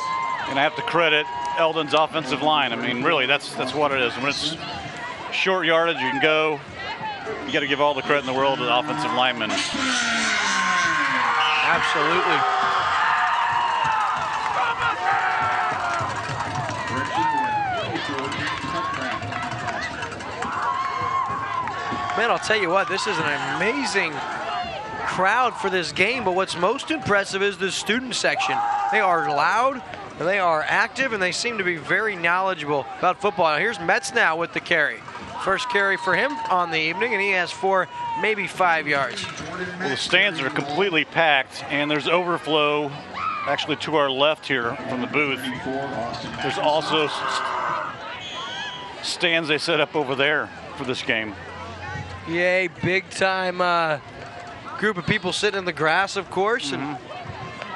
S16: And I have to credit Eldon's offensive line. I mean, really, that's what it is. When it's short yardage, you can go. You got to give all the credit in the world to the offensive linemen.
S3: Absolutely. Man, I'll tell you what, this is an amazing crowd for this game, but what's most impressive is the student section. They are loud, they are active, and they seem to be very knowledgeable about football. Now, here's Metz now with the carry. First carry for him on the evening, and he has 4, maybe 5 yards.
S16: Well, the stands are completely packed, and there's overflow actually to our left here from the booth. There's also stands they set up over there for this game.
S3: Yay, big time group of people sitting in the grass, of course. And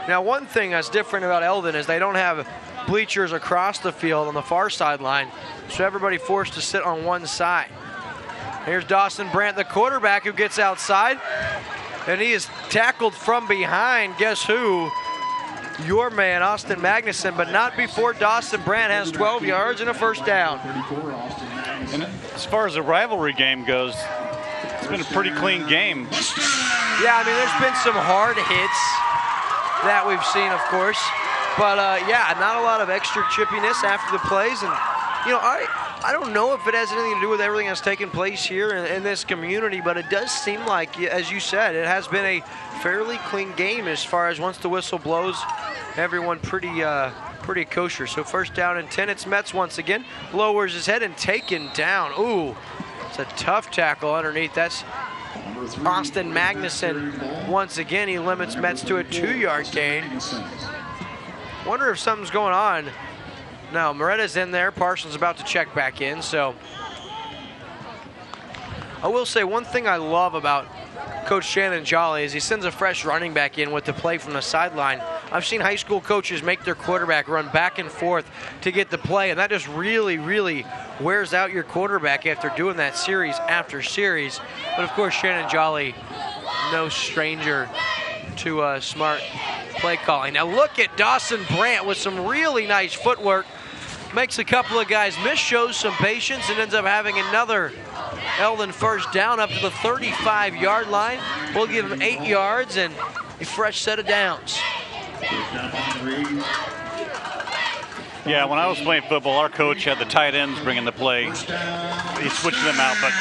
S3: now, one thing that's different about Eldon is they don't have bleachers across the field on the far sideline, so everybody forced to sit on one side. Here's Dawson Brandt, the quarterback, who gets outside, and he is tackled from behind. Guess who? Your man, Austin Magnuson, but not before Dawson Brandt has 12 yards and a first down.
S16: And as far as the rivalry game goes, it's been a pretty clean game.
S3: Yeah, I mean, there's been some hard hits that we've seen, of course. But, yeah, not a lot of extra chippiness after the plays. And, you know, I don't know if it has anything to do with everything that's taken place here in this community, but it does seem like, as you said, it has been a fairly clean game as far as once the whistle blows, everyone pretty kosher. So first down and 10, it's Metz once again. Lowers his head and taken down. Ooh, it's a tough tackle underneath. That's Austin Magnuson. Once again, he limits Metz to a 2-yard gain. Wonder if something's going on. No, Moreta's in there. Parsons about to check back in. So I will say one thing I love about Coach Shannon Jolly is he sends a fresh running back in with the play from the sideline. I've seen high school coaches make their quarterback run back and forth to get the play, and that just really, really wears out your quarterback after doing that series after series. But, of course, Shannon Jolly, no stranger to smart play calling. Now look at Dawson Brandt with some really nice footwork. Makes a couple of guys miss, shows some patience, and ends up having another Eldon first down up to the 35-yard line. We'll give him 8 yards and a fresh set of downs.
S16: Yeah, when I was playing football, our coach had the tight ends bringing the play. He switched them out, but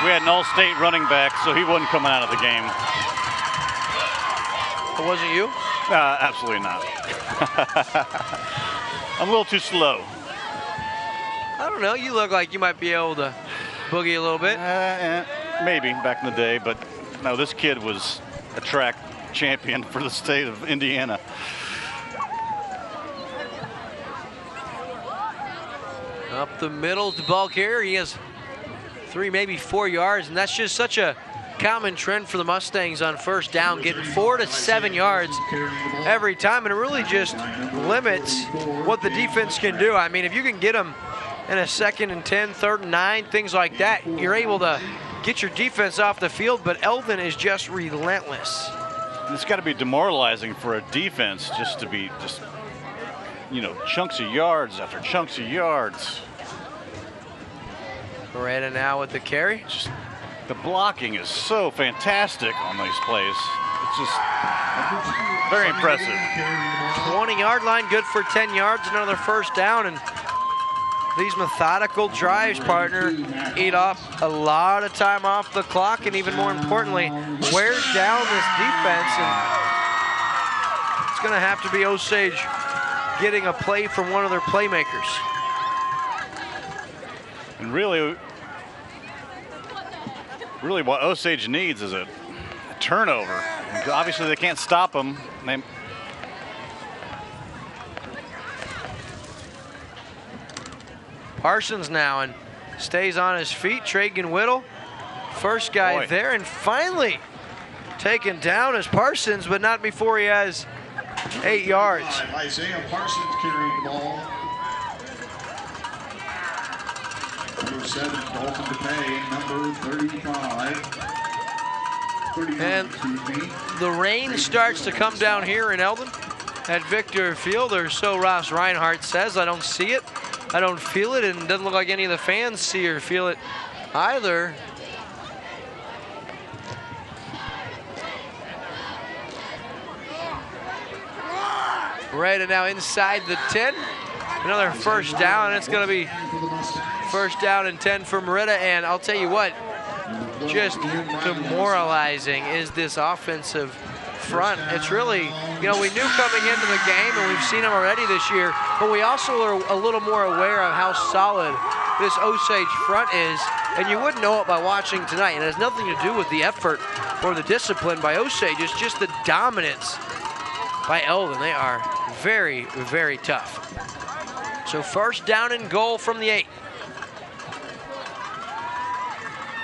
S16: we had an all-state running back, so he wasn't coming out of the game.
S3: It wasn't you?
S16: Absolutely not. I'm a little too slow.
S3: I don't know. You look like you might be able to boogie a little bit.
S16: Maybe back in the day, but no, this kid was a track champion for the state of Indiana.
S3: Up the middle to the ball carrier. He has 3, maybe 4 yards, and that's just such a common trend for the Mustangs on first down, getting 4 to 7 yards every time, and it really just limits what the defense can do. I mean, if you can get them in a 2nd and 10, 3rd and 9, things like that, you're able to get your defense off the field, but Eldon is just relentless.
S16: It's got to be demoralizing for a defense just to be chunks of yards after chunks of yards.
S3: Beretta now with the carry.
S16: Just the blocking is so fantastic on these plays. It's just very impressive.
S3: 20-yard line, good for 10 yards, another first down, and these methodical drives, partner, eat off a lot of time off the clock, and even more importantly, wears down this defense, and it's going to have to be Osage getting a play from one of their playmakers.
S16: And really what Osage needs is a turnover. Obviously, they can't stop them.
S3: Parsons now and stays on his feet. Tragan Whittle, first guy there, and finally taken down as Parsons, but not before he has 8 yards.
S5: Isaiah Parsons carrying the ball. Number 7, Dalton DePay, number 35.
S3: And the rain starts to come down here in Eldon at Victor Field, or so Ross Reinhardt says. I don't see it, I don't feel it, and it doesn't look like any of the fans see or feel it either. Right, and now inside the 10. Another first down, and it's going to be first down and 10 for Merida. And I'll tell you what, just demoralizing is this offensive front. It's really, we knew coming into the game, and we've seen them already this year, but we also are a little more aware of how solid this Osage front is, and you wouldn't know it by watching tonight. It has nothing to do with the effort or the discipline by Osage. It's just the dominance by Eldon. They are very, very tough. So first down and goal from the 8.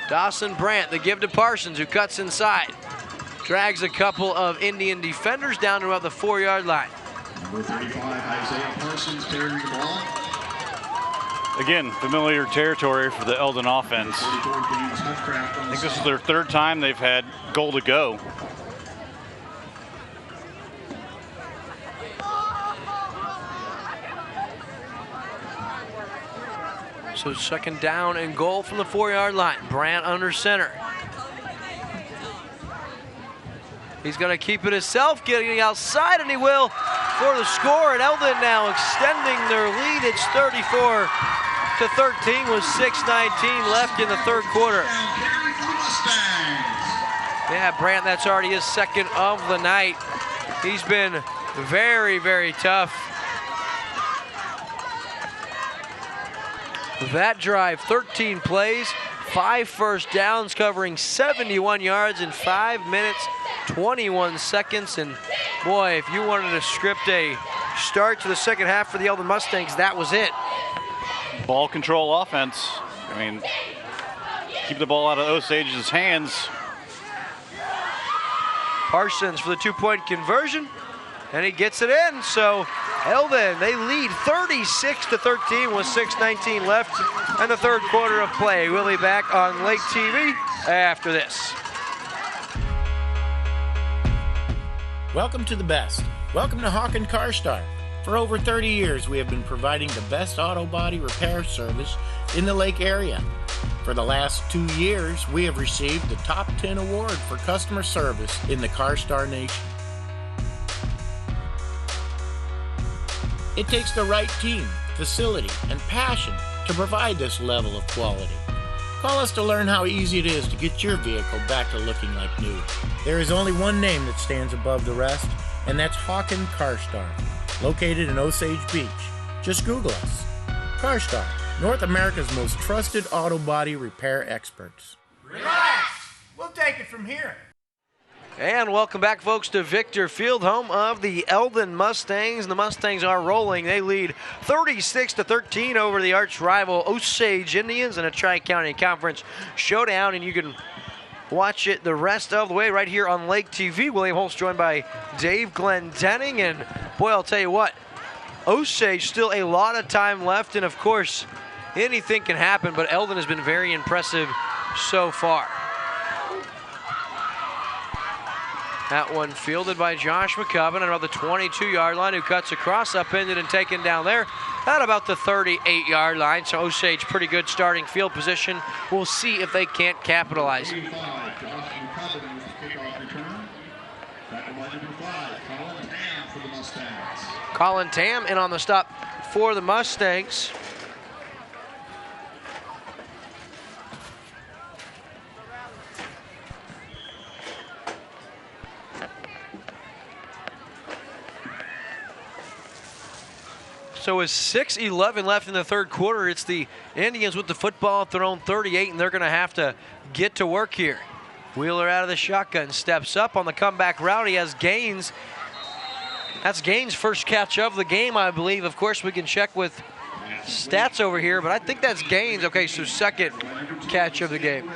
S3: Dawson Brandt, the give to Parsons, who cuts inside. Drags a couple of Indian defenders down to about the 4-yard line.
S5: Number 35, Isaiah Parsons carrying the ball.
S16: Again, familiar territory for the Eldon offense. I think this is their 3rd time they've had goal to go.
S3: So second down and goal from the 4-yard line. Brandt under center. He's going to keep it himself, getting outside, and he will for the score. And Eldon now extending their lead. It's 34-13 with 6:19 left in the 3rd quarter. Yeah, Brandt, that's already his 2nd of the night. He's been very, very tough. That drive, 13 plays, 5 first downs, covering 71 yards in 5 minutes, 21 seconds. And boy, if you wanted to script a start to the second half for the Eldon Mustangs, that was it.
S16: Ball control offense. I mean, keep the ball out of Osage's hands.
S3: Parsons for the 2-point conversion, and he gets it in. So Eldon, they lead 36-13 with 6:19 left and the 3rd quarter of play. We'll be back on Lake TV after this.
S7: Welcome to the best. Welcome to Hawken Car Star. For over 30 years, we have been providing the best auto body repair service in the Lake area. For the last 2 years, we have received the Top 10 award for customer service in the Car Star Nation. It takes the right team, facility, and passion to provide this level of quality. Call us to learn how easy it is to get your vehicle back to looking like new. There is only one name that stands above the rest, and that's Hawken Car Star, located in Osage Beach. Just Google us. Car Star, North America's most trusted auto body repair experts.
S8: Relax. We'll take it from here.
S3: And welcome back, folks, to Victor Field, home of the Eldon Mustangs. The Mustangs are rolling. They lead 36-13 over the arch rival Osage Indians in a Tri-County Conference showdown, and you can watch it the rest of the way right here on Lake TV. William Holtz joined by Dave Glendenning, and boy, I'll tell you what, Osage still a lot of time left, and of course, anything can happen, but Eldon has been very impressive so far. That one fielded by Josh McCubbin at about the 22-yard line, who cuts across, upended and taken down there at about the 38-yard line. So Osage, pretty good starting field position. We'll see if they can't capitalize. Colin Tam in on the stop for the Mustangs. So with 6:11 left in the third quarter, it's the Indians with the football at their own 38, and they're going to have to get to work here. Wheeler out of the shotgun, steps up on the comeback route. He has Gaines. That's Gaines' first catch of the game, I believe. Of course, we can check with stats over here, but I think that's Gaines. Okay, so second catch of the game.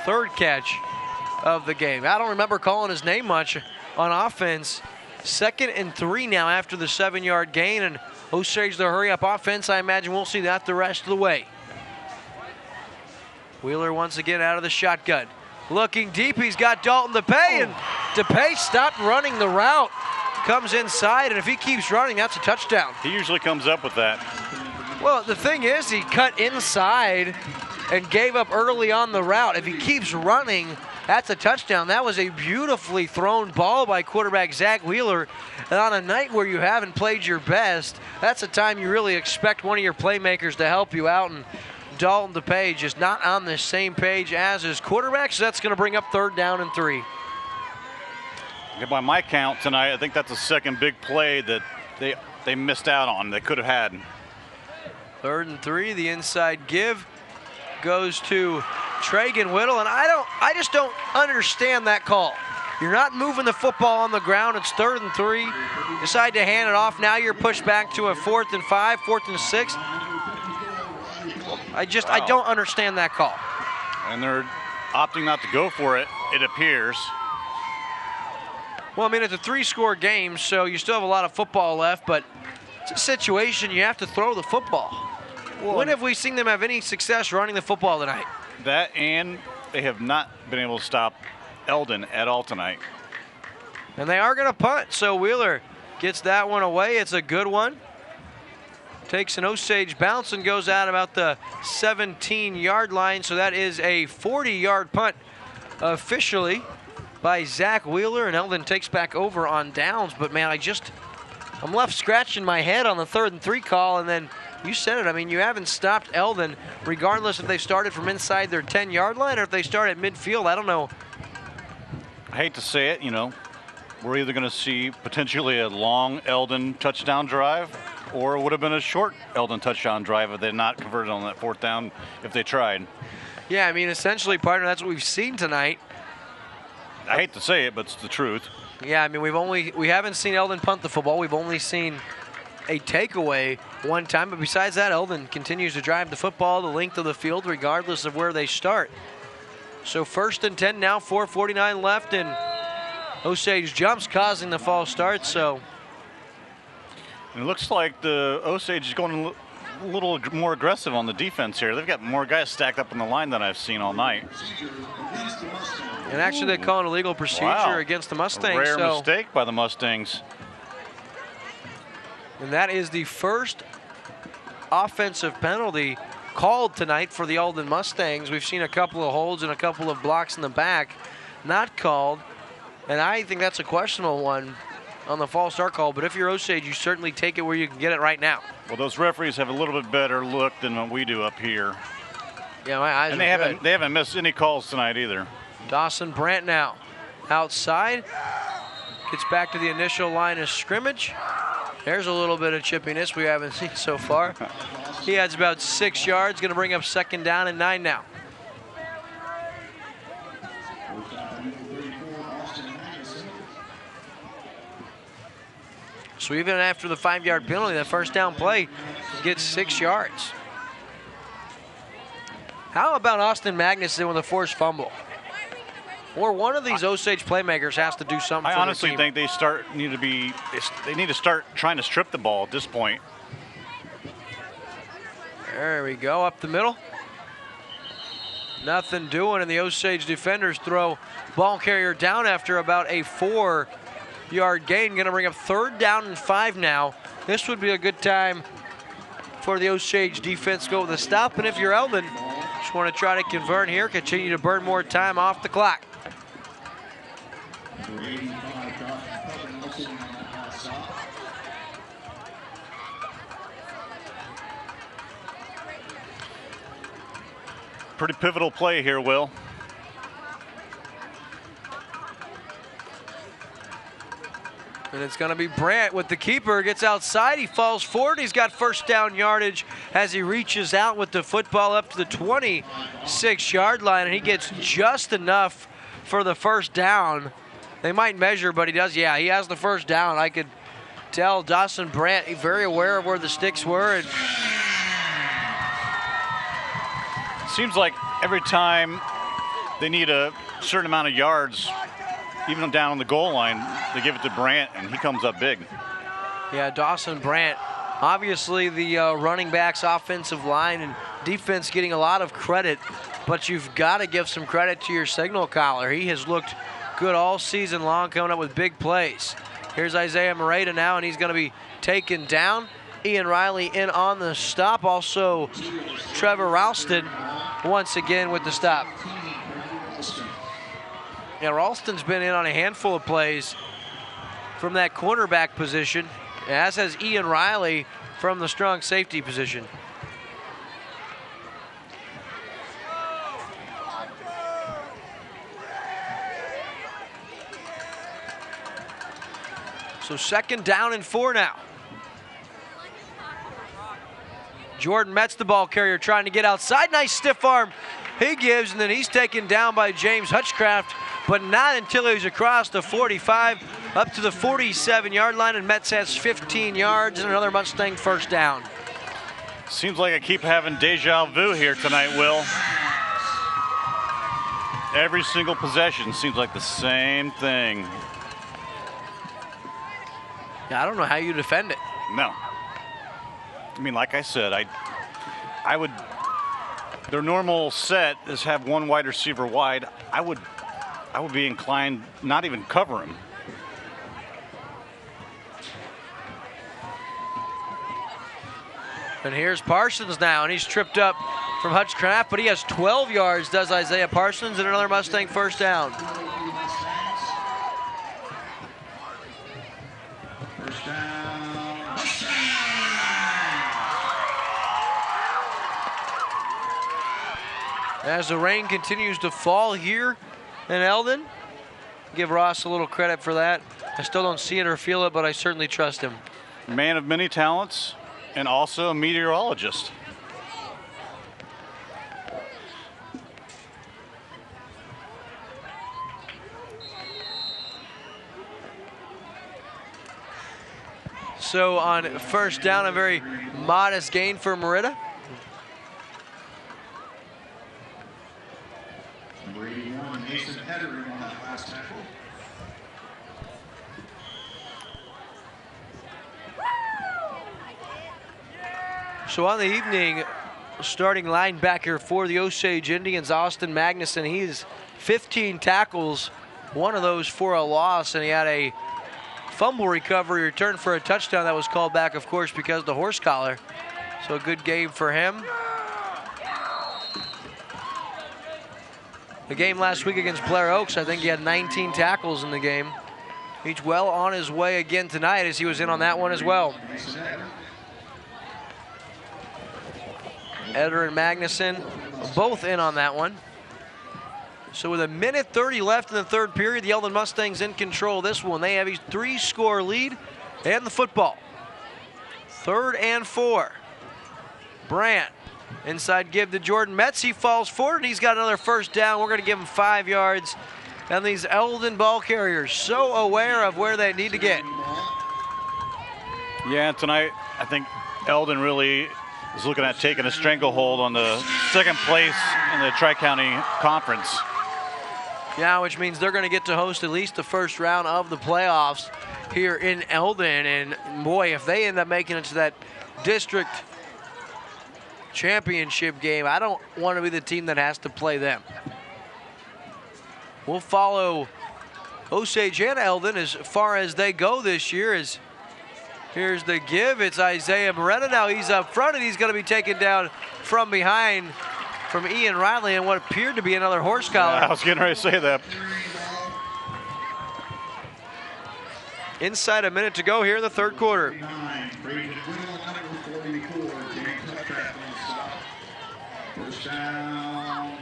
S3: Third catch of the game. I don't remember calling his name much on offense. 2nd and 3 now after the 7-yard gain, and Osage, the hurry-up offense, I imagine we'll see that the rest of the way. Wheeler once again out of the shotgun. Looking deep, he's got Dalton DePay, and DePay stopped running the route. Comes inside, and if he keeps running, that's a touchdown.
S16: He usually comes up with that.
S3: Well, the thing is, he cut inside and gave up early on the route. If he keeps running, that's a touchdown. That was a beautifully thrown ball by quarterback Zach Wheeler. And on a night where you haven't played your best, that's a time you really expect one of your playmakers to help you out. And Dalton DePay just not on the same page as his quarterback, so that's going to bring up 3rd down and 3.
S16: By my count tonight, I think that's the second big play that they missed out on, they could have had.
S3: 3rd and 3, the inside give goes to Tragan Whittle, and I just don't understand that call. You're not moving the football on the ground. It's 3rd and 3. Decide to hand it off. Now you're pushed back to a 4th and 5, 4th and 6. I don't understand that call.
S16: And they're opting not to go for it, it appears.
S3: Well, I mean, it's a 3-score game, so you still have a lot of football left, but it's a situation you have to throw the football. When have we seen them have any success running the football tonight?
S16: That, and they have not been able to stop Eldon at all tonight.
S3: And they are going to punt, so Wheeler gets that one away. It's a good one. Takes an Osage bounce and goes out about the 17-yard line, so that is a 40-yard punt officially by Zach Wheeler, and Eldon takes back over on downs. But, man, I'm left scratching my head on the 3rd and 3 call, and then you said it. I mean, you haven't stopped Eldon, regardless if they started from inside their 10-yard line or if they start at midfield. I don't know.
S16: I hate to say it, we're either going to see potentially a long Eldon touchdown drive, or it would have been a short Eldon touchdown drive if they had not converted on that 4th down if they tried.
S3: Yeah, I mean, essentially, partner, that's what we've seen tonight.
S16: I hate to say it, but it's the truth.
S3: Yeah, I mean, we haven't seen Eldon punt the football. We've only seen a takeaway one time, but besides that, Eldon continues to drive the football the length of the field regardless of where they start. So 1st and 10 now, 4:49 left, and Osage jumps causing the false start. So
S16: it looks like the Osage is going a little more aggressive on the defense here. They've got more guys stacked up on the line than I've seen all night.
S3: And actually, they call an illegal procedure against the Mustangs.
S16: A rare mistake by the Mustangs.
S3: And that is the first offensive penalty called tonight for the Eldon Mustangs. We've seen a couple of holds and a couple of blocks in the back not called. And I think that's a questionable one on the false start call. But if you're Osage, you certainly take it where you can get it right now.
S16: Well, those referees have a little bit better look than what we do up here.
S3: Yeah, my eyes
S16: and
S3: are good.
S16: They haven't missed any calls tonight either.
S3: Dawson Brandt now outside. Gets back to the initial line of scrimmage. There's a little bit of chippiness we haven't seen so far. He adds about 6 yards, going to bring up 2nd down and 9 now. So even after the 5-yard penalty, that first down play gets 6 yards. How about Austin Magnuson with a forced fumble? Or one of these Osage playmakers has to do something.
S16: I
S3: for
S16: honestly
S3: the team.
S16: think they need to start trying to strip the ball at this point.
S3: There we go, up the middle. Nothing doing, and the Osage defenders throw ball carrier down after about a 4-yard gain. Going to bring up 3rd down and 5 now. This would be a good time for the Osage defense to go with a stop. And if you're Eldon, just want to try to convert here, continue to burn more time off the clock.
S16: Pretty pivotal play here, Will.
S3: And it's going to be Brandt with the keeper. Gets outside, he falls forward. He's got 1st down yardage as he reaches out with the football up to the 26-yard line, and he gets just enough for the 1st down. They might measure, but he does. Yeah, he has the 1st down. I could tell Dawson Brandt, very aware of where the sticks were. And
S16: seems like every time they need a certain amount of yards, even down on the goal line, they give it to Brandt, and he comes up big.
S3: Yeah, Dawson Brandt, obviously the running backs, offensive line, and defense getting a lot of credit, but you've got to give some credit to your signal caller. He has looked good all season long, coming up with big plays. Here's Isaiah Moreta now, and he's going to be taken down. Ian Riley in on the stop. Also, Trevor Ralston once again with the stop. Yeah, Ralston's been in on a handful of plays from that cornerback position, as has Ian Riley from the strong safety position. So 2nd down and 4 now. Jordan Metz, the ball carrier, trying to get outside. Nice stiff arm he gives, and then he's taken down by James Hutchcraft, but not until he's across the 45, up to the 47-yard line, and Metz has 15 yards and another Mustang 1st down.
S16: Seems like I keep having deja vu here tonight, Will. Every single possession seems like the same thing.
S3: Yeah, I don't know how you defend it.
S16: No. I mean, like I said, I would, their normal set is have 1 wide receiver wide. I would be inclined not even cover him.
S3: And here's Parsons now, and he's tripped up from Hutchcraft, but he has 12 yards, does Isaiah Parsons, and another Mustang 1st down. As the rain continues to fall here in Eldon, give Ross a little credit for that. I still don't see it or feel it, but I certainly trust him.
S16: Man of many talents and also a meteorologist.
S3: So on 1st down, a very modest gain for Moreta. So on the evening, starting linebacker for the Osage Indians, Austin Magnuson, he's 15 tackles, one of those for a loss, and he had a fumble recovery return for a touchdown that was called back, of course, because of the horse collar. So a good game for him. The game last week against Blair Oaks, I think he had 19 tackles in the game. He's well on his way again tonight, as he was in on that one as well. Eder and Magnuson both in on that one. So with 1:30 left in the 3rd period, the Eldon Mustangs in control of this one. They have a 3-score lead and the football. 3rd and 4. Brandt, inside give to Jordan Metz. He falls forward, and he's got another first down. We're going to give him 5 yards. And these Eldon ball carriers so aware of where they need to get.
S16: Yeah, tonight I think Eldon really is looking at taking a stranglehold on the 2nd place in the Tri-County Conference.
S3: Yeah, which means they're going to get to host at least the first round of the playoffs here in Eldon. And boy, if they end up making it to that district championship game, I don't want to be the team that has to play them. We'll follow Osage and Eldon as far as they go this year. Here's the give. It's Isaiah Moretta. Now he's up front, and he's going to be taken down from behind from Ian Riley and what appeared to be another horse collar.
S16: Yeah, I was getting ready to say that.
S3: Inside a minute to go here in the 3rd quarter.
S5: First down.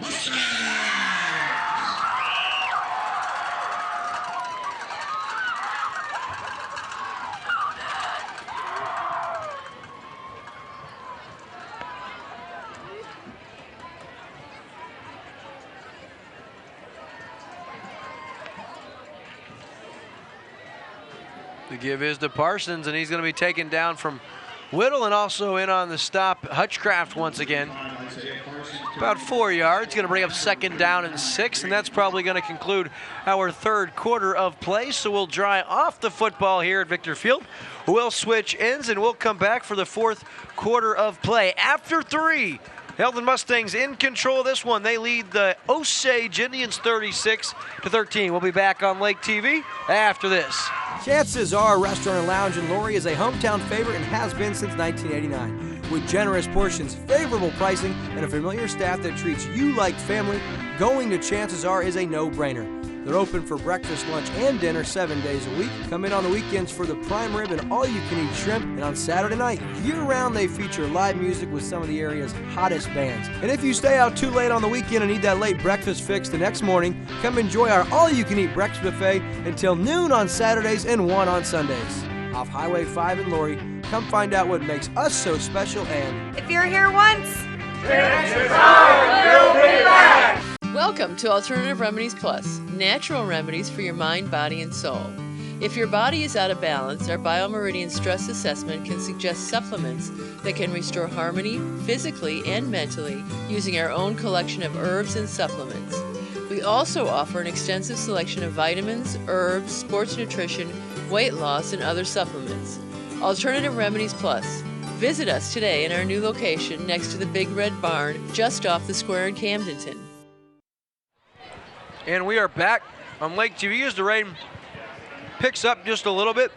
S3: The give is to Parsons, and he's going to be taken down from Whittle, and also in on the stop, Hutchcraft once again. About 4 yards, going to bring up 2nd down and 6, and that's probably going to conclude our 3rd quarter of play. So we'll dry off the football here at Victor Field. We'll switch ends, and we'll come back for the 4th quarter of play. After 3, Eldon Mustangs in control of this one. They lead the Osage Indians 36-13. We'll be back on Lake TV after this.
S9: Chances Are Restaurant and Lounge in Laurie is a hometown favorite and has been since 1989. With generous portions, favorable pricing, and a familiar staff that treats you like family, going to Chances Are is a no-brainer. They're open for breakfast, lunch, and dinner 7 days a week. Come in on the weekends for the prime rib and all-you-can-eat shrimp. And on Saturday night, year-round, they feature live music with some of the area's hottest bands. And if you stay out too late on the weekend and need that late breakfast fix the next morning, come enjoy our all-you-can-eat breakfast buffet until noon on Saturdays and 1 on Sundays. Off Highway 5 in Laurie, come find out what makes us so special and...
S10: If you're here once,
S2: Chances are you'll be back!
S11: Welcome to Alternative Remedies Plus, natural remedies for your mind, body, and soul. If your body is out of balance, our BioMeridian Stress Assessment can suggest supplements that can restore harmony physically and mentally using our own collection of herbs and supplements. We also offer an extensive selection of vitamins, herbs, sports nutrition, weight loss, and other supplements. Alternative Remedies Plus. Visit us today in our new location next to the Big Red Barn, just off the square in Camdenton.
S3: And we are back on Lake TV as the rain picks up just a little bit.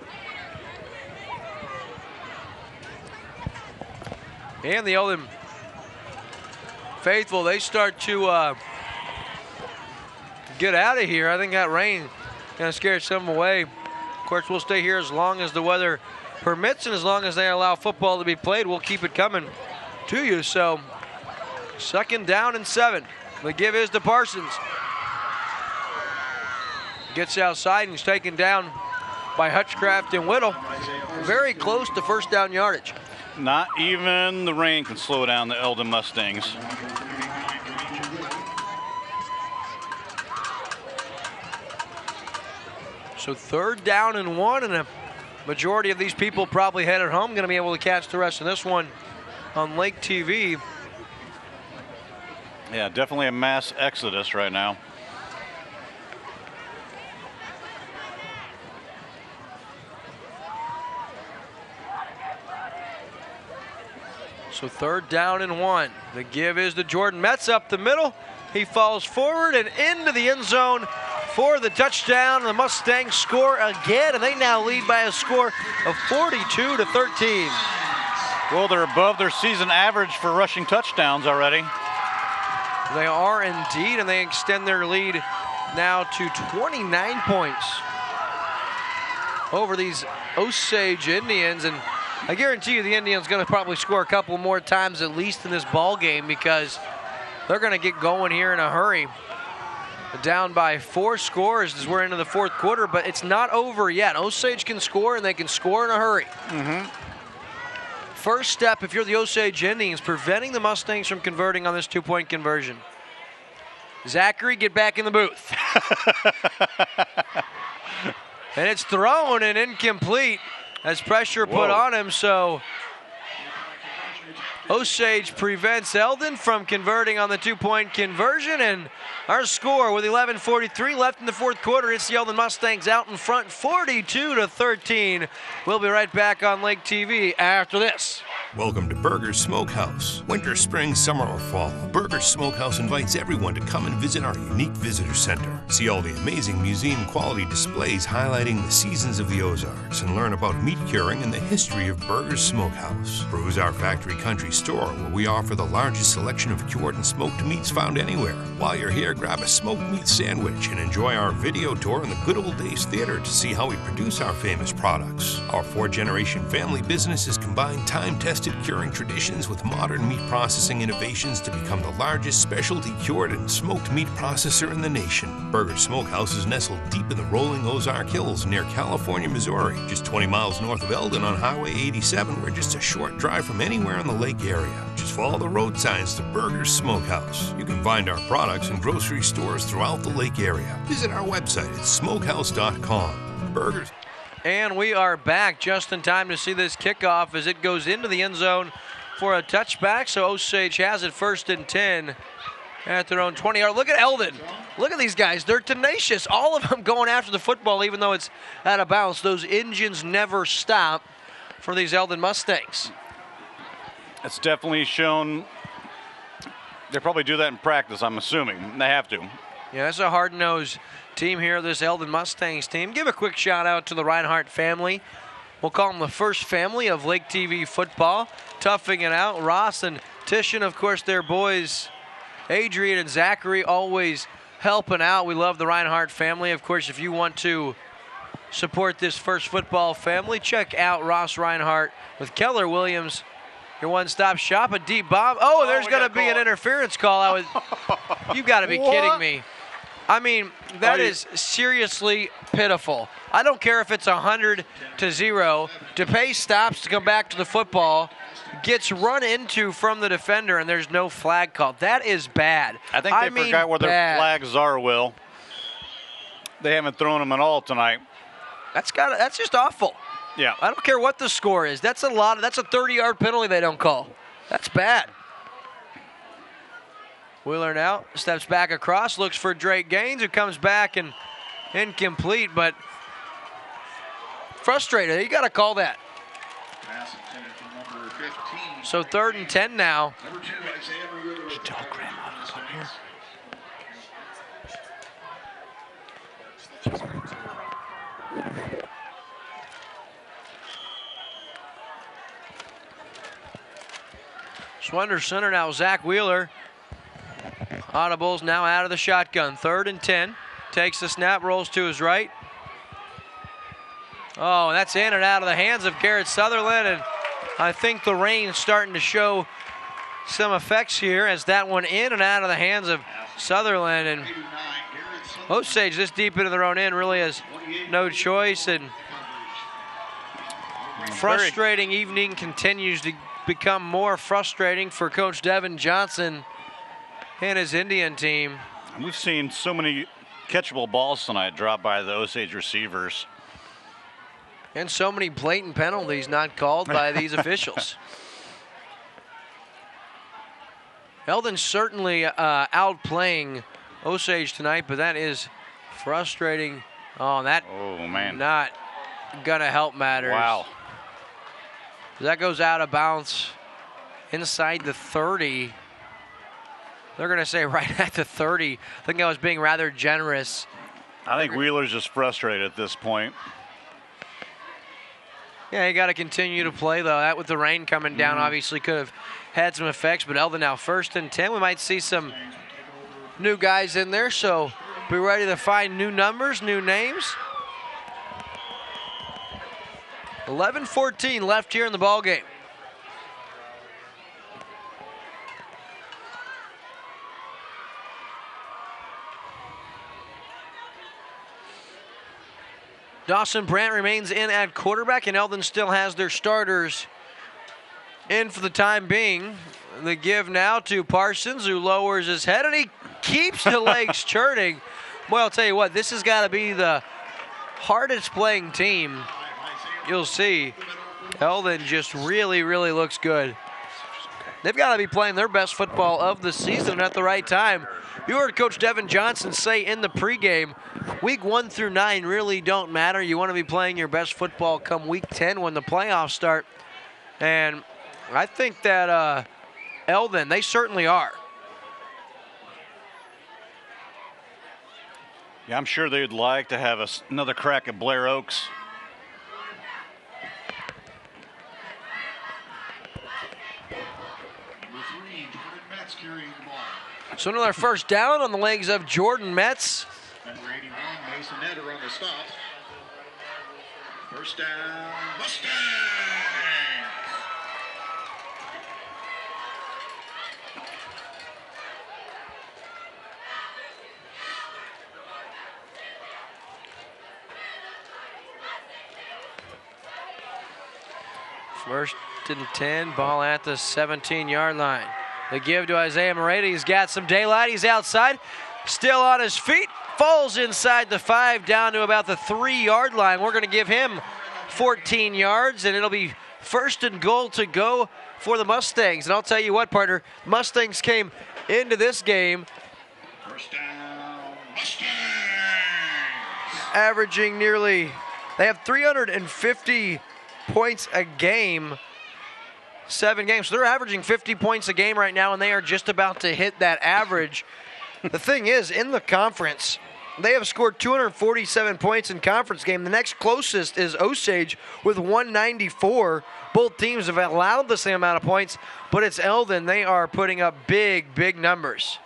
S3: And the Eldon faithful, they start to get out of here. I think that rain kind of scared some away. Of course, we'll stay here as long as the weather permits, and as long as they allow football to be played, we'll keep it coming to you. So, 2nd down and 7. The give is to Parsons. Gets outside and he's taken down by Hutchcraft and Whittle. Very close to first down yardage.
S16: Not even the rain can slow down the Eldon Mustangs.
S3: So 3rd down and 1, and a majority of these people probably headed home, going to be able to catch the rest of this one on Lake TV.
S16: Yeah, definitely a mass exodus right now.
S3: So 3rd down and 1. The give is to Jordan Metz up the middle. He falls forward and into the end zone for the touchdown. The Mustangs score again, and they now lead by a score of 42-13.
S16: Well, they're above their season average for rushing touchdowns already.
S3: They are indeed, and they extend their lead now to 29 points over these Osage Indians. And I guarantee you the Indians going to probably score a couple more times at least in this ball game, because they're going to get going here in a hurry. Down by 4 scores as we're into the 4th quarter, but it's not over yet. Osage can score, and they can score in a hurry. first step, if you're the Osage Indians, preventing the Mustangs from converting on this 2-point conversion. Zachary, get back in the booth. And it's thrown and incomplete as pressure put on him, so Osage prevents Eldon from converting on the 2-point conversion, and our score with 11:43 left in the fourth quarter, it's the Eldon Mustangs out in front 42-13. We'll be right back on Lake TV after this.
S10: Welcome to Burger's Smokehouse. Winter, spring, summer, or fall, Burger's Smokehouse invites everyone to come and visit our unique visitor center. See all the amazing museum-quality displays highlighting the seasons of the Ozarks and learn about meat curing and the history of Burger's Smokehouse. Peruse our factory country store where we offer the largest selection of cured and smoked meats found anywhere. While you're here, grab a smoked meat sandwich and enjoy our video tour in the Good Old Days Theater to see how we produce our famous products. Our 4-generation family business has combined time-tested curing traditions with modern meat processing innovations to become the largest specialty cured and smoked meat processor in the nation. Burger's Smokehouse is nestled deep in the rolling Ozark Hills near California, Missouri, just 20 miles north of Eldon on Highway 87. We're just a short drive from anywhere in the lake area. Just follow the road signs to Burger's Smokehouse. You can find our products in grocery stores throughout the lake area. Visit our website at smokehouse.com. Burgers.
S3: And we are back just in time to see this kickoff as it goes into the end zone for a touchback. So Osage has it 1st and 10 at their own 20-yard. Look at Eldon. Look at these guys. They're tenacious. All of them going after the football even though it's out of bounds. Those engines never stop for these Eldon Mustangs.
S16: It's definitely shown. They probably do that in practice, I'm assuming. They have to.
S3: Yeah, that's a hard-nosed team here, this Eldon Mustangs team. Give a quick shout-out to the Reinhardt family. We'll call them the first family of Lake TV football. Toughing it out. Ross and Titian, of course, their boys, Adrian and Zachary, always helping out. We love the Reinhardt family. Of course, if you want to support this first football family, check out Ross Reinhardt with Keller Williams, your one-stop shop. A deep bomb. Oh, there's going to be an interference call. You've got to be kidding me. I mean, that is seriously pitiful. I don't care if it's 100-0. DePay stops to come back to the football, gets run into from the defender, and there's no flag called. That is bad.
S16: I think they forgot where their flags are, Will. They haven't thrown them at all tonight.
S3: That's just awful.
S16: Yeah.
S3: I don't care what the score is. That's a 30-yard penalty they don't call. That's bad. Wheeler now steps back across, looks for Drake Gaines, who comes back and incomplete, but frustrated. You got to call that. So 3rd and 10 now. Should tell Grandma to come here. Swender center now, Zach Wheeler. Audibles now out of the shotgun. 3rd and 10. Takes the snap, rolls to his right. Oh, and that's in and out of the hands of Garrett Sutherland, and I think the rain's starting to show some effects here as that one in and out of the hands of Sutherland. And Osage this deep into their own end really has no choice, and frustrating evening continues to become more frustrating for Coach Devin Johnson and his Indian team.
S16: We've seen so many catchable balls tonight dropped by the Osage receivers.
S3: And so many blatant penalties not called by these officials. Eldon certainly outplaying Osage tonight, but that is frustrating. Oh, man. Not going to help matters.
S16: Wow.
S3: That goes out of bounds inside the 30. They're going to say right at the 30. I think I was being rather generous.
S16: I think Wheeler's just frustrated at this point.
S3: Yeah, you got to continue to play, though. That with the rain coming down obviously could have had some effects, but Eldon now 1st and 10. We might see some new guys in there, so be ready to find new numbers, new names. 11:14 left here in the ball game. Dawson Brandt remains in at quarterback, and Eldon still has their starters in for the time being. The give now to Parsons, who lowers his head, and he keeps the legs churning. Well, I'll tell you what, this has got to be the hardest playing team. You'll see. Eldon just really, really looks good. They've got to be playing their best football of the season at the right time. You heard Coach Devin Johnson say in the pregame, week 1 through 9 really don't matter. You want to be playing your best football come week 10 when the playoffs start. And I think that Eldon, they certainly are.
S16: Yeah, I'm sure they'd like to have another crack at Blair Oaks.
S3: So another first down on the legs of Jordan Metz.
S5: Number 81, Mason Eder on the stop. First down, Mustangs.
S3: First and 10, ball at the 17-yard line. The give to Isaiah Moreta. He's got some daylight. He's outside, still on his feet. Falls inside the 5, down to about the 3-yard line. We're going to give him 14 yards, and it'll be first and goal to go for the Mustangs. And I'll tell you what, partner, Mustangs came into this game
S5: First down, Mustangs.
S3: averaging nearly, they have 350 points a game. 7 games. So they're averaging 50 points a game right now, and they are just about to hit that average. The thing is, in the conference, they have scored 247 points in conference game. The next closest is Osage with 194. Both teams have allowed the same amount of points, but it's Eldon. They are putting up big, big numbers.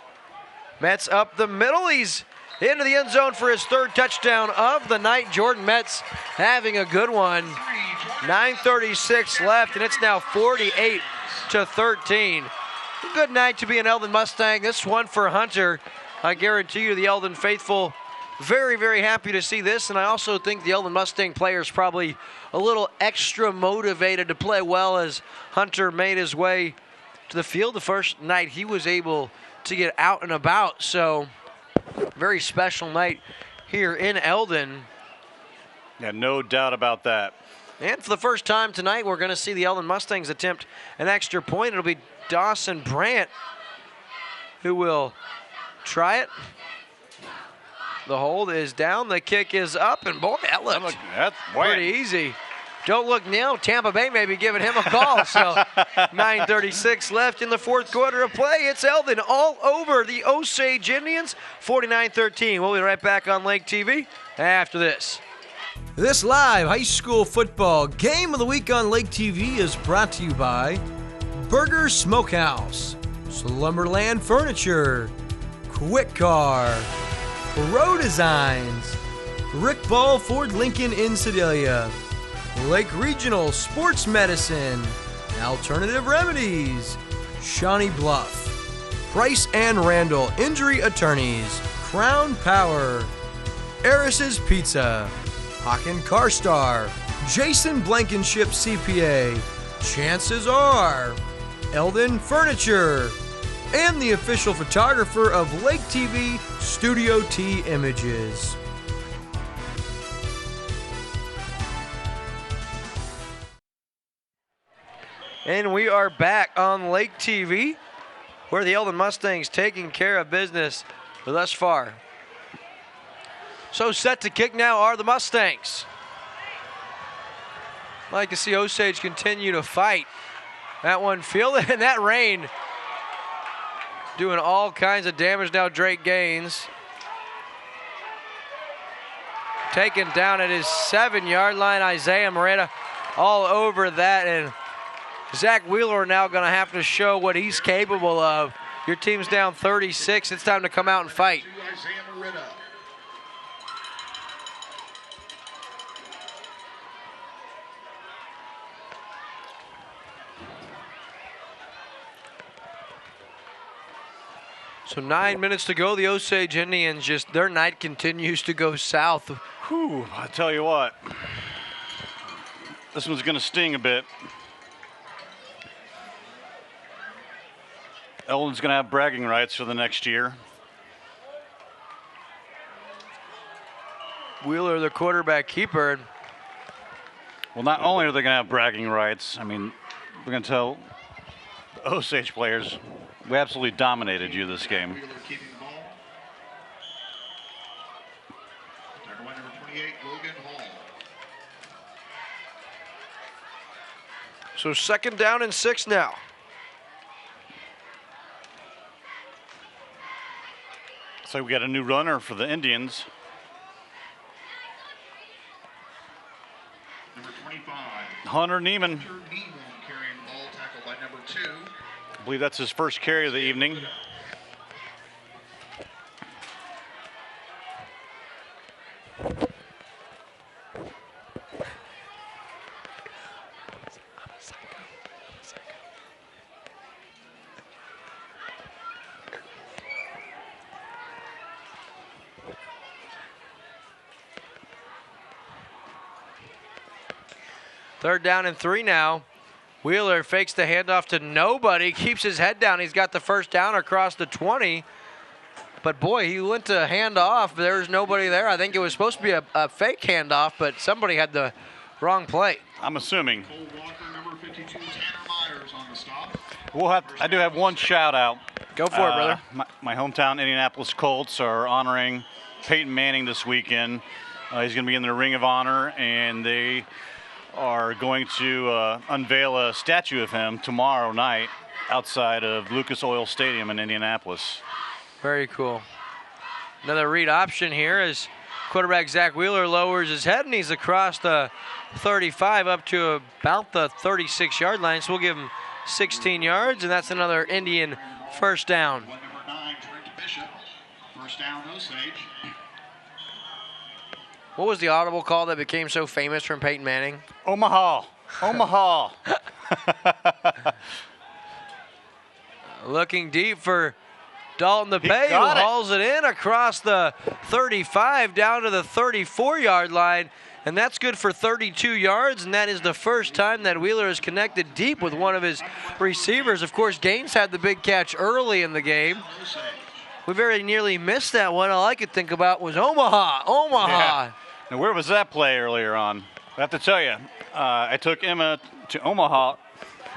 S3: Metz up the middle. He's into the end zone for his 3rd touchdown of the night. Jordan Metz having a good one. 9:36 left, and it's now 48-13. A good night to be an Eldon Mustang. This one for Hunter. I guarantee you the Eldon faithful very, very happy to see this, and I also think the Eldon Mustang players probably a little extra motivated to play well as Hunter made his way to the field the first night he was able to get out and about. So very special night here in Eldon.
S16: Yeah, no doubt about that.
S3: And for the first time tonight, we're going to see the Eldon Mustangs attempt an extra point. It'll be Dawson Brandt who will try it. The hold is down. The kick is up. And, boy, that looked pretty easy. Don't look now. Tampa Bay may be giving him a call. So 9:36 left in the 4th quarter of play. It's Eldon all over the Osage Indians. 49-13. We'll be right back on Lake TV after this.
S1: This live high school football game of the week on Lake TV is brought to you by Burger Smokehouse, Slumberland Furniture, Quick Car, Pro Designs, Rick Ball Ford Lincoln in Sedalia, Lake Regional Sports Medicine, Alternative Remedies, Shawnee Bluff, Price and Randall Injury Attorneys, Crown Power, Eris's Pizza, Hawken Carstar, Jason Blankenship CPA, Chances Are, Eldon Furniture, and the official photographer of Lake TV, Studio T Images.
S3: And we are back on Lake TV, where the Eldon Mustangs taking care of business thus far. So set to kick now are the Mustangs. Like to see Osage continue to fight. That one fielded, and that rain doing all kinds of damage now. Drake Gaines taken down at his 7-yard line. Isaiah Moreta all over that, and Zach Wheeler now going to have to show what he's capable of. Your team's down 36. It's time to come out and fight. So 9 minutes to go. The Osage Indians, just their night continues to go south.
S16: Whew, I tell you what, this one's going to sting a bit. Eldon's going to have bragging rights for the next year.
S3: Wheeler, the quarterback keeper.
S16: Well, not only are they going to have bragging rights, I mean, we're going to tell the Osage players, we absolutely dominated you this game.
S5: Wheeler keeping the ball. Tackle by number 28, Logan Hall.
S1: So 2nd down and 6 now.
S16: So we got a new runner for the Indians.
S5: Number 25.
S16: Hunter Neiman.
S5: Hunter Neiman carrying the ball, tackled by number 2.
S16: I believe that's his first carry of the evening.
S3: Third down and 3 now. Wheeler fakes the handoff to nobody, keeps his head down. He's got the first down across the 20. But boy, he went to hand off. There's nobody there. I think it was supposed to be a fake handoff, but somebody had the wrong play.
S16: I'm assuming.
S5: Cole Walker, number 52, Tanner Myers on the stop.
S16: I do have one shout out.
S3: Go for it, brother.
S16: My hometown Indianapolis Colts are honoring Peyton Manning this weekend. He's going to be in the Ring of Honor, and they are going to unveil a statue of him tomorrow night outside of Lucas Oil Stadium in Indianapolis.
S3: Very cool. Another read option here as quarterback Zach Wheeler lowers his head, and he's across the 35 up to about the 36-yard line. So we'll give him 16 yards, and that's another Indian first down.
S5: Number 9, Trent Bishop. First down, Osage.
S3: What was the audible call that became so famous from Peyton Manning?
S16: Omaha. Omaha.
S3: Looking deep for Dalton DePay, who
S16: got it.
S3: hauls it in across the 35 down to the 34-yard line. And that's good for 32 yards, and that is the first time that Wheeler has connected deep with one of his receivers. Of course, Gaines had the big catch early in the game. We very nearly missed that one. All I could think about was Omaha.
S16: Yeah. Now, where was that play earlier on? I have to tell you, I took Emma to Omaha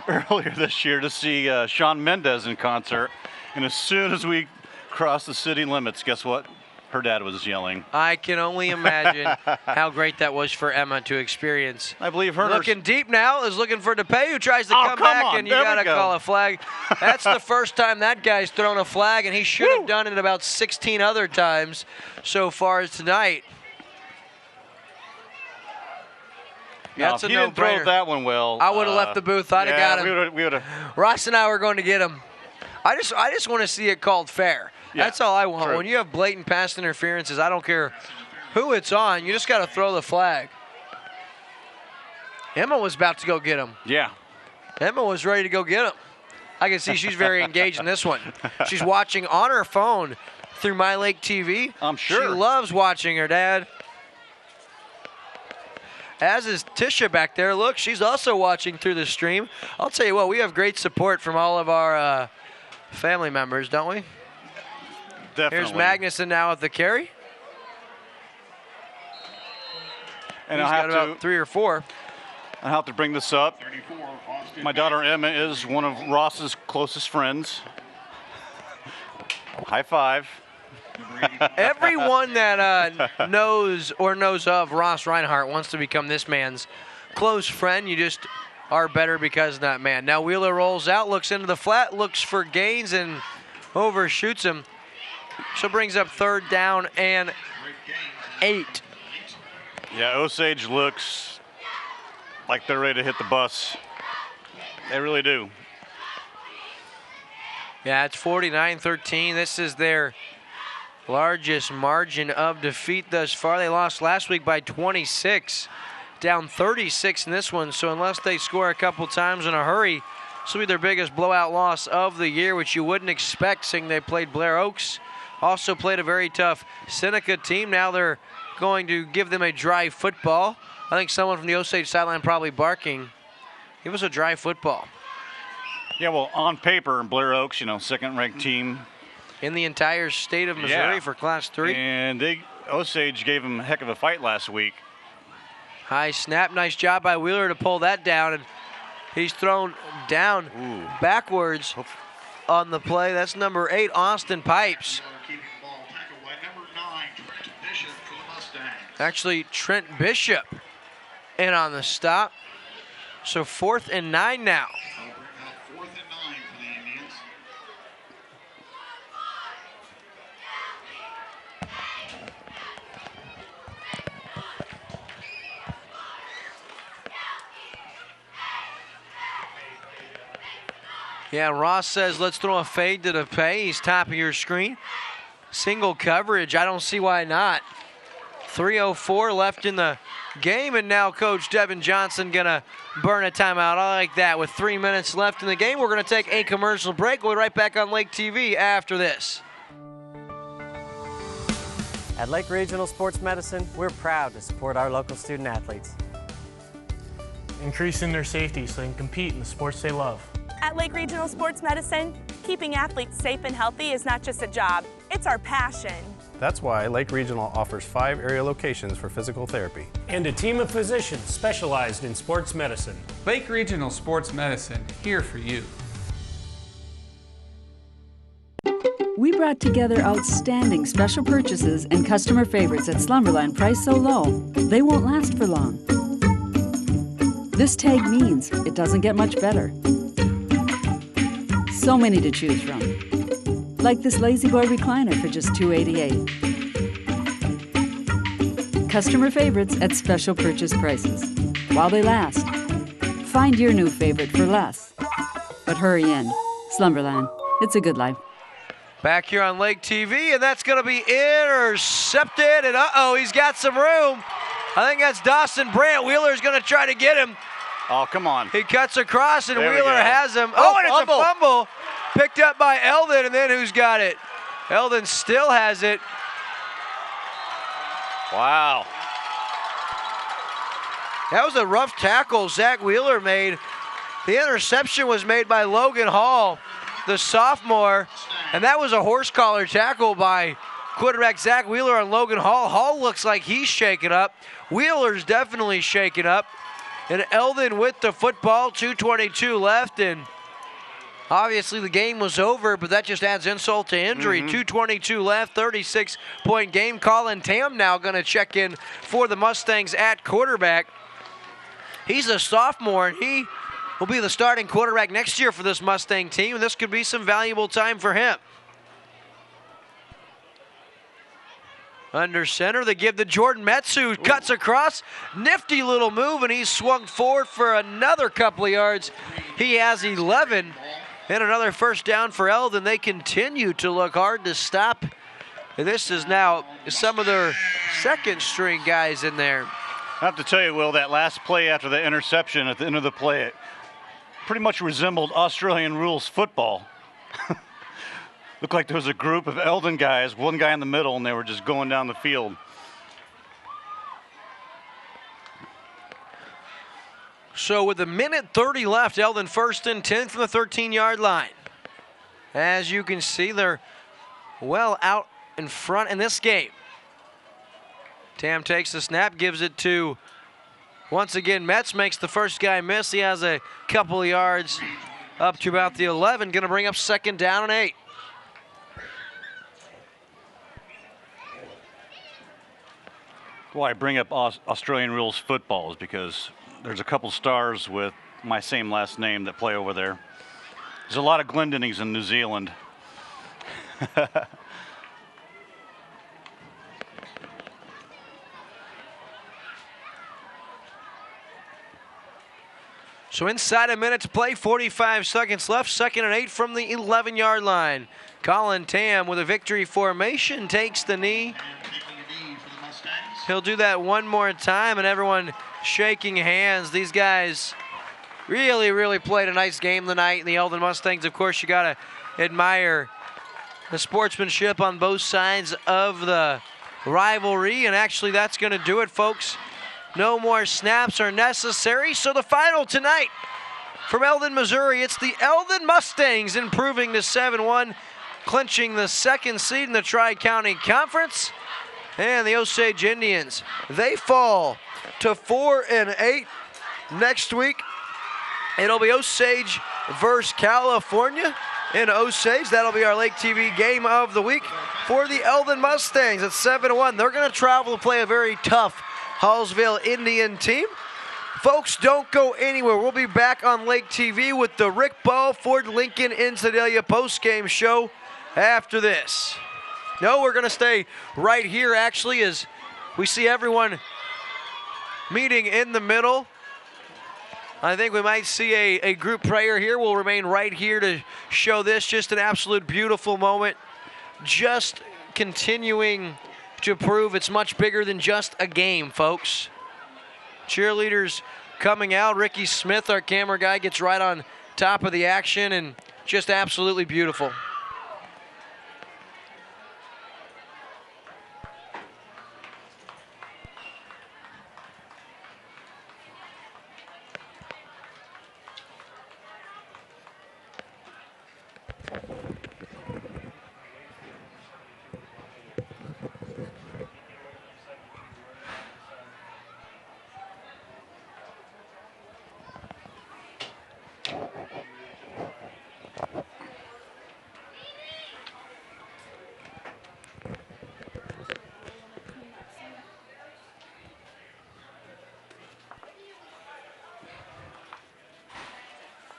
S16: earlier this year to see Shawn Mendes in concert. And as soon as we crossed the city limits, guess what? Her dad was yelling.
S3: I can only imagine how great that was for Emma to experience.
S16: I believe her.
S3: Looking deep now is looking for DePay, who tries to come back,
S16: on.
S3: and you got to call a flag. That's the first time that guy's thrown a flag, and he should have done it about 16 other times so far as tonight.
S16: Now, if he didn't throw that one well,
S3: I would have left the booth. I'd have got him.
S16: We would have.
S3: Ross and I were going to get him. I just want to see it called fair.
S16: Yeah,
S3: that's all I want.
S16: true.
S3: When you have blatant pass interferences, I don't care who it's on. You just got to throw the flag. Emma was about to go get him.
S16: Yeah.
S3: Emma was ready to go get him. I can see she's very engaged in this one. She's watching on her phone through My Lake TV.
S16: I'm sure.
S3: She loves watching her dad. As is Tisha back there. Look, she's also watching through the stream. I'll tell you what, we have great support from all of our family members, don't we?
S16: Definitely.
S3: Here's Magnuson now at the carry.
S16: And
S3: He's
S16: I'll have
S3: got about 3 or 4.
S16: I have to bring this up. My daughter Emma is one of Ross's closest friends. High five.
S3: Everyone that knows or knows of Ross Reinhardt wants to become this man's close friend. You just are better because of that man. Now Wheeler rolls out, looks into the flat, looks for Gaines, and overshoots him. So brings up 3rd down and 8.
S16: Yeah, Osage looks like they're ready to hit the bus. They really do.
S3: Yeah, it's 49-13. This is their largest margin of defeat thus far. They lost last week by 26, down 36 in this one. So unless they score a couple times in a hurry, this will be their biggest blowout loss of the year, which you wouldn't expect, seeing they played Blair Oaks. Also played a very tough Seneca team. Now they're going to give them a dry football. I think someone from the Osage sideline probably barking. Give us a dry football.
S16: Yeah, well, on paper, Blair Oaks, second-ranked team
S3: in the entire state of Missouri for Class 3.
S16: And Osage gave them a heck of a fight last week.
S3: High snap, nice job by Wheeler to pull that down, and he's thrown down backwards on the play. That's number 8, Austin Pipes. Actually, Trent Bishop in on the stop. So 4th and 9 now. Yeah, Ross says let's throw a fade to the pay. He's top of your screen. Single coverage, I don't see why not. 3:04 left in the game, and now Coach Devin Johnson gonna burn a timeout. I like that. With 3 minutes left in the game, we're gonna take a commercial break. We'll be right back on Lake TV after this.
S6: At Lake Regional Sports Medicine, we're proud to support our local student athletes,
S12: increasing their safety so they can compete in the sports they love.
S22: At Lake Regional Sports Medicine, keeping athletes safe and healthy is not just a job, it's our passion.
S23: That's why Lake Regional offers 5 area locations for physical therapy.
S12: And a team of physicians specialized in sports medicine.
S24: Lake Regional Sports Medicine, here for you.
S21: We brought together outstanding special purchases and customer favorites at Slumberland priced so low, they won't last for long. This tag means it doesn't get much better. So many to choose from. Like this Lazy Boy recliner for just $288. Customer favorites at special purchase prices. While they last. Find your new favorite for less. But hurry in. Slumberland. It's a good life.
S3: Back here on Lake TV, and that's going to be intercepted. And uh-oh, he's got some room. I think that's Dawson Brandt. Wheeler's going to try to get him.
S16: Oh, come on.
S3: He cuts across, and
S16: There we
S3: Wheeler
S16: go.
S3: has him. Oh, and it's a fumble. Picked up by Eldon, and then who's got it? Eldon still has it.
S16: Wow.
S3: That was a rough tackle Zach Wheeler made. The interception was made by Logan Hall, the sophomore, and that was a horse collar tackle by quarterback Zach Wheeler on Logan Hall. Hall looks like he's shaken up. Wheeler's definitely shaken up. And Eldon with the football, 2:22 left, and obviously the game was over, but that just adds insult to injury. 2:22 left, 36-point game. Colin Tam now going to check in for the Mustangs at quarterback. He's a sophomore, and he will be the starting quarterback next year for this Mustang team, and this could be some valuable time for him. Under center, they give to Jordan Metz, who cuts across. Nifty little move, and he's swung forward for another couple of yards. He has 11, and another first down for Eldon. They continue to look hard to stop. And this is now some of their second-string guys in there.
S16: I have to tell you, Will, that last play after the interception at the end of the play, it pretty much resembled Australian rules football. Looked like there was a group of Eldon guys, one guy in the middle, and they were just going down the field.
S3: So with a minute 30 left, Eldon first and 10 from the 13-yard line. As you can see, they're well out in front in this game. Tam takes the snap, gives it to, once again, Metz makes the first guy miss. He has a couple of yards up to about the 11, going to bring up second down and 8.
S16: Why I bring up Australian rules football is because there's a couple stars with my same last name that play over there. There's a lot of Glendonings in New Zealand.
S3: So inside a minute to play, 45 seconds left, second and 8 from the 11-yard line. Colin Tam with a victory formation takes the knee. He'll do that one more time, and everyone shaking hands. These guys really, really played a nice game tonight. And the Eldon Mustangs, of course, you got to admire the sportsmanship on both sides of the rivalry. And actually, that's going to do it, folks. No more snaps are necessary. So the final tonight, From Eldon, Missouri, it's the Eldon Mustangs improving to 7-1, clinching the second seed in the Tri-County Conference. And the Osage Indians, they fall to 4-8. Next week, it'll be Osage versus California in Osage. That'll be our Lake TV game of the week for the Eldon Mustangs at 7-1. They're going to travel to play a very tough Hallsville Indian team. Folks, don't go anywhere. We'll be back on Lake TV with the Rick Ball Ford Lincoln in Sedalia postgame show after this. No, we're going to stay right here, actually, as we see everyone meeting in the middle. I think we might see a group prayer here. We'll remain right here to show this. Just an absolute beautiful moment. Just continuing to prove it's much bigger than just a game, folks. Cheerleaders coming out. Ricky Smith, our camera guy, gets right on top of the action, and just absolutely beautiful.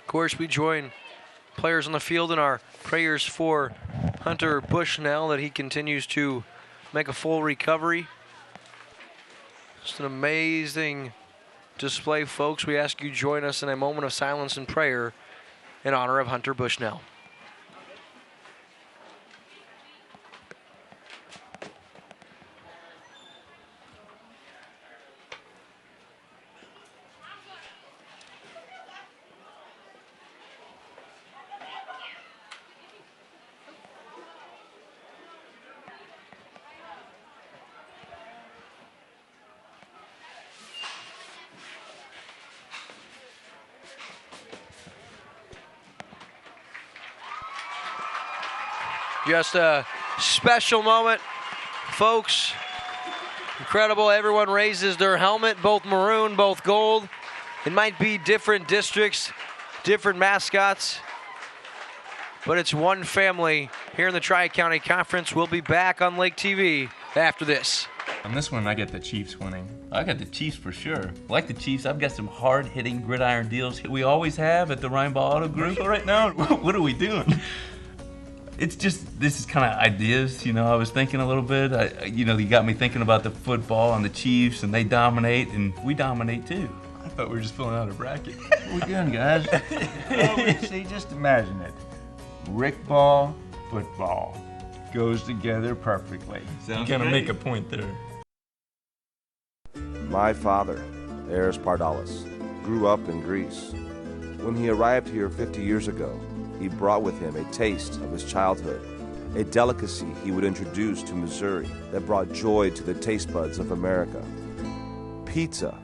S3: Of course, we join players on the field in our prayers for Hunter Bushnell, that he continues to make a full recovery. Just an amazing display, folks. We ask you join us in a moment of silence and prayer in honor of Hunter Bushnell. Just a special moment, folks. Incredible. Everyone raises their helmet, both maroon, both gold. It might be different districts, different mascots, but it's one family here in the Tri-County Conference. We'll be back on Lake TV after this.
S4: On this one, I get the Chiefs winning. I got the Chiefs for sure. Like the Chiefs, I've got some hard-hitting gridiron deals we always have at the Rhineball Auto Group. Right now, what are we doing? It's just, this is kind of ideas, you know, I was thinking a little bit. You got me thinking about the football and the Chiefs, and they dominate, and we dominate too. I thought we were just filling out a bracket.
S13: What are we doing, guys? Well, see, just imagine it. Rick Ball, football goes together perfectly.
S4: Sounds kind of make a point there.
S17: My father, Eris Pardalis, grew up in Greece. When he arrived here 50 years ago, he brought with him a taste of his childhood, a delicacy he would introduce to Missouri that brought joy to the taste buds of America. Pizza.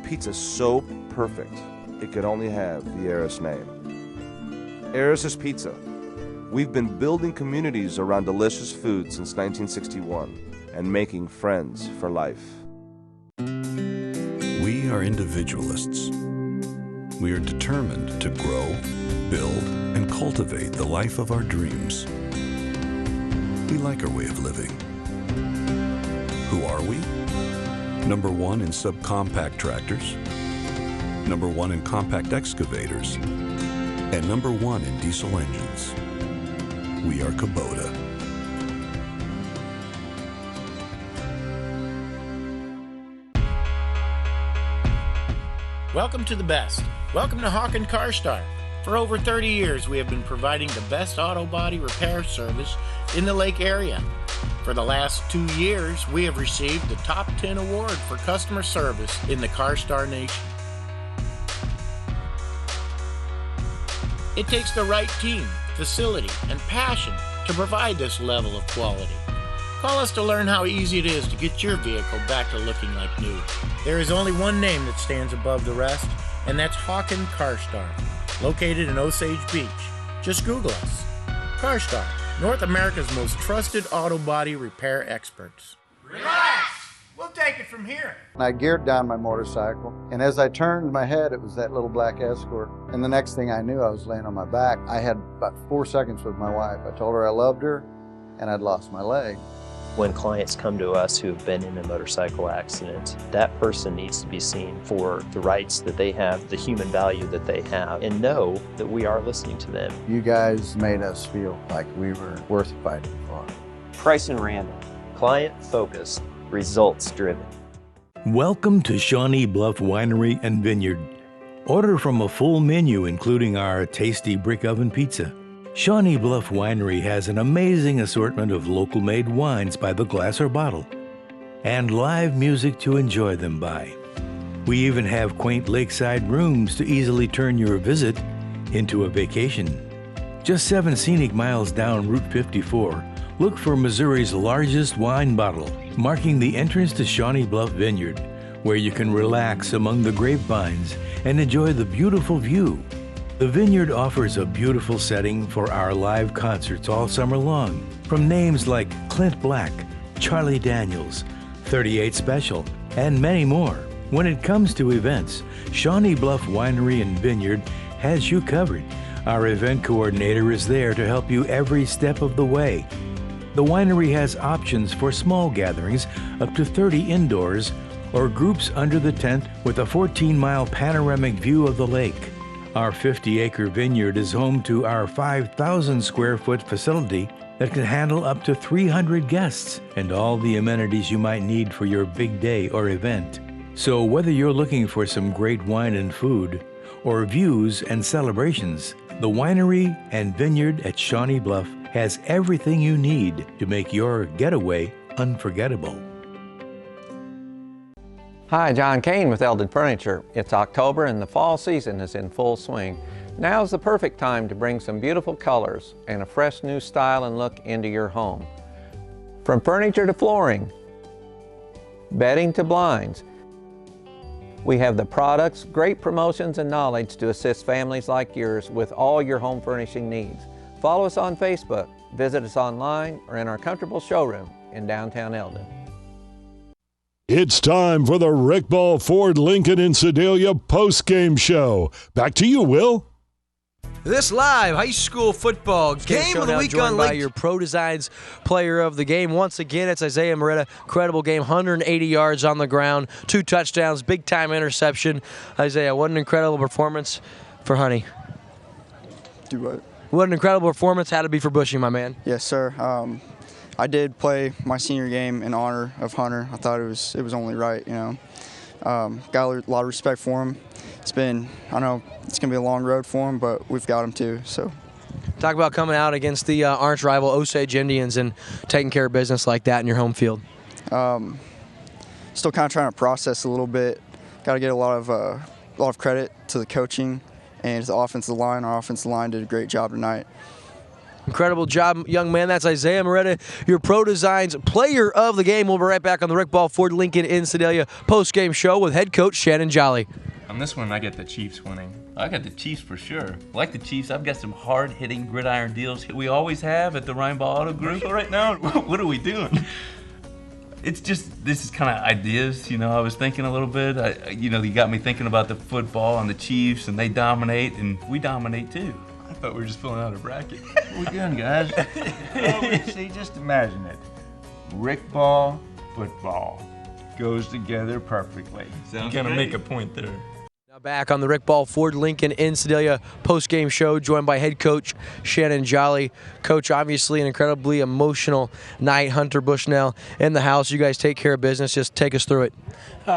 S17: Pizza so perfect, it could only have the Eris name. Eris's Pizza. We've been building communities around delicious food since 1961 and making friends for life.
S18: We are individualists. We are determined to grow, build, and cultivate the life of our dreams. We like our way of living. Who are we? Number 1 in subcompact tractors, number 1 in compact excavators, and number 1 in diesel engines. We are Kubota.
S7: Welcome to the best. Welcome to Hawken Car Star. For over 30 years, we have been providing the best auto body repair service in the Lake area. For the last 2 years, we have received the Top 10 award for customer service in the Car Star Nation. It takes the right team, facility, and passion to provide this level of quality. Call us to learn how easy it is to get your vehicle back to looking like new. There is only one name that stands above the rest, and that's Hawken Car Star. located in Osage Beach. Just Google us. CarStar, North America's most trusted auto body repair experts.
S8: Relax. We'll take it from here.
S14: I geared down my motorcycle, and as I turned my head, it was that little black Escort. And the next thing I knew, I was laying on my back. I had about 4 seconds with my wife. I told her I loved her, and I'd lost my leg.
S15: When clients come to us who have been in a motorcycle accident, that person needs to be seen for the rights that they have, the human value that they have, and know that we are listening to them.
S14: You guys made us feel like we were worth fighting for.
S15: Price and Randall, client-focused, results-driven.
S19: Welcome to Shawnee Bluff Winery and Vineyard. Order from a full menu including our tasty brick oven pizza. Shawnee Bluff Winery has an amazing assortment of local-made wines by the glass or bottle, and live music to enjoy them by. We even have quaint lakeside rooms to easily turn your visit into a vacation. Just 7 scenic miles down Route 54, look for Missouri's largest wine bottle, marking the entrance to Shawnee Bluff Vineyard, where you can relax among the grapevines and enjoy the beautiful view. The Vineyard offers a beautiful setting for our live concerts all summer long, from names like Clint Black, Charlie Daniels, 38 Special, and many more. When it comes to events, Shawnee Bluff Winery and Vineyard has you covered. Our event coordinator is there to help you every step of the way. The winery has options for small gatherings up to 30 indoors or groups under the tent with a 14-mile panoramic view of the lake. Our 50-acre vineyard is home to our 5,000-square-foot facility that can handle up to 300 guests and all the amenities you might need for your big day or event. So whether you're looking for some great wine and food or views and celebrations, the winery and vineyard at Shawnee Bluff has everything you need to make your getaway unforgettable.
S20: Hi, John Kane with Eldon Furniture. It's October and the fall season is in full swing. Now's the perfect time to bring some beautiful colors and a fresh new style and look into your home. From furniture to flooring, bedding to blinds, we have the products, great promotions, and knowledge to assist families like yours with all your home furnishing needs. Follow us on Facebook, visit us online, or in our comfortable showroom in downtown Eldon.
S25: It's time for the Rick Ball Ford Lincoln in Sedalia postgame show. Back to you, Will.
S1: This live high school football game of the week on Lake. By your Pro Designs player of the game. Once again, it's Isaiah Moretta. Incredible game, 180 yards on the ground, 2 touchdowns, big-time interception. Isaiah, what an incredible performance for Honey.
S26: Do what?
S1: What an incredible performance had to be for Bushy, my man.
S26: Yes, sir. I did play my senior game in honor of Hunter. I thought it was only right, you know. Got a lot of respect for him. I know it's going to be a long road for him, but we've got him too. So,
S1: talk about coming out against the arch rival Osage Indians and taking care of business like that in your home field.
S26: Still kind of trying to process a little bit. Got to get a lot of credit to the coaching and to the offensive line. Our offensive line did a great job tonight.
S1: Incredible job, young man. That's Isaiah Moretta, your Pro Designs player of the game. We'll be right back on the Rick Ball Ford Lincoln in Sedalia postgame show with head coach Shannon Jolly.
S4: On this one, I get the Chiefs winning. I got the Chiefs for sure. Like the Chiefs, I've got some hard-hitting gridiron deals we always have at the Rhineball Auto Group. So right now, what are we doing? It's just, this is kind of ideas, you know, I was thinking a little bit. You got me thinking about the football and the Chiefs, and they dominate, and we dominate too. I thought we were just filling out a bracket.
S13: What are we doing, guys? See, just imagine it. Rick ball, football goes together perfectly.
S4: Sounds gonna make a point there.
S1: Now back on the Rick Ball Ford Lincoln in Sedalia post-game show, joined by head coach Shannon Jolly. Coach, obviously an incredibly emotional night. Hunter Bushnell in the house. You guys take care of business. Just take us through it.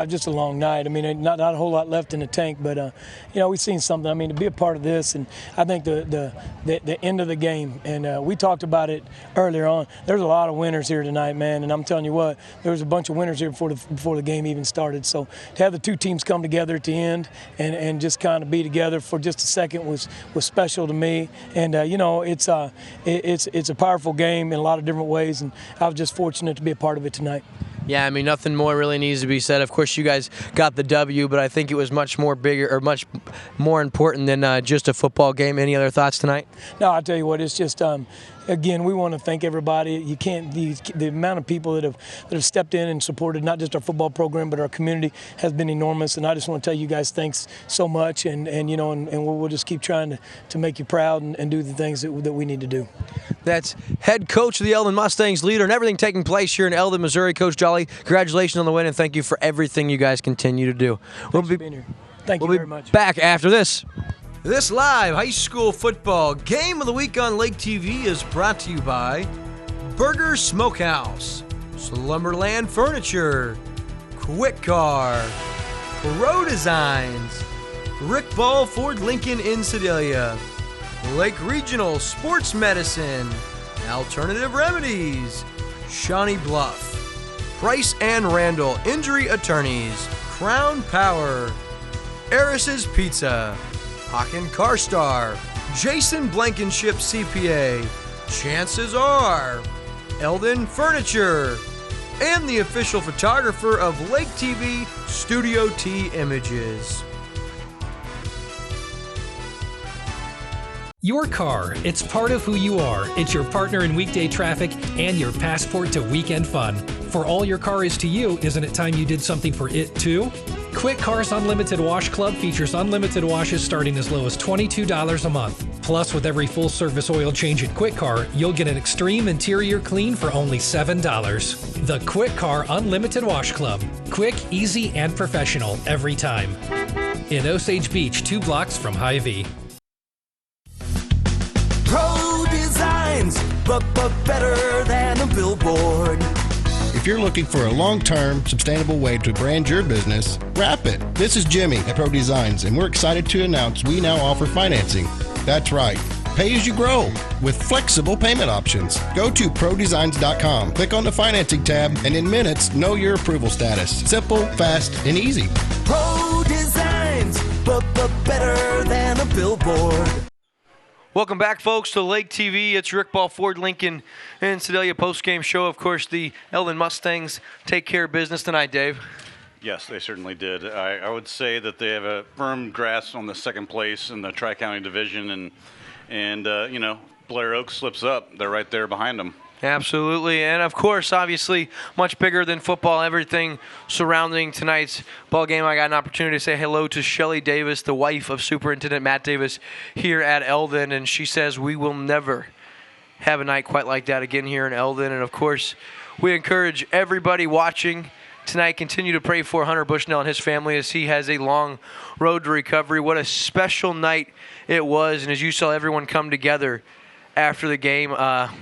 S27: Just a long night. I mean, not a whole lot left in the tank, but we've seen something. I mean, to be a part of this, and I think the end of the game, and we talked about it earlier on. There's a lot of winners here tonight, man, and I'm telling you what, there was a bunch of winners here before the game even started. So to have the two teams come together at the end and just kind of be together for just a second was special to me. And it's a powerful game in a lot of different ways, and I was just fortunate to be a part of it tonight.
S1: Yeah, I mean, nothing more really needs to be said. Of course, you guys got the W, but I think it was much more important than just a football game. Any other thoughts tonight?
S27: No, I'll tell you what, it's just, again, we want to thank everybody. The amount of people that have stepped in and supported not just our football program, but our community has been enormous. And I just want to tell you guys thanks so much. And we'll just keep trying to make you proud and do the things that we need to do.
S1: That's head coach of the Eldon Mustangs, leader and everything taking place here in Eldon, Missouri, Coach Jolly. Congratulations on the win, and thank you for everything you guys continue to do.
S27: Thanks for being here. Thank you very much.
S1: Back after this. This live high school football game of the week on Lake TV is brought to you by Burger Smokehouse, Slumberland Furniture, Quick Car, Pro Designs, Rick Ball Ford Lincoln in Sedalia, Lake Regional Sports Medicine, Alternative Remedies, Shawnee Bluff, Price and Randall Injury Attorneys, Crown Power, Eris's Pizza, Hawken CarStar, Jason Blankenship CPA, Chances Are, Eldon Furniture, and the official photographer of Lake TV, Studio T Images.
S2: Your car, it's part of who you are. It's your partner in weekday traffic and your passport to weekend fun. For all your car is to you, isn't it time you did something for it too? Quick Car's Unlimited Wash Club features unlimited washes starting as low as $22 a month. Plus, with every full-service oil change at Quick Car, you'll get an extreme interior clean for only $7. The Quick Car Unlimited Wash Club. Quick, easy, and professional every time. In Osage Beach, 2 blocks from Hy-Vee.
S5: Pro Designs, but better than a billboard.
S6: If you're looking for a long-term, sustainable way to brand your business, wrap it. This is Jimmy at Pro Designs, and we're excited to announce we now offer financing. That's right. Pay as you grow with flexible payment options. Go to prodesigns.com, click on the financing tab, and in minutes, know your approval status. Simple, fast, and easy.
S5: Pro Designs, but better than a billboard.
S1: Welcome back, folks, to Lake TV. It's Rick Ball Ford Lincoln and Sedalia postgame show. Of course, the Eldon Mustangs take care of business tonight, Dave.
S16: Yes, they certainly did. I would say that they have a firm grasp on the second place in the Tri-County Division, and Blair Oak slips up. They're right there behind them.
S1: Absolutely, and of course, obviously, much bigger than football, everything surrounding tonight's ball game. I got an opportunity to say hello to Shelly Davis, the wife of Superintendent Matt Davis here at Eldon, and she says we will never have a night quite like that again here in Eldon. And of course, we encourage everybody watching tonight, continue to pray for Hunter Bushnell and his family as he has a long road to recovery. What a special night it was, and as you saw everyone come together after the game,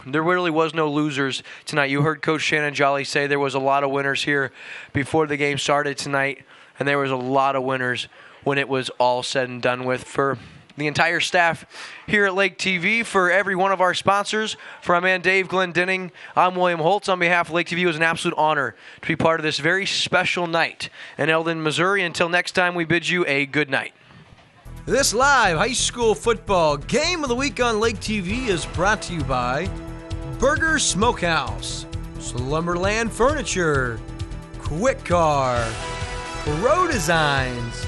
S1: there really was no losers tonight. You heard Coach Shannon Jolly say there was a lot of winners here before the game started tonight, and there was a lot of winners when it was all said and done with. For the entire staff here at Lake TV, for every one of our sponsors, for our man Dave Glendenning, I'm William Holtz. On behalf of Lake TV, it was an absolute honor to be part of this very special night in Eldon, Missouri. Until next time, we bid you a good night. This live high school football game of the week on Lake TV is brought to you by Burger Smokehouse, Slumberland Furniture, Quick Car, Pro Designs,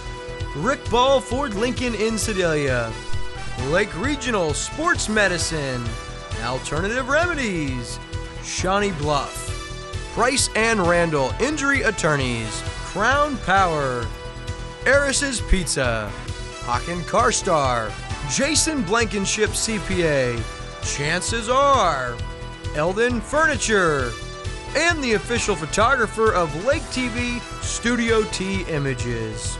S1: Rick Ball Ford Lincoln in Sedalia, Lake Regional Sports Medicine, Alternative Remedies, Shawnee Bluff, Price and Randall Injury Attorneys, Crown Power, Eris's Pizza, Hawken CarStar, Jason Blankenship CPA, Chances Are, Eldon Furniture, and the official photographer of Lake TV, Studio T Images.